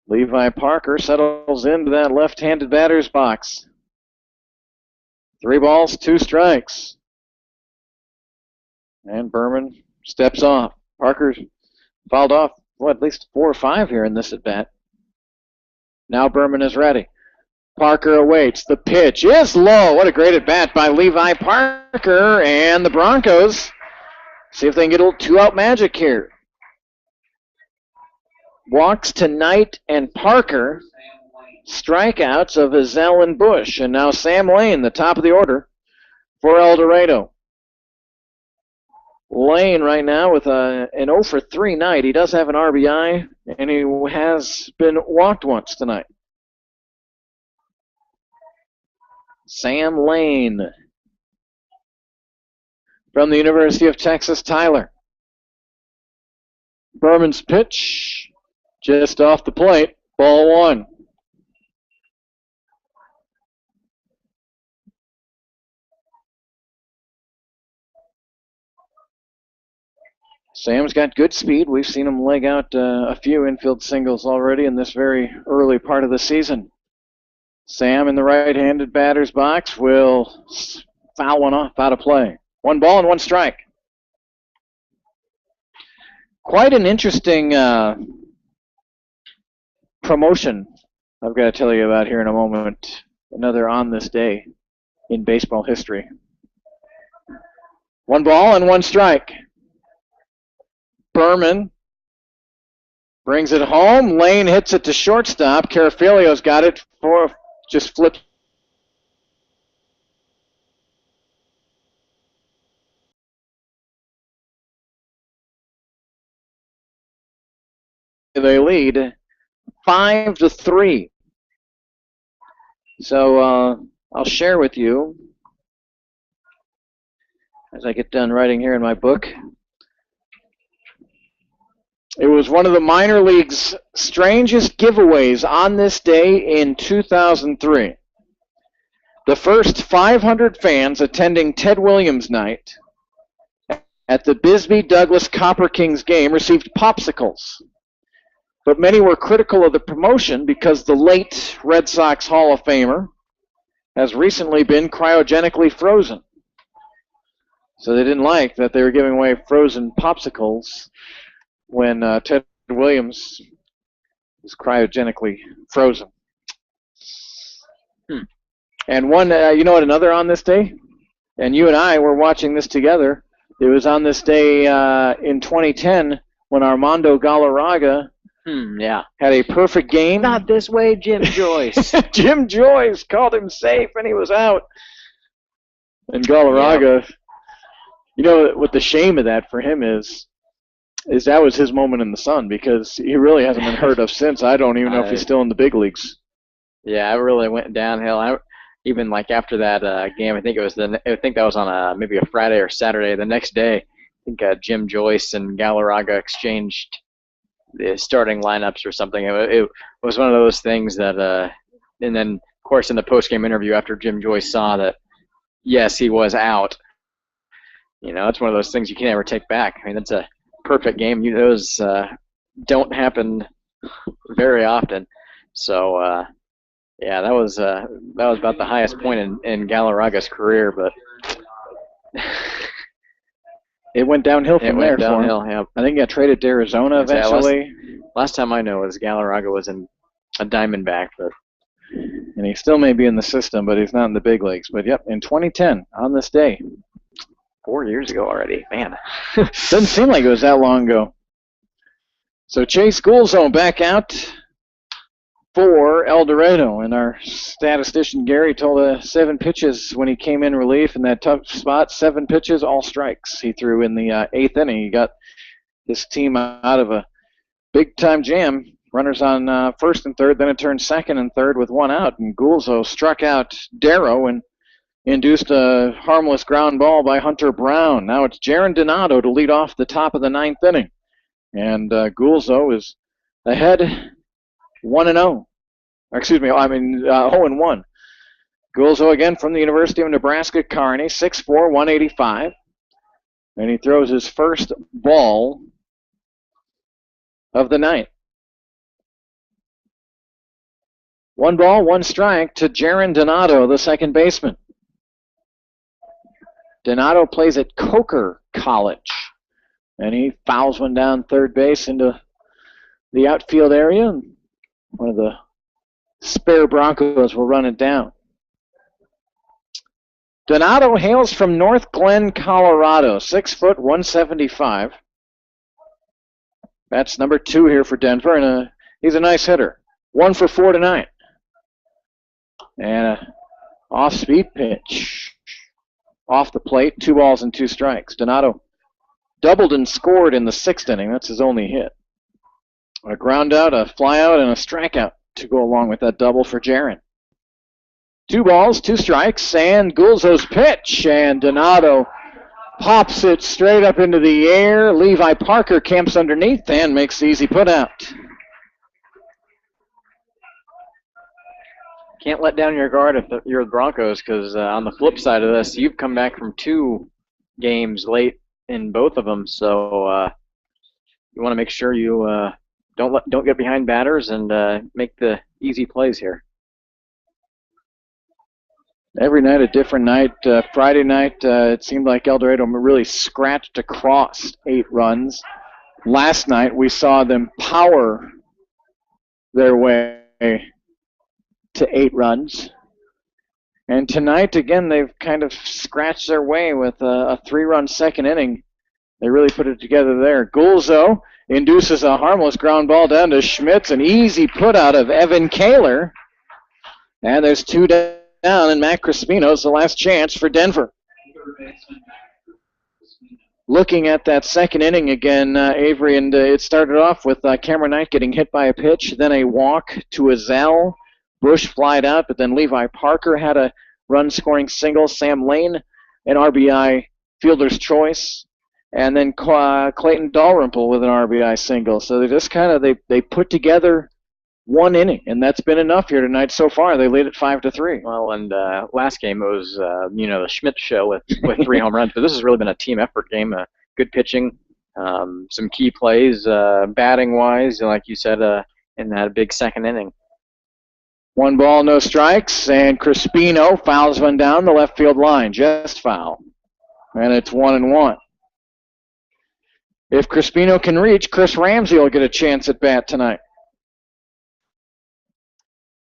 Levi Parker settles into that left-handed batter's box. 3 balls, 2 strikes. And Berman steps off. Parker's fouled off, at least 4 or 5 here in this at-bat. Now Berman is ready. Parker awaits. The pitch is low. What a great at-bat by Levi Parker. And the Broncos see if they can get a little 2-out magic here. Walks to Knight and Parker. Strikeouts of Azell and Bush. And now Sam Lane, the top of the order for El Dorado. Lane right now with an 0 for 3 night. He does have an RBI, and he has been walked once tonight. Sam Lane from the University of Texas, Tyler. Berman's pitch just off the plate. Ball 1. Sam's got good speed. We've seen him leg out a few infield singles already in this very early part of the season. Sam in the right-handed batter's box will foul one off out of play. 1 ball and 1 strike. Quite an interesting promotion I've got to tell you about here in a moment. Another on this day in baseball history. 1 ball and 1 strike. Berman brings it home. Lane hits it to shortstop. Carafilio's got it for just flipped. They lead 5-3. So I'll share with you as I get done writing here in my book. It was one of the minor league's strangest giveaways on this day in 2003. The first 500 fans attending Ted Williams night at the Bisbee Douglas Copper Kings game received popsicles. But many were critical of the promotion because the late Red Sox Hall of Famer has recently been cryogenically frozen. So they didn't like that they were giving away frozen popsicles when Ted Williams was cryogenically frozen. And one, you know what, another on this day? And you and I were watching this together. It was on this day in 2010 when Armando Galarraga had a perfect game. Not this way, Jim Joyce. Jim Joyce called him safe, and he was out. And Galarraga, you know what the shame of that for him is that was his moment in the sun because he really hasn't been heard of since. I don't even know if he's still in the big leagues. Yeah, it really went downhill. Even like after that game, I think that was on maybe a Friday or Saturday. The next day, I think Jim Joyce and Galarraga exchanged the starting lineups or something. It was one of those things that, and then of course in the post-game interview after Jim Joyce saw that, yes, he was out. You know, it's one of those things you can never take back. I mean, that's a perfect game. Those don't happen very often. So, yeah, that was about the highest point in Galarraga's career, but it went downhill from there for him. Yeah. I think he got traded to Arizona eventually. Last time I know was Galarraga was in a Diamondback, and he still may be in the system, but he's not in the big leagues. But yep, in 2010 on this day. 4 years ago already, man. Doesn't seem like it was that long ago. So Chase Gulzo back out for El Dorado, and our statistician Gary told us 7 pitches when he came in relief in that tough spot. 7 pitches, all strikes. He threw in the 8th inning. He got his team out of a big-time jam. Runners on first and third, then it turned second and third with 1 out, and Gulzo struck out Darrow and induced a harmless ground ball by Hunter Brown. Now it's Jaron Donato to lead off the top of the 9th inning. And Gulzo is ahead 1-0. Excuse me, 0-1. Gulzo again from the University of Nebraska Kearney, 6'4", 185. And he throws his first ball of the night. 1 ball, 1 strike to Jaron Donato, the second baseman. Donato plays at Coker College, and he fouls one down third base into the outfield area. One of the spare Broncos will run it down. Donato hails from North Glen, Colorado, 6 foot, 175. That's number 2 here for Denver, and he's a nice hitter. 1 for 4 tonight. And a off-speed pitch. Off the plate, 2 balls and 2 strikes. Donato doubled and scored in the 6th inning. That's his only hit. A ground out, a fly out, and a strikeout to go along with that double for Jaron. 2 balls, 2 strikes, and Gulzo's pitch, and Donato pops it straight up into the air. Levi Parker camps underneath and makes the easy put out. Can't let down your guard if you're the Broncos, because on the flip side of this, you've come back from 2 games late in both of them, so you want to make sure you don't get behind batters and make the easy plays here. Every night a different night. Friday night, it seemed like El Dorado really scratched across 8 runs. Last night, we saw them power their way to 8 runs. And tonight, again, they've kind of scratched their way with a 3-run second inning. They really put it together there. Gulzo induces a harmless ground ball down to Schmitz. An easy put out of Evan Kaler. And there's 2 down, and Matt Crispino's the last chance for Denver. Looking at that second inning again, Avery, and it started off with Cameron Knight getting hit by a pitch, then a walk to Azell. Bush flied out, but then Levi Parker had a run-scoring single. Sam Lane, an RBI fielder's choice. And then Clayton Dalrymple with an RBI single. So they just kind of, they put together 1 inning, and that's been enough here tonight so far. They lead it 5-3. Well, and last game it was, the Schmidt show with 3 home runs. But this has really been a team effort game. Good pitching, some key plays, batting-wise, like you said, in that big second inning. 1 ball, no strikes, and Crispino fouls one down the left field line. Just foul. And it's 1-1. If Crispino can reach, Chris Ramsey will get a chance at bat tonight.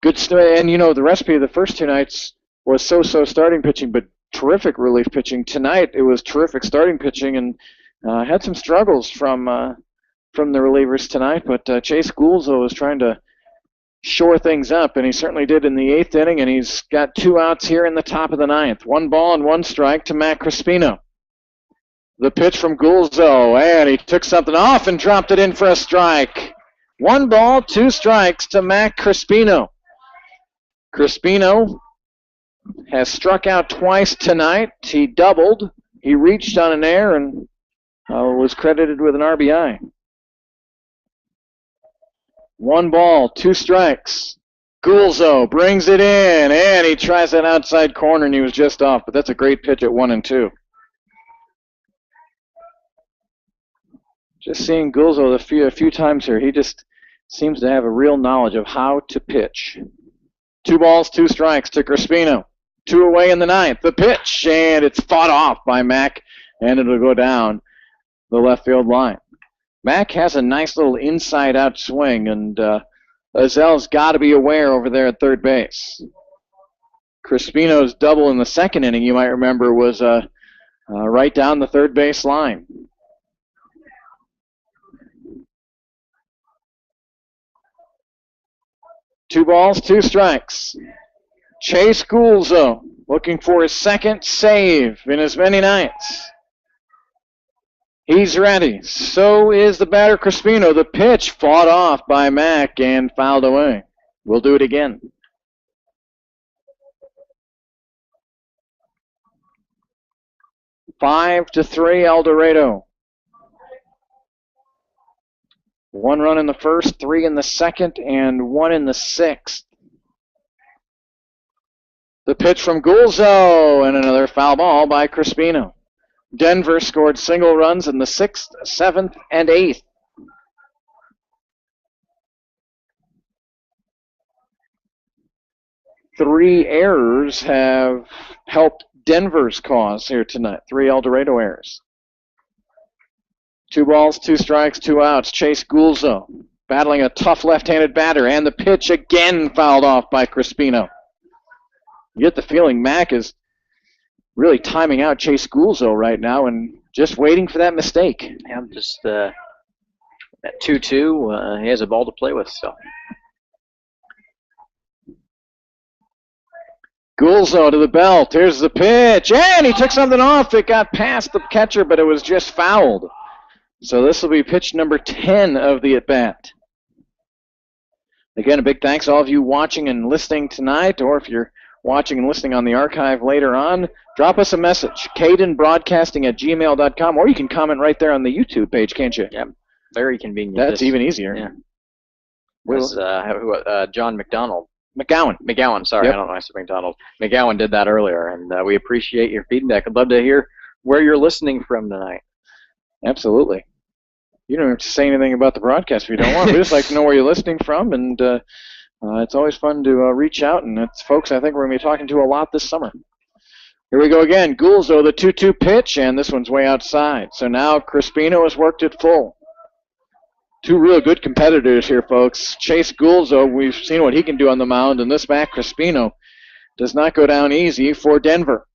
Good, and the recipe of the first 2 nights was so-so starting pitching, but terrific relief pitching. Tonight it was terrific starting pitching, and had some struggles from the relievers tonight. But Chase Gulzo was trying to shore things up, and he certainly did in the 8th inning. And he's got 2 outs here in the top of the 9th. 1 ball and 1 strike to Matt Crispino. The pitch from Gulzo, and he took something off and dropped it in for a strike. 1 ball, 2 strikes to Matt Crispino. Crispino has struck out twice tonight. He doubled. He reached on an air and was credited with an RBI. 1 ball, 2 strikes. Gulzo brings it in, and he tries that outside corner, and he was just off. But that's a great pitch at 1-2. Just seeing Gulzo a few times here, he just seems to have a real knowledge of how to pitch. 2 balls, 2 strikes to Crispino. 2 away in the 9th. The pitch, and it's fought off by Mack, and it'll go down the left field line. Mack has a nice little inside-out swing, and Azell's got to be aware over there at third base. Crispino's double in the 2nd inning, you might remember, was right down the third base line. Two balls, 2 strikes. Chase Gulzo looking for his 2nd save in as many nights. He's ready. So is the batter Crispino. The pitch fought off by Mack and fouled away. We'll do it again. Five to 3, El Dorado. 1 run in the 1st, 3 in the 2nd, and 1 in the 6th. The pitch from Gulzo, and another foul ball by Crispino. Denver scored single runs in the 6th, 7th, and 8th. – 3 errors have helped Denver's cause here tonight. 3 El Dorado errors. 2 balls, 2 strikes, 2 outs. Chase Gulzo battling a tough left-handed batter, and the pitch again fouled off by Crispino. You get the feeling Mac is really timing out Chase Gulzo right now and just waiting for that mistake. Yeah, just at 2-2, he has a ball to play with still. Gulzo to the belt. Here's the pitch, and he took something off. It got past the catcher, but it was just fouled. So this will be pitch number 10 of the at-bat. Again, a big thanks to all of you watching and listening tonight, or if you're watching and listening on the archive later on, drop us a message, cadenbroadcasting@gmail.com, or you can comment right there on the YouTube page, can't you? Yeah, very convenient. That's even easier. Yeah. Was John McGowan, sorry, Yep. I don't know, I said McDonald. McGowan did that earlier, and we appreciate your feedback. I'd love to hear where you're listening from tonight. Absolutely. You don't have to say anything about the broadcast if you don't want. We just like to know where you're listening from, and it's always fun to reach out, and it's folks I think we're going to be talking to a lot this summer. Here we go again. Gulzo, the 2-2 pitch, and this one's way outside. So now Crispino has worked it full. 2 real good competitors here, folks. Chase Gulzo, we've seen what he can do on the mound, and this Mac Crispino does not go down easy for Denver.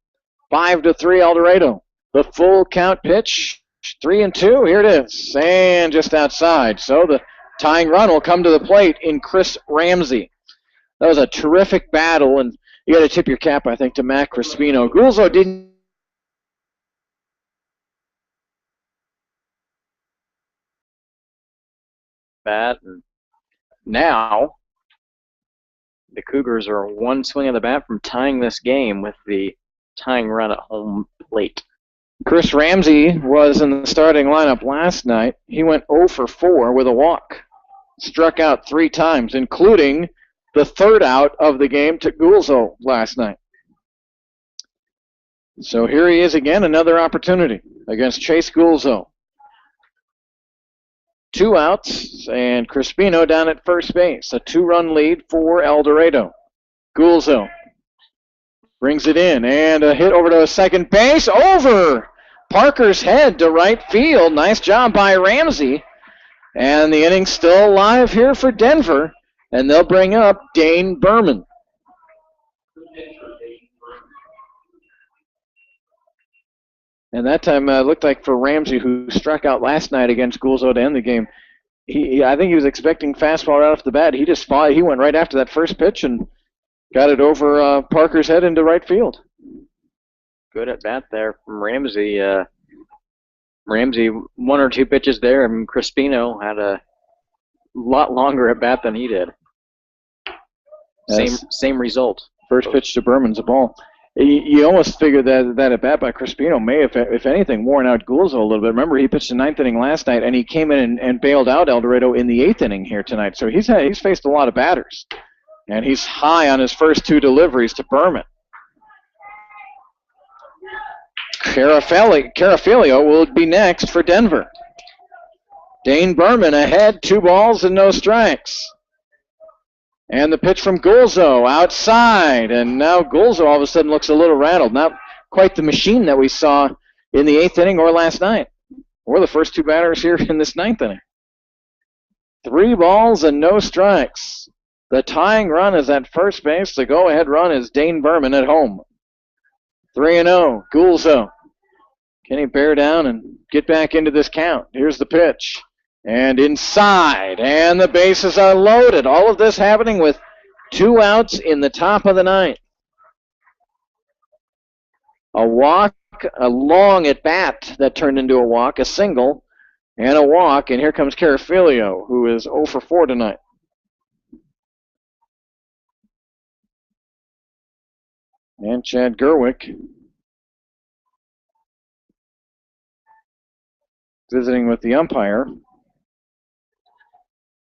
5-3 El Dorado. The full count pitch, 3-2. Here it is, and just outside. So the tying run will come to the plate in Chris Ramsey. That was a terrific battle, and you got to tip your cap, I think, to Mac Crispino. Gulzo didn't. Bat, and now the Cougars are one swing of the bat from tying this game with the tying run at home plate. Chris Ramsey was in the starting lineup last night. He went 0 for 4 with a walk. Struck out 3 times, including the 3rd out of the game to Gulzo last night. So here he is again, another opportunity against Chase Gulzo. 2 outs, and Crispino down at first base. A 2-run lead for El Dorado. Gulzo brings it in, and a hit over to second base, over Parker's head to right field. Nice job by Ramsey. And the inning's still alive here for Denver, and they'll bring up Dane Berman. And that time looked like for Ramsey, who struck out last night against Gulzo to end the game. I think he was expecting fastball right off the bat. He just fought. He went right after that first pitch and got it over Parker's head into right field. Good at bat there from Ramsey. Ramsey, 1 or 2 pitches there, and Crispino had a lot longer at bat than he did. Same result. First pitch to Berman's a ball. You almost figured that at bat by Crispino may, if anything, worn out Gulzo a little bit. Remember, he pitched the 9th inning last night, and he came in and bailed out El Dorado in the 8th inning here tonight. So he's faced a lot of batters, and he's high on his first 2 deliveries to Berman. Carafilio will be next for Denver. Dane Berman ahead, 2 balls and no strikes. And the pitch from Gulzo outside, and now Gulzo all of a sudden looks a little rattled. Not quite the machine that we saw in the 8th inning or last night, or the first 2 batters here in this 9th inning. 3 balls and no strikes. The tying run is at first base. The go-ahead run is Dane Berman at home. 3-0, Gulzo. Can he bear down and get back into this count? Here's the pitch. And inside, and the bases are loaded. All of this happening with 2 outs in the top of the 9th. A walk, a long at bat that turned into a walk, a single, and a walk. And here comes Carafilio, who is 0 for 4 tonight. And Chad Gerwick visiting with the umpire.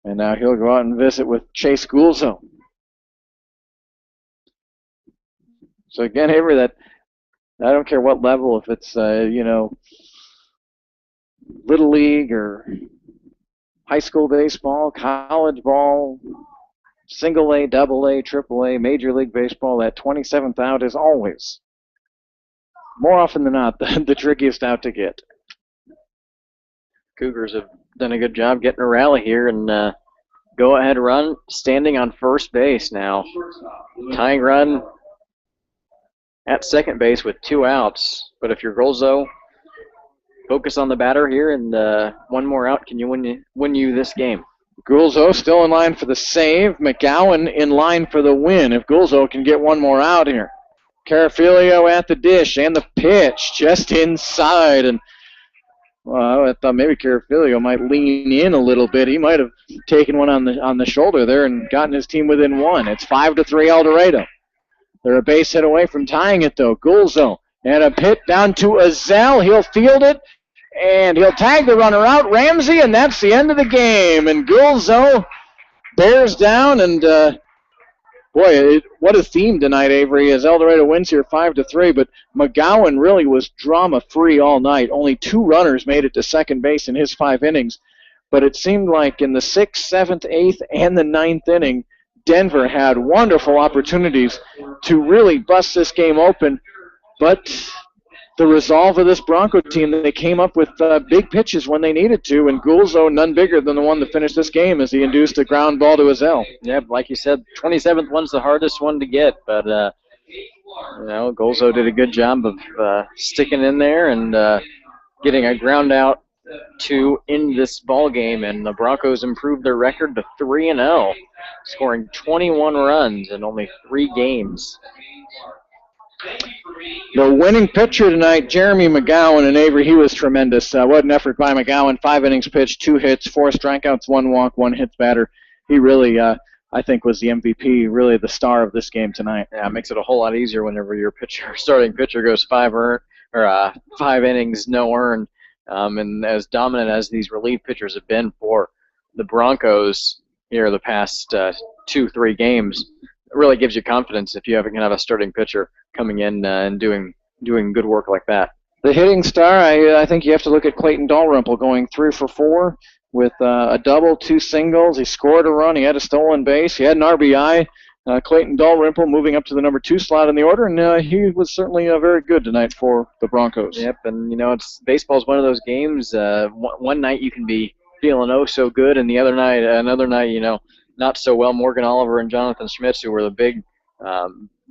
And now he'll go out and visit with Chase Gulzo. So again, Avery, that I don't care what level, if it's Little League or high school baseball, college ball, Single A, double A, triple A, Major League Baseball, that 27th out is always, more often than not, the trickiest out to get. Cougars have done a good job getting a rally here, and go-ahead run standing on first base now. Tying run at second base with 2 outs. But if you're Golzo, focus on the batter here, and one more out can win you this game. Gulzo still in line for the save. McGowan in line for the win if Gulzo can get one more out here. Carafilio at the dish, and the pitch just inside. And well, I thought maybe Carafilio might lean in a little bit. He might have taken one on the shoulder there and gotten his team within 1. It's 5-3 El Dorado. They're a base hit away from tying it, though. Gulzo and a hit down to Azell. He'll field it, and he'll tag the runner out, Ramsey, and that's the end of the game. And Gulzo bears down, and what a theme tonight, Avery, as El Dorado wins here 5-3. But McGowan really was drama-free all night. Only 2 runners made it to second base in his 5 innings. But it seemed like in the 6th, 7th, 8th, and the 9th inning, Denver had wonderful opportunities to really bust this game open. But the resolve of this Bronco team, they came up with big pitches when they needed to, and Gulzo none bigger than the one to finish this game as he induced a ground ball to Azell. Yeah, like you said, 27th one's the hardest one to get, but Gulzo did a good job of sticking in there and getting a ground out to end this ball game, and the Broncos improved their record to 3-0, scoring 21 runs in only 3 games. The winning pitcher tonight, Jeremy McGowan, and Avery, he was tremendous. What an effort by McGowan. 5 innings pitched, 2 hits, 4 strikeouts, 1 walk, 1 hit batter. He really, I think, was the MVP, really the star of this game tonight. Yeah, it makes it a whole lot easier whenever your starting pitcher goes 5 innings, no earned. And as dominant as these relief pitchers have been for the Broncos here the past 2-3 games, it really gives you confidence if you can have a starting pitcher coming in and doing good work like that. The hitting star, I think you have to look at Clayton Dalrymple going 3 for 4 with a double, 2 singles. He scored a run. He had a stolen base. He had an RBI. Clayton Dalrymple moving up to the number 2 slot in the order, and he was certainly very good tonight for the Broncos. Yep, and baseball's one of those games. One night you can be feeling oh so good, and another night, not so well. Morgan Oliver and Jonathan Schmitz, who were the big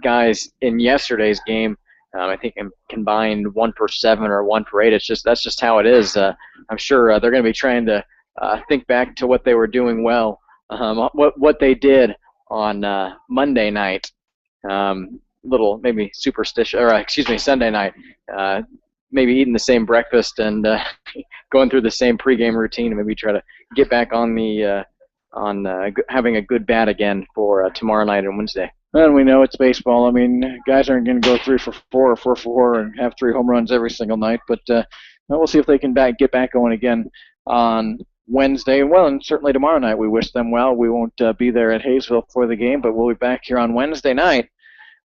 guys in yesterday's game, I think combined 1 for 7 or 1 for 8. That's just how it is. I'm sure they're going to be trying to think back to what they were doing well, what they did on Monday night, little maybe Sunday night, maybe eating the same breakfast and going through the same pregame routine, and maybe try to get back on the having a good bat again for tomorrow night and Wednesday. And we know it's baseball. I mean, guys aren't going to go 3 for 4 or 4 for 4 and have 3 home runs every single night, but we'll see if they can get back going again on Wednesday. Well, and certainly tomorrow night we wish them well. We won't be there at Hayesville for the game, but we'll be back here on Wednesday night.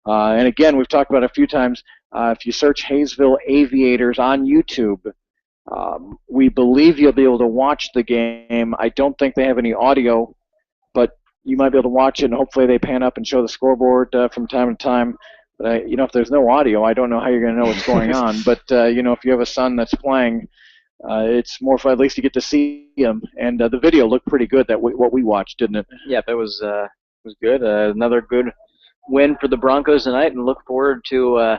And again, we've talked about it a few times. If you search Hayesville Aviators on YouTube, we believe you'll be able to watch the game. I don't think they have any audio, but you might be able to watch it, and hopefully they pan up and show the scoreboard from time to time. But, if there's no audio, I don't know how you're going to know what's going on. But, if you have a son that's playing, it's more fun at least to get to see him. And the video looked pretty good, what we watched, didn't it? Yep, it was good. Another good win for the Broncos tonight, and look forward to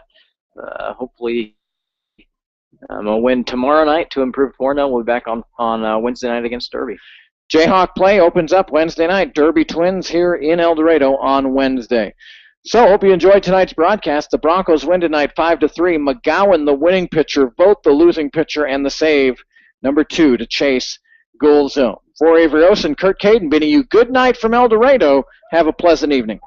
hopefully a win tomorrow night to improve 4-0. We'll be back on Wednesday night against Derby. Jayhawk play opens up Wednesday night. Derby Twins here in El Dorado on Wednesday. So, hope you enjoyed tonight's broadcast. The Broncos win tonight 5-3. McGowan, the winning pitcher, both the losing pitcher and the save, number 2 to chase Gulzo. For Avery Osen, Kurt Caden bidding you good night from El Dorado. Have a pleasant evening.